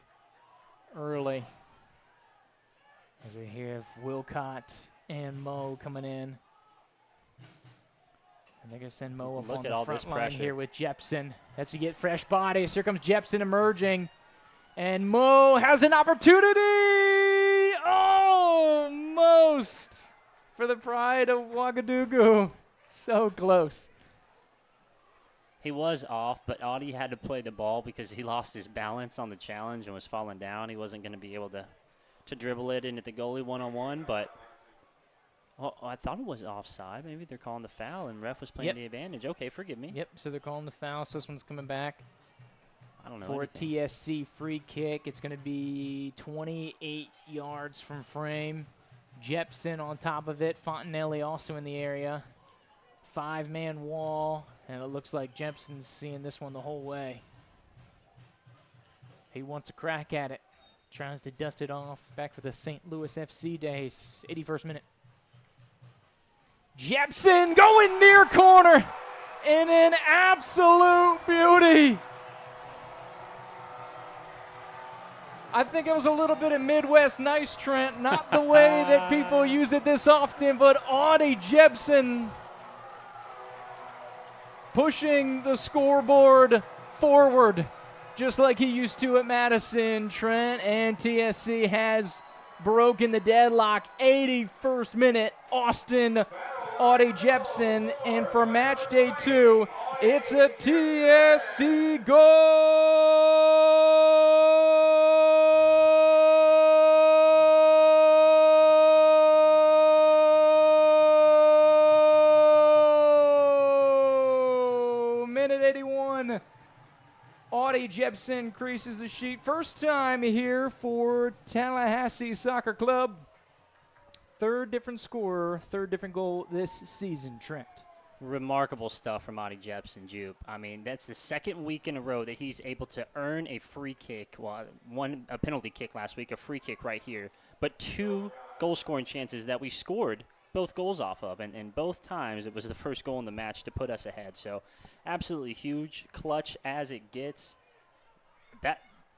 early. As we have Wilcott and Mo coming in. And they're going to send Mo up Look on at the all front this line pressure. here with Jepson. As you get fresh bodies. Here comes Jepson emerging. And Mo has an opportunity! Almost! For the pride of Ouagadougou. So close. He was off, but Audie had to play the ball because he lost his balance on the challenge and was falling down. He wasn't going to be able to dribble it in at the goalie one-on-one, but I thought it was offside. Maybe they're calling the foul, and ref was playing the advantage. Okay, forgive me. Yep, so they're calling the foul. So this one's coming back. I don't know For anything. a TSC free kick. It's going to be 28 yards from frame. Jepson on top of it. Fontanelli also in the area. 5-man wall. And it looks like Jepson's seeing this one the whole way. He wants a crack at it. Tries to dust it off. Back for the St. Louis FC days. 81st minute. Jepson going near corner. In an absolute beauty. I think it was a little bit of Midwest nice, Trent. Not the way that people use it this often, but Audie Jepson pushing the scoreboard forward just like he used to at Madison, Trent. And TSC has broken the deadlock. 81st minute, Austin Audie Jepson. And for match day 2, it's a TSC goal. Minute 81. Audie Jepson creases the sheet. First time here for Tallahassee Soccer Club. Third different scorer, third different goal this season, Trent. Remarkable stuff from Audie Jepson, Jupe. I mean, that's the second week in a row that he's able to earn a free kick. Well, a penalty kick last week, a free kick right here. But 2 goal-scoring chances that we scored both goals off of, and both times it was the first goal in the match to put us ahead. So absolutely huge, clutch as it gets.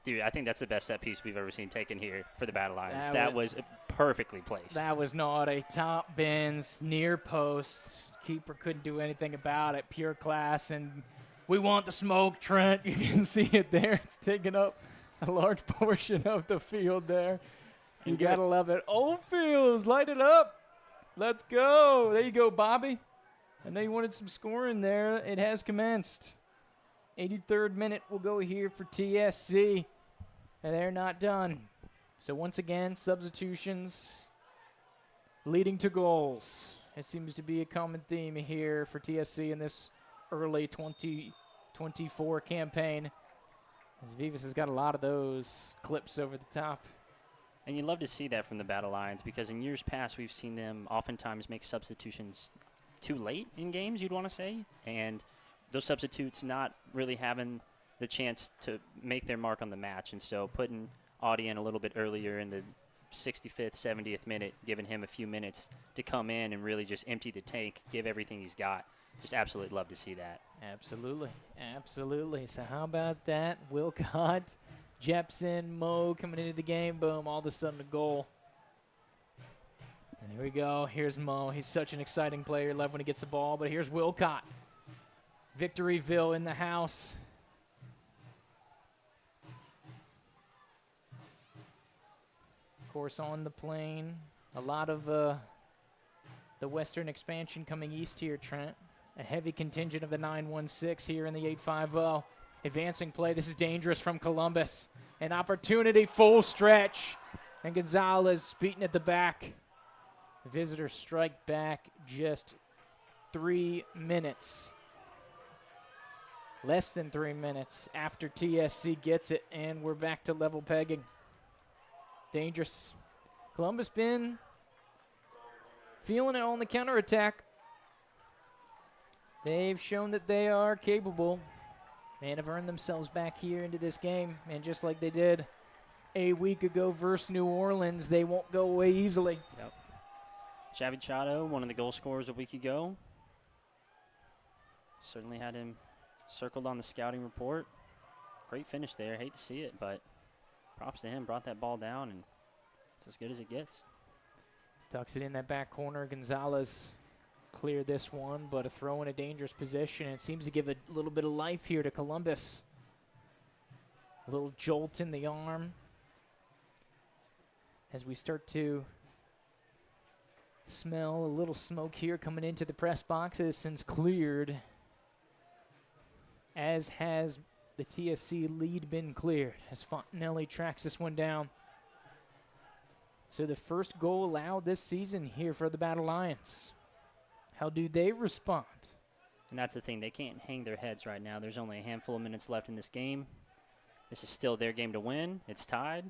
Dude, I think that's the best set piece we've ever seen taken here for the Battle Lions. That was perfectly placed. That was not a top bins, near post. Keeper couldn't do anything about it. Pure class, and we want the smoke, Trent. You can see it there. It's taking up a large portion of the field there. You got to love it. Oldfields, light it up. Let's go. There you go, Bobby. I know you wanted some scoring there. It has commenced. 83rd minute will go here for TSC. And they're not done. So once again, substitutions leading to goals. It seems to be a common theme here for TSC in this early 2024 campaign. As Vivas has got a lot of those clips over the top. And you love to see that from the Battle Lions because in years past we've seen them oftentimes make substitutions too late in games, you'd want to say, and those substitutes not really having the chance to make their mark on the match. And so putting Audie in a little bit earlier in the 65th, 70th minute, giving him a few minutes to come in and really just empty the tank, give everything he's got. Just absolutely love to see that. Absolutely. Absolutely. So how about that? Wilcott, Jepson, Mo coming into the game. Boom, all of a sudden a goal. And here we go. Here's Mo. He's such an exciting player. Love when he gets the ball. But here's Wilcott. Victoryville in the house. Of course, on the plane. A lot of the Western expansion coming east here, Trent. A heavy contingent of the 916 here in the 850. Advancing play. This is dangerous from Columbus. An opportunity, full stretch. And Gonzalez beaten at the back. Visitors strike back just 3 minutes. Less than 3 minutes after TSC gets it, and we're back to level pegging. Dangerous. Columbus been feeling it on the counterattack. They've shown that they are capable and have earned themselves back here into this game. And just like they did a week ago versus New Orleans, they won't go away easily. Yep. Xavi Chado, one of the goal scorers a week ago. Certainly had him circled on the scouting report. Great finish there. Hate to see it, but props to him. Brought that ball down, and it's as good as it gets. Tucks it in that back corner. Gonzalez cleared this one, but a throw in a dangerous position. It seems to give a little bit of life here to Columbus. A little jolt in the arm as we start to smell a little smoke here coming into the press box. Since cleared. as has the TSC lead been cleared as Fontanelli tracks this one down. So the first goal allowed this season here for the Battle Lions. How do they respond? And that's the thing. They can't hang their heads right now. There's only a handful of minutes left in this game. This is still their game to win. It's tied.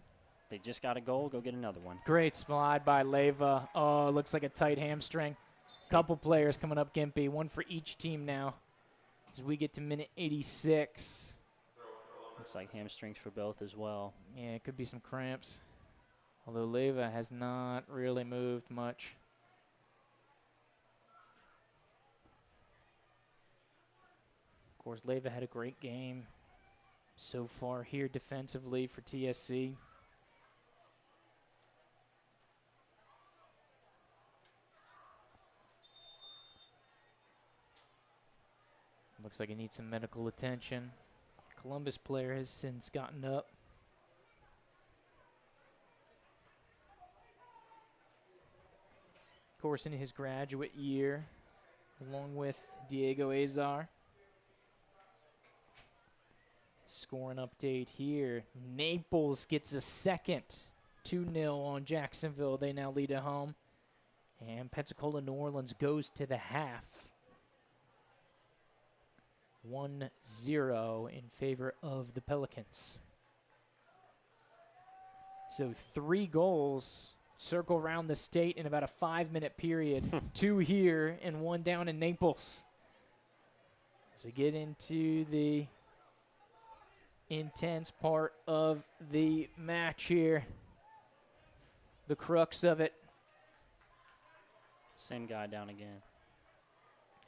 They just got a goal. Go get another one. Great slide by Leyva. Oh, looks like a tight hamstring. Couple players coming up, Gimpy. One for each team now as we get to minute 86. Looks like hamstrings for both as well. Yeah, it could be some cramps. Although Leyva has not really moved much. Of course, Leyva had a great game so far here defensively for TSC. Looks like he needs some medical attention. Columbus player has since gotten up. Of course, in his graduate year, along with Diego Azar. Scoring update here. Naples gets a second 2-0 on Jacksonville. They now lead at home. And Pensacola, New Orleans goes to the half. 1-0 in favor of the Pelicans. So 3 goals circle around the state in about a 5-minute period. 2 here and 1 down in Naples. As we get into the intense part of the match here. The crux of it. Same guy down again.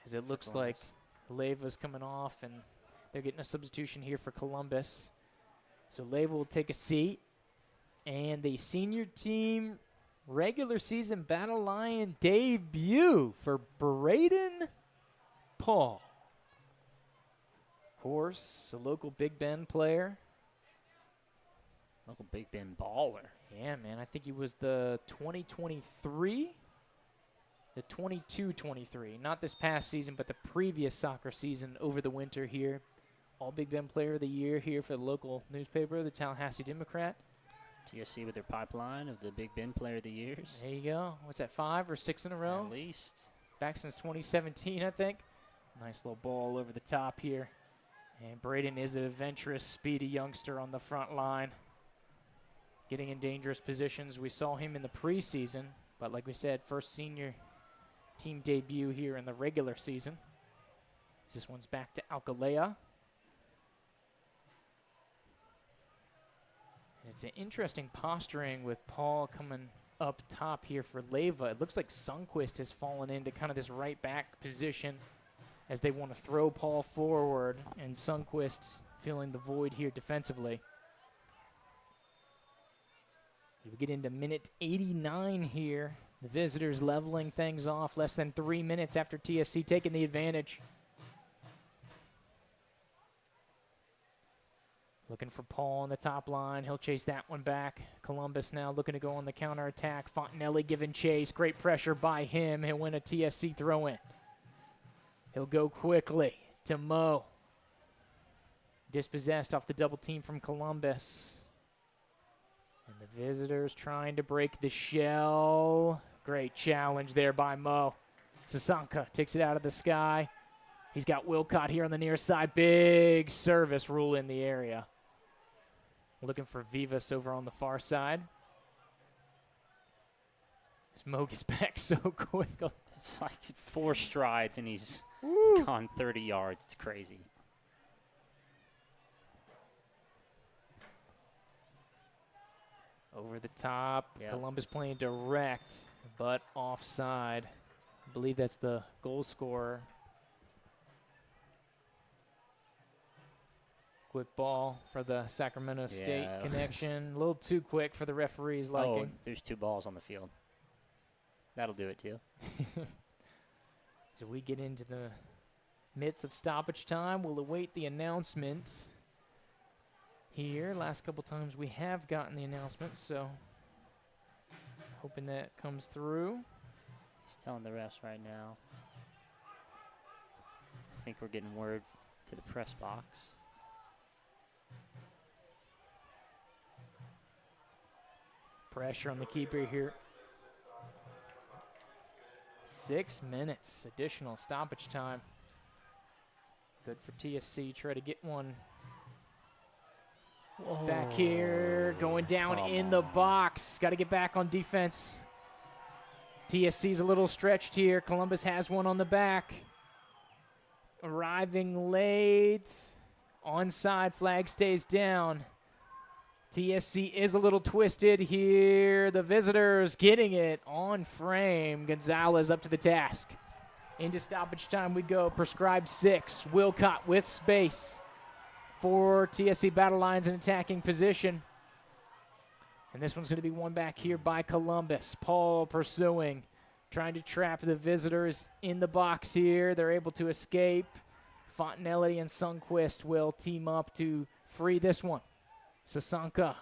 As it looks like Leyva's coming off, and they're getting a substitution here for Columbus. So Leyva will take a seat. And the senior team regular season Battle Lion debut for Braden Paul. Of course, a local Big Bend player. Local Big Bend baller. Yeah, man. I think he was the 2023, the 22-23. Not this past season, but the previous soccer season over the winter here. All Big Bend Player of the Year here for the local newspaper, the Tallahassee Democrat. TSC with their pipeline of the Big Bend Player of the Years. There you go. What's that, 5 or 6 in a row? At least. Back since 2017, I think. Nice little ball over the top here. And Braden is an adventurous, speedy youngster on the front line. Getting in dangerous positions. We saw him in the preseason, but like we said, first senior team debut here in the regular season. This one's back to Alcalea. And it's an interesting posturing with Paul coming up top here for Leyva. It looks like Sundquist has fallen into kind of this right back position as they want to throw Paul forward, and Sundquist filling the void here defensively. We get into minute 89 here. The visitors leveling things off less than 3 minutes after TSC taking the advantage. Looking for Paul on the top line. He'll chase that one back. Columbus now looking to go on the counterattack. Fontanelli giving chase. Great pressure by him. He'll win a TSC throw-in. He'll go quickly to Mo. Dispossessed off the double team from Columbus. And the visitors trying to break the shell. Great challenge there by Mo. Sasanka takes it out of the sky. He's got Wilcott here on the near side. Big service rule in the area. Looking for Vivas over on the far side. Mo gets back so quick. It's like 4 strides and he's gone 30 yards. It's crazy. Over the top. Yep. Columbus playing direct, but offside. I believe that's the goal scorer. Quick ball for the Sacramento State connection. A little too quick for the referee's liking. Oh, there's 2 balls on the field. That'll do it too. So we get into the midst of stoppage time. We'll await the announcement here. Last couple times we have gotten the announcement, so hoping that comes through. He's telling the refs right now. I think we're getting word to the press box. Pressure on the keeper here. 6 minutes additional stoppage time. Good for TSC. Try to get one back here. Going down in the box. Got to get back on defense. TSC's a little stretched here. Columbus has one on the back. Arriving late. Onside flag stays down. TSC is a little twisted here. The visitors getting it on frame. Gonzalez up to the task. Into stoppage time we go. Prescribed 6. Wilcott with space for TSC Battle Lions in attacking position. And this one's going to be won back here by Columbus. Paul pursuing, trying to trap the visitors in the box here. They're able to escape. Fontanelli and Sundquist will team up to free this one. Sasanka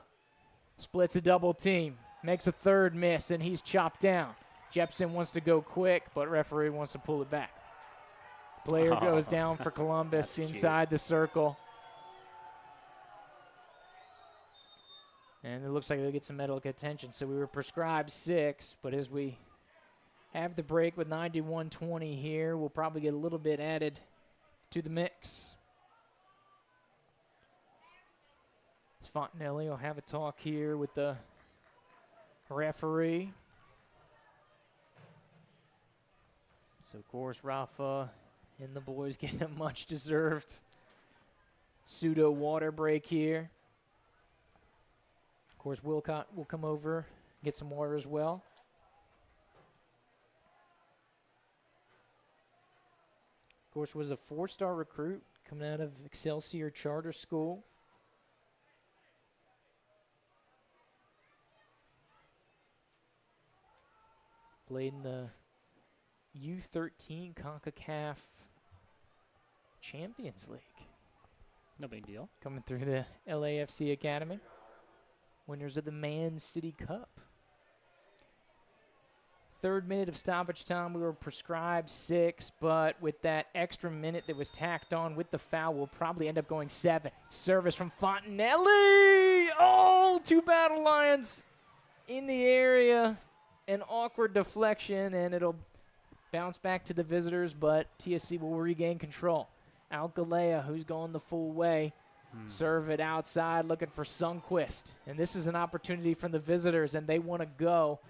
splits a double team, makes a third miss, and he's chopped down. Jepson wants to go quick, but referee wants to pull it back. Player goes down for Columbus inside the circle. And it looks like they'll get some medical attention. So we were prescribed 6, but as we have the break with 91-20 here, we'll probably get a little bit added to the mix. Fontanelli will have a talk here with the referee. So, of course, Rafa and the boys getting a much-deserved pseudo water break here. Of course, Wilcott will come over, get some water as well. Of course, was a 4-star recruit coming out of Excelsior Charter School. Played in the U13 CONCACAF Champions League. No big deal. Coming through the LAFC Academy. Winners of the Man City Cup. 3rd minute of stoppage time. We were prescribed 6, but with that extra minute that was tacked on with the foul, we'll probably end up going 7. Service from Fontanelli. Oh, 2 Battle Lions in the area. An awkward deflection, and it'll bounce back to the visitors, but TSC will regain control. Alcalea, who's going the full way, serve it outside, looking for Sundquist. And this is an opportunity from the visitors, and they want to go.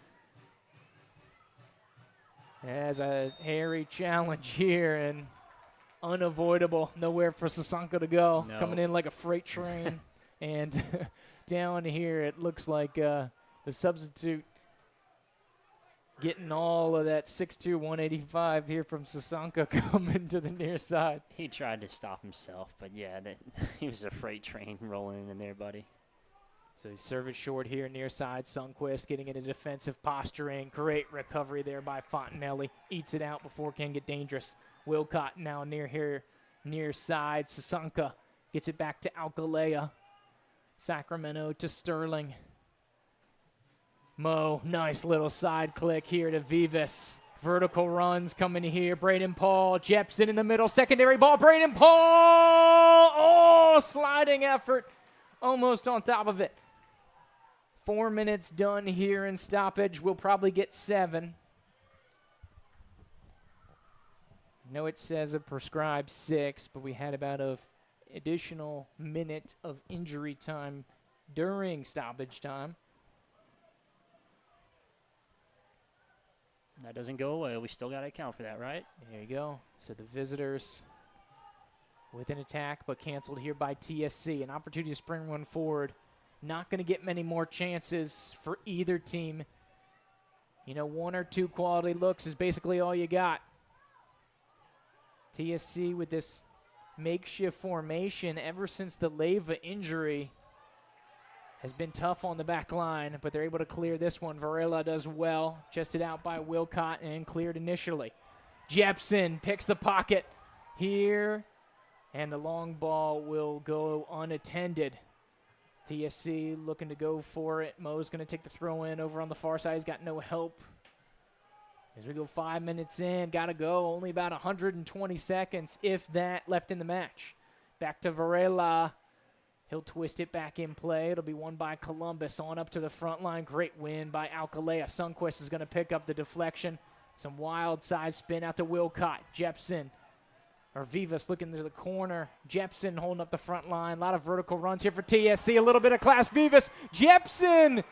As a hairy challenge here, and unavoidable. Nowhere for Sasanka to go. No. Coming in like a freight train. And down here, it looks like the substitute getting all of that 6'2", 185 here from Sasanka coming to the near side. He tried to stop himself, but yeah, he was a freight train rolling in there, buddy. So he serve it short here near side. Sundquist getting into defensive posturing. Great recovery there by Fontanelli. Eats it out before it can get dangerous. Wilcott now near here, near side. Sasanka gets it back to Alcalea. Sacramento to Sterling. Mo, nice little side click here to Vivas. Vertical runs coming here. Braden Paul, Jepson in the middle. Secondary ball, Braden Paul. Oh, sliding effort. Almost on top of it. 4 minutes done here in stoppage. We'll probably get 7. I know it says a prescribed 6, but we had about an additional minute of injury time during stoppage time. That doesn't go away. We still got to account for that, right? There you go. So the visitors with an attack, but canceled here by TSC. An opportunity to spring one forward. Not going to get many more chances for either team. You know, 1 or 2 quality looks is basically all you got. TSC with this makeshift formation ever since the Leyva injury has been tough on the back line, but they're able to clear this one. Varela does well. Chested out by Wilcott and cleared initially. Jepson picks the pocket here, and the long ball will go unattended. TSC looking to go for it. Mo's going to take the throw in over on the far side. He's got no help. As we go 5 minutes in, got to go. Only about 120 seconds, if that, left in the match. Back to Varela. He'll twist it back in play. It'll be won by Columbus on up to the front line. Great win by Alcalá. Sundquist is going to pick up the deflection. Some wild side spin out to Wilcott. Jepson, or Vivas looking to the corner. Jepson holding up the front line. A lot of vertical runs here for TSC. A little bit of class. Vivas. Jepson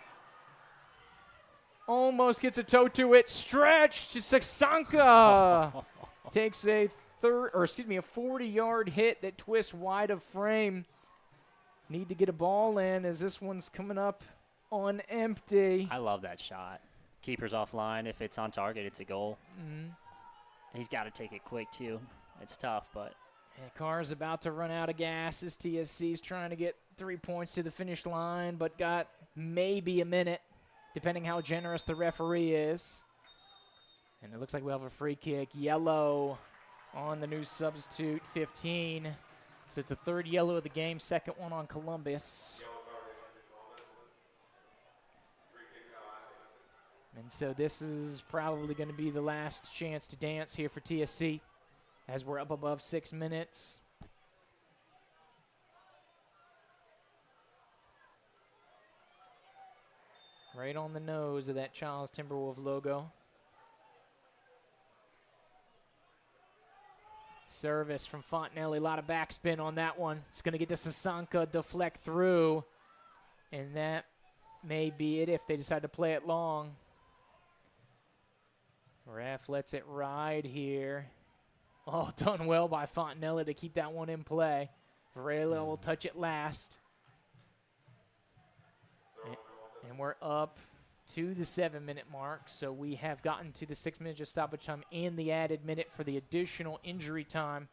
almost gets a toe to it. Stretched. Saksanka takes a 40-yard hit that twists wide of frame. Need to get a ball in as this one's coming up on empty. I love that shot. Keeper's offline. If it's on target, it's a goal. Mm-hmm. He's got to take it quick, too. It's tough, but. Yeah, Carr's about to run out of gas as TSC's trying to get 3 points to the finish line, but got maybe a minute, depending how generous the referee is. And it looks like we'll have a free kick. Yellow on the new substitute, 15. So it's the third yellow of the game, second one on Columbus. And so this is probably going to be the last chance to dance here for TSC as we're up above 6 minutes. Right on the nose of that Charles Timberwolf logo. Service from Fontenelli, a lot of backspin on that one. It's going to get to Sasanka, deflect through, and that may be it if they decide to play it long. Ref lets it ride here. Oh, done well by Fontenelli to keep that one in play. Varela will touch it last. And we're up to the 7-minute mark, so we have gotten to the 6 minutes of stoppage time and the added minute for the additional injury time.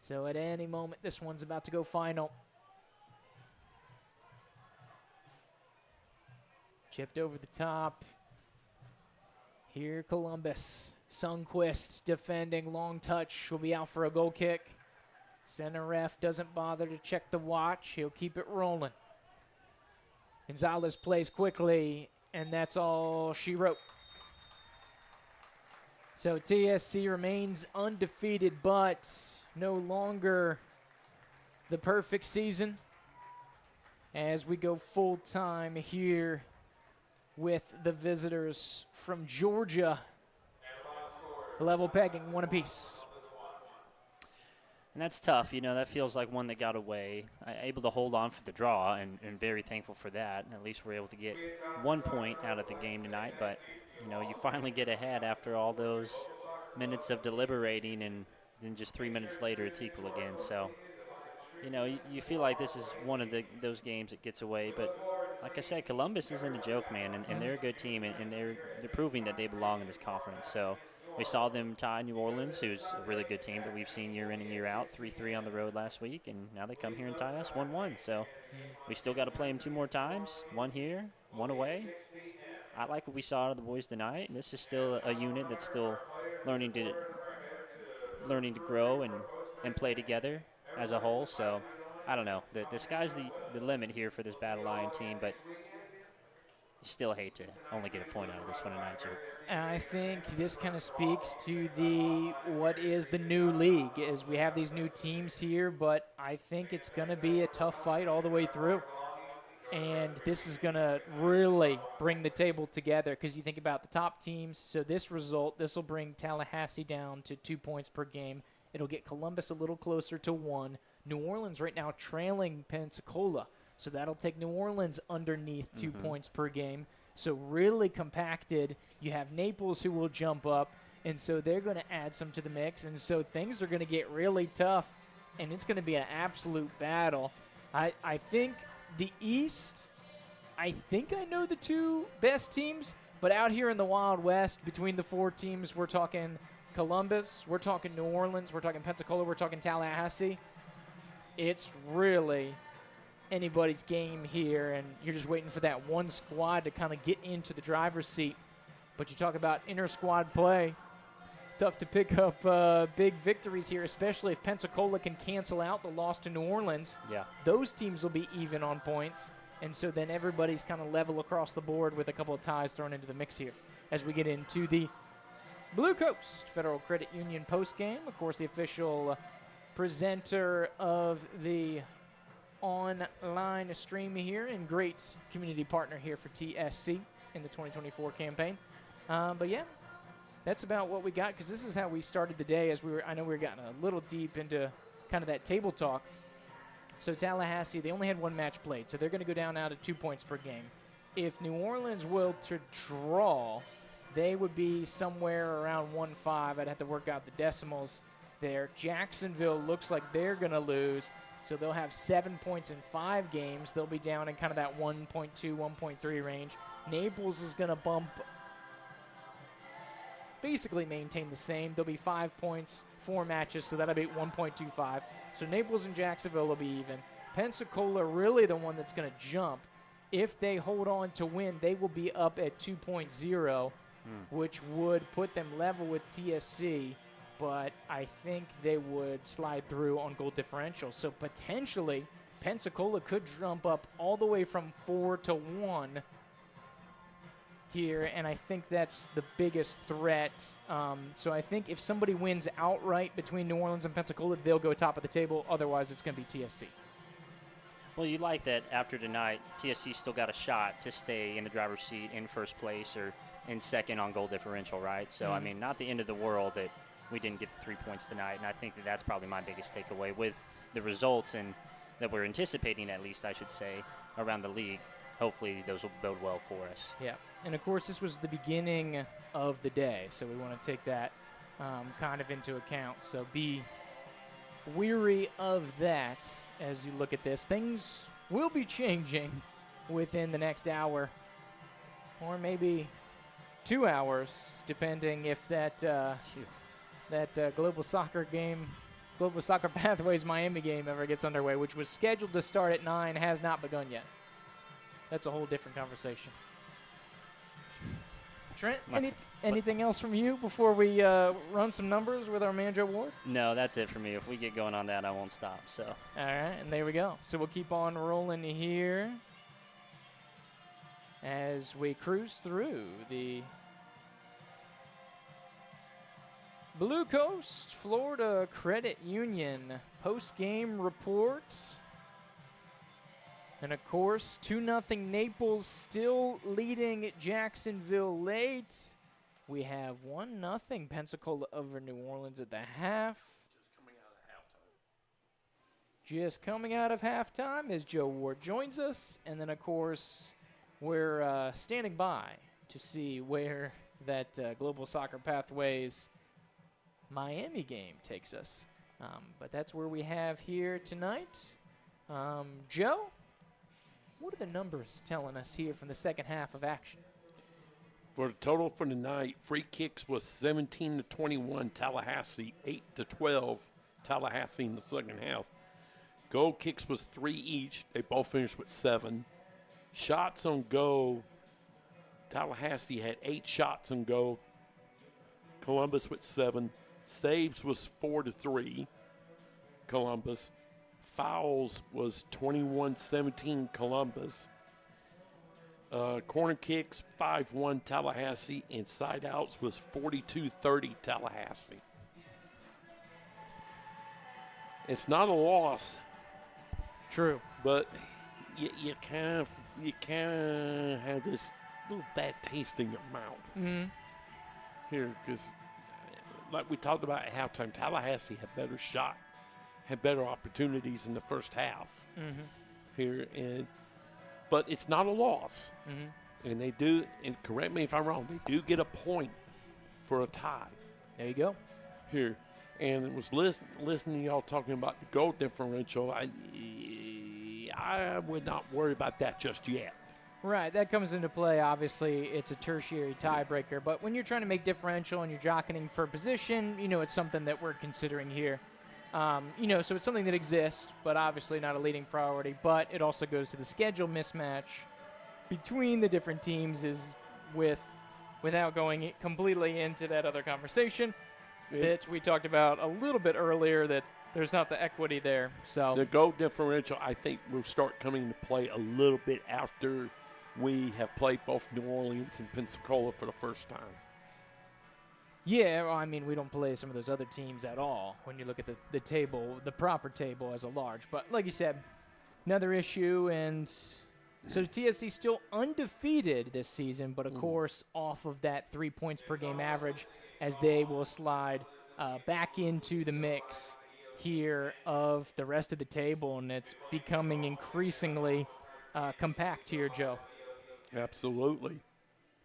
So at any moment, this one's about to go final. Chipped over the top. Here, Columbus. Sundquist defending, long touch, will be out for a goal kick. Center ref doesn't bother to check the watch. He'll keep it rolling. Gonzalez plays quickly, and that's all she wrote. So TSC remains undefeated, but no longer the perfect season as we go full time here with the visitors from Georgia. Level pegging, one apiece. And that's tough. You know, that feels like one that got away. Able to hold on for the draw, and very thankful for that. At least we're able to get 1 point out of the game tonight. But, you know, you finally get ahead after all those minutes of deliberating, and then just 3 minutes later it's equal again. So, you know, you feel like this is one of those games that gets away. But, like I said, Columbus isn't a joke, man, and they're a good team, and they're proving that they belong in this conference. So we saw them tie New Orleans, who's a really good team that we've seen year in and year out, 3-3 on the road last week, and now they come here and tie us 1-1. So we still got to play them 2 more times, 1 here, 1 away. I like what we saw out of the boys tonight, and this is still a unit that's still learning to grow and play together as a whole. So I don't know. The sky's the limit here for this Battle Lion team, but you still hate to only get a point out of this one tonight, Joe. And I think this kind of speaks to what is the new league, is we have these new teams here, but I think it's going to be a tough fight all the way through. And this is going to really bring the table together because you think about the top teams. So this will bring Tallahassee down to 2 points per game. It'll get Columbus a little closer to 1. New Orleans right now trailing Pensacola. So that'll take New Orleans underneath 2 points per game. So really compacted. You have Naples who will jump up, and so they're going to add some to the mix. And so things are going to get really tough, and it's going to be an absolute battle. I think the East, I think I know the 2 best teams, but out here in the Wild West, between the 4 teams, we're talking Columbus, we're talking New Orleans, we're talking Pensacola, we're talking Tallahassee. It's really anybody's game here, and you're just waiting for that one squad to kind of get into the driver's seat. But you talk about inter-squad play, tough to pick up big victories here, especially if Pensacola can cancel out the loss to New Orleans. Yeah. Those teams will be even on points, and so then everybody's kind of level across the board with a couple of ties thrown into the mix here as we get into the Blue Coast Federal Credit Union postgame. Of course, the official presenter of the online stream here and great community partner here for TSC in the 2024 campaign. But yeah, that's about what we got, because this is how we started the day. I know we were getting a little deep into kind of that table talk. So Tallahassee, they only had one match played, so they're going to go down now to 2 points per game. If New Orleans will to draw, they would be somewhere around 1-5. I'd have to work out the decimals there. Jacksonville looks like they're going to lose, so they'll have 7 points in 5 games. They'll be down in kind of that 1.2, 1.3 range. Naples is going to bump, basically maintain the same. There'll be 5 points, 4 matches, so that'll be 1.25. So Naples and Jacksonville will be even. Pensacola really the one that's going to jump. If they hold on to win, they will be up at 2.0, which would put them level with TSC, but I think they would slide through on goal differential. So potentially, Pensacola could jump up all the way from 4 to 1 here, and I think that's the biggest threat. So I think if somebody wins outright between New Orleans and Pensacola, they'll go top of the table. Otherwise, it's going to be TSC. Well, you like that after tonight, TSC still got a shot to stay in the driver's seat in first place or in second on goal differential, right? So, I mean, not the end of the world that we didn't get the 3 points tonight, and I think that that's probably my biggest takeaway with the results and that we're anticipating, at least I should say, around the league. Hopefully those will bode well for us. Yeah, and of course this was the beginning of the day, so we want to take that kind of into account. So be weary of that as you look at this. Things will be changing within the next hour or maybe 2 hours, depending if that Global Soccer Pathways Miami game ever gets underway, which was scheduled to start at 9, has not begun yet. That's a whole different conversation. Trent, anything else from you before we run some numbers with our man Joe Ward? No, that's it for me. If we get going on that, I won't stop. So. All right, and there we go. So we'll keep on rolling here as we cruise through the Blue Coast Florida Credit Union post-game report. And, of course, 2-0 Naples still leading Jacksonville late. We have 1-0 Pensacola over New Orleans at the half. Just coming out of halftime as Joe Ward joins us. And then, of course, we're standing by to see where that Global Soccer Pathways Miami game takes us. But that's where we have here tonight. Joe? What are the numbers telling us here from the second half of action? For the total for the night, free kicks was 17-21 Tallahassee, 8-12 Tallahassee in the second half. Goal kicks was 3 each. They both finished with 7. Shots on goal, Tallahassee had 8 shots on goal. Columbus with 7. Saves was 4-3 Columbus. Fouls was 21-17 Columbus. Corner kicks 5-1 Tallahassee, and side outs was 42-30 Tallahassee. It's not a loss. True, but you kind of have this little bad taste in your mouth here, because like we talked about at halftime, Tallahassee had better shot. Had better opportunities in the first half here, but it's not a loss. And they do, and correct me if I'm wrong, they do get a point for a tie. There you go. Here, and it was listening to y'all talking about the goal differential. I would not worry about that just yet. Right, that comes into play. Obviously, it's a tertiary tiebreaker, but when you're trying to make differential and you're jockeying for position, it's something that we're considering here. So it's something that exists, but obviously not a leading priority. But it also goes to the schedule mismatch between the different teams without going completely into that other conversation that we talked about a little bit earlier, that there's not the equity there. So the goal differential, I think, will start coming into play a little bit after we have played both New Orleans and Pensacola for the first time. Yeah, well, I mean, we don't play some of those other teams at all when you look at the table, the proper table as a large. But like you said, another issue, and so TSC still undefeated this season, but of course off of that 3 points per game average as they will slide back into the mix here of the rest of the table, and it's becoming increasingly compact here, Joe. Absolutely.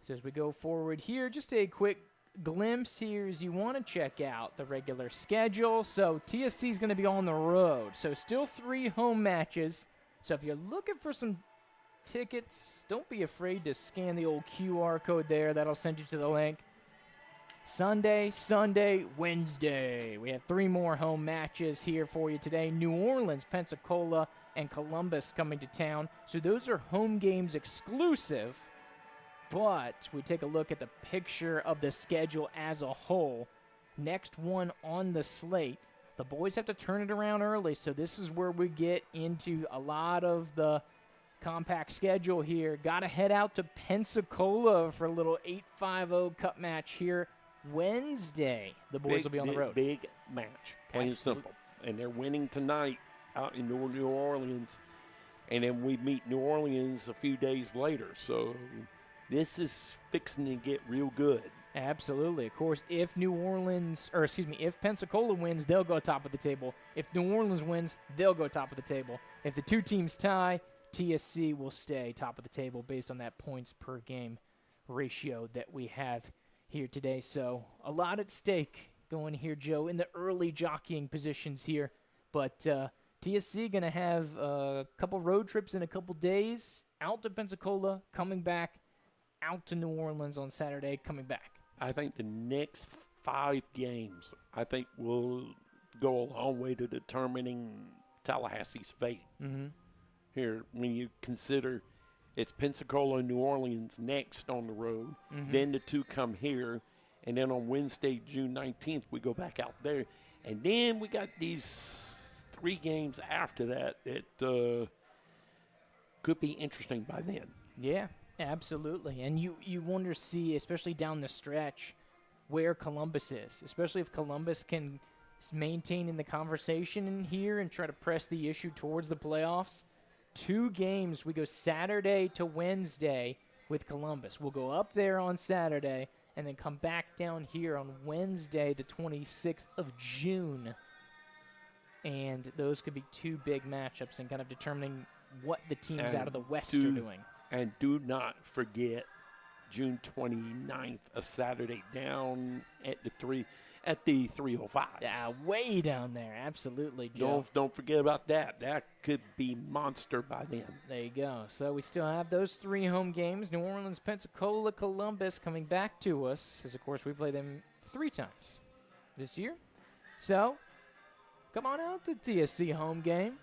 So as we go forward here, just a quick glimpse here as you want to check out the regular schedule. So TSC is going to be on the road. So still 3 home matches. So if you're looking for some tickets, don't be afraid to scan the old QR code there. That'll send you to the link. Sunday, Wednesday. We have 3 more home matches here for you today. New Orleans, Pensacola, and Columbus coming to town. So those are home games exclusive. But we take a look at the picture of the schedule as a whole. Next one on the slate. The boys have to turn it around early, so this is where we get into a lot of the compact schedule here. Got to head out to Pensacola for a little 8-5-0 cup match here Wednesday. The boys will be on the road. Big match, plain and simple. And they're winning tonight out in New Orleans. And then we meet New Orleans a few days later. So this is fixing to get real good. Absolutely. Of course, if if Pensacola wins, they'll go top of the table. If New Orleans wins, they'll go top of the table. If the 2 teams tie, TSC will stay top of the table based on that points per game ratio that we have here today. So a lot at stake going here, Joe, in the early jockeying positions here. But TSC going to have a couple road trips in a couple days, out to Pensacola, coming back, out to New Orleans on Saturday, coming back. I think the next 5 games, I think, will go a long way to determining Tallahassee's fate. Mm-hmm. Here, when you consider it's Pensacola and New Orleans next on the road, then the 2 come here, and then on Wednesday, June 19th, we go back out there. And then we got these 3 games after that could be interesting by then. Yeah. Absolutely. And you wonder, especially down the stretch, where Columbus is, especially if Columbus can maintain in the conversation in here and try to press the issue towards the playoffs. 2 games. We go Saturday to Wednesday with Columbus. We'll go up there on Saturday and then come back down here on Wednesday, the 26th of June. And those could be 2 big matchups and kind of determining what the teams out of the West are doing. And do not forget June 29th, a Saturday, down at the 305. Yeah, way down there. Absolutely, Joe. Don't forget about that. That could be monster by then. There you go. So we still have those 3 home games. New Orleans, Pensacola, Columbus coming back to us, because, of course, we play them 3 times this year. So come on out to TSC home game.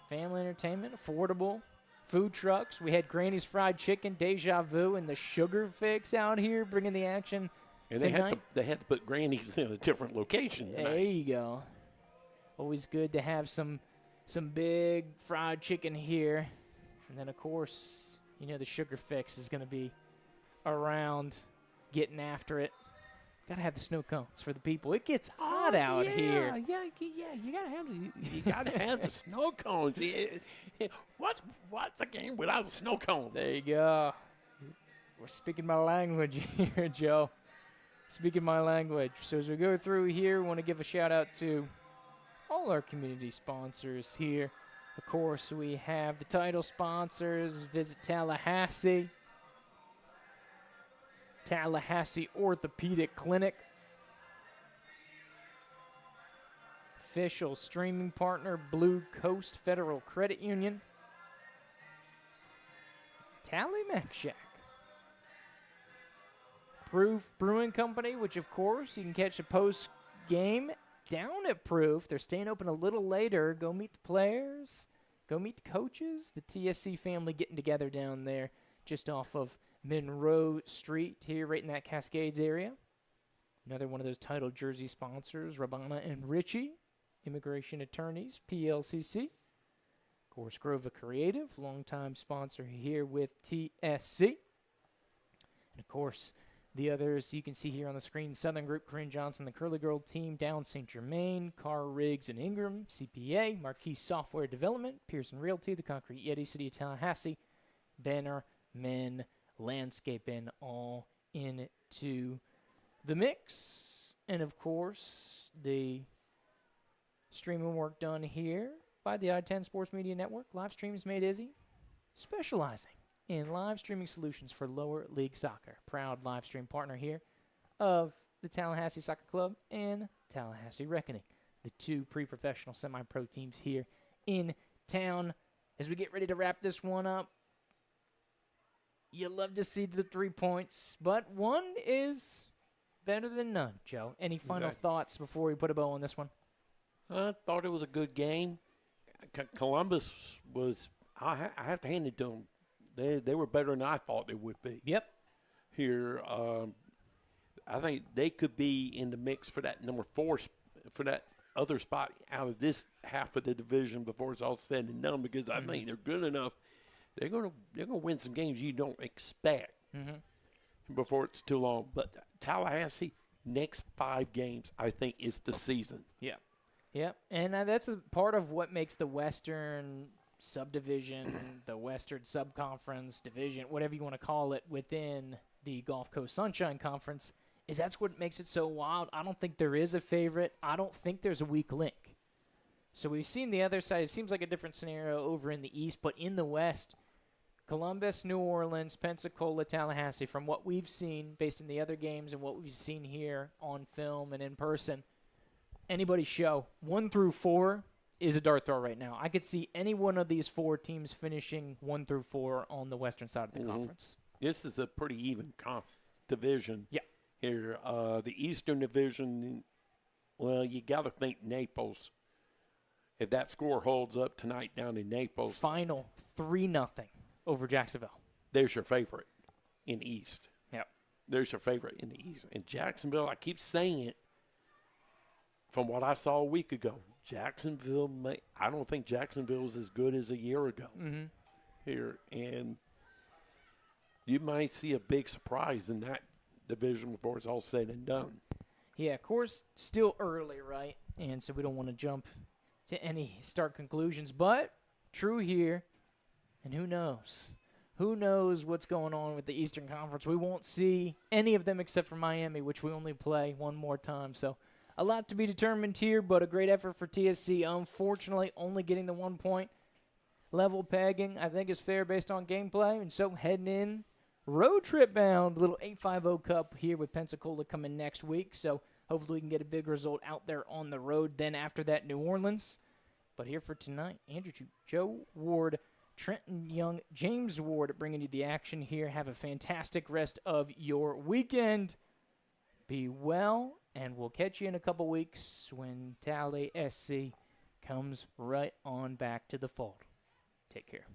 Family entertainment, affordable. Food trucks. We had Granny's Fried Chicken, Deja Vu, and the Sugar Fix out here bringing the action. And they had to put Granny's in a different location tonight. There you go. Always good to have some big fried chicken here. And then, of course, the Sugar Fix is going to be around getting after it. Got to have the snow cones for the people. It gets hot out here. Yeah, you gotta have the snow cones. What's the game without a snow cone? There you go. We're speaking my language here, Joe. Speaking my language. So as we go through here, we want to give a shout out to all our community sponsors here. Of course, we have the title sponsors. Visit Tallahassee. Tallahassee Orthopedic Clinic. Official streaming partner, Blue Coast Federal Credit Union. Tally Mac Shack. Proof Brewing Company, which, of course, you can catch a post-game down at Proof. They're staying open a little later. Go meet the players. Go meet the coaches. The TSC family getting together down there just off of Monroe Street here, right in that Cascades area. Another one of those title jersey sponsors, Rabana and Richie, Immigration Attorneys, PLCC. Of course, Grova Creative, longtime sponsor here with TSC. And, of course, The others you can see here on the screen: Southern Group, Corinne Johnson, the Curly Girl team, Down St. Germain, Carr Riggs and Ingram, CPA, Marquis Software Development, Pearson Realty, the Concrete Yeti, City of Tallahassee, Banner Men Landscaping, all into the mix. And, of course, the streaming work done here by the I-10 Sports Media Network. Live streams made easy, specializing in live streaming solutions for lower league soccer. Proud live stream partner here of the Tallahassee Soccer Club and Tallahassee Reckoning, the two pre-professional semi-pro teams here in town. As we get ready to wrap this one up, you love to see the 3 points, but one is better than none, Joe. Any final thoughts before we put a bow on this one? I thought it was a good game. Columbus was, I have to hand it to them. They were better than I thought they would be. Yep. Here, I think they could be in the mix for that number 4, for that other spot out of this half of the division before it's all said and done, because I think they're good enough. They're gonna win some games you don't expect before it's too long. But Tallahassee, next 5 games, I think, is the season. Yeah. Yep, and that's a part of what makes the Western subdivision, the Western subconference division, whatever you want to call it, within the Gulf Coast Sunshine Conference, is that's what makes it so wild. I don't think there is a favorite. I don't think there's a weak link. So we've seen the other side. It seems like a different scenario over in the East, but in the West, Columbus, New Orleans, Pensacola, Tallahassee, from what we've seen based on the other games and what we've seen here on film and in person, anybody's show. 1 through 4 is a dart throw right now. I could see any one of these 4 teams finishing 1 through 4 on the western side of the conference. This is a pretty even division. Yeah. Here, the Eastern Division, well, you got to think Naples. If that score holds up tonight down in Naples. Final 3-0 over Jacksonville. There's your favorite in the East. Yep. There's your favorite in the East. And Jacksonville, I keep saying it, from what I saw a week ago, Jacksonville, I don't think Jacksonville is as good as a year ago here. And you might see a big surprise in that division before it's all said and done. Yeah, of course, still early, right? And so we don't want to jump to any start conclusions. But true here, and who knows? Who knows what's going on with the Eastern Conference? We won't see any of them except for Miami, which we only play one more time. So a lot to be determined here, but a great effort for TSC. Unfortunately, only getting the 1 point. Level pegging, I think, is fair based on gameplay. And so heading in, road trip bound, little 850 Cup here with Pensacola coming next week. So hopefully we can get a big result out there on the road. Then after that, New Orleans. But here for tonight, Andrew Chu, Joe Ward, Trenton Young, James Ward bringing you the action here. Have a fantastic rest of your weekend. Be well, and we'll catch you in a couple weeks when Tallahassee comes right on back to the fold. Take care.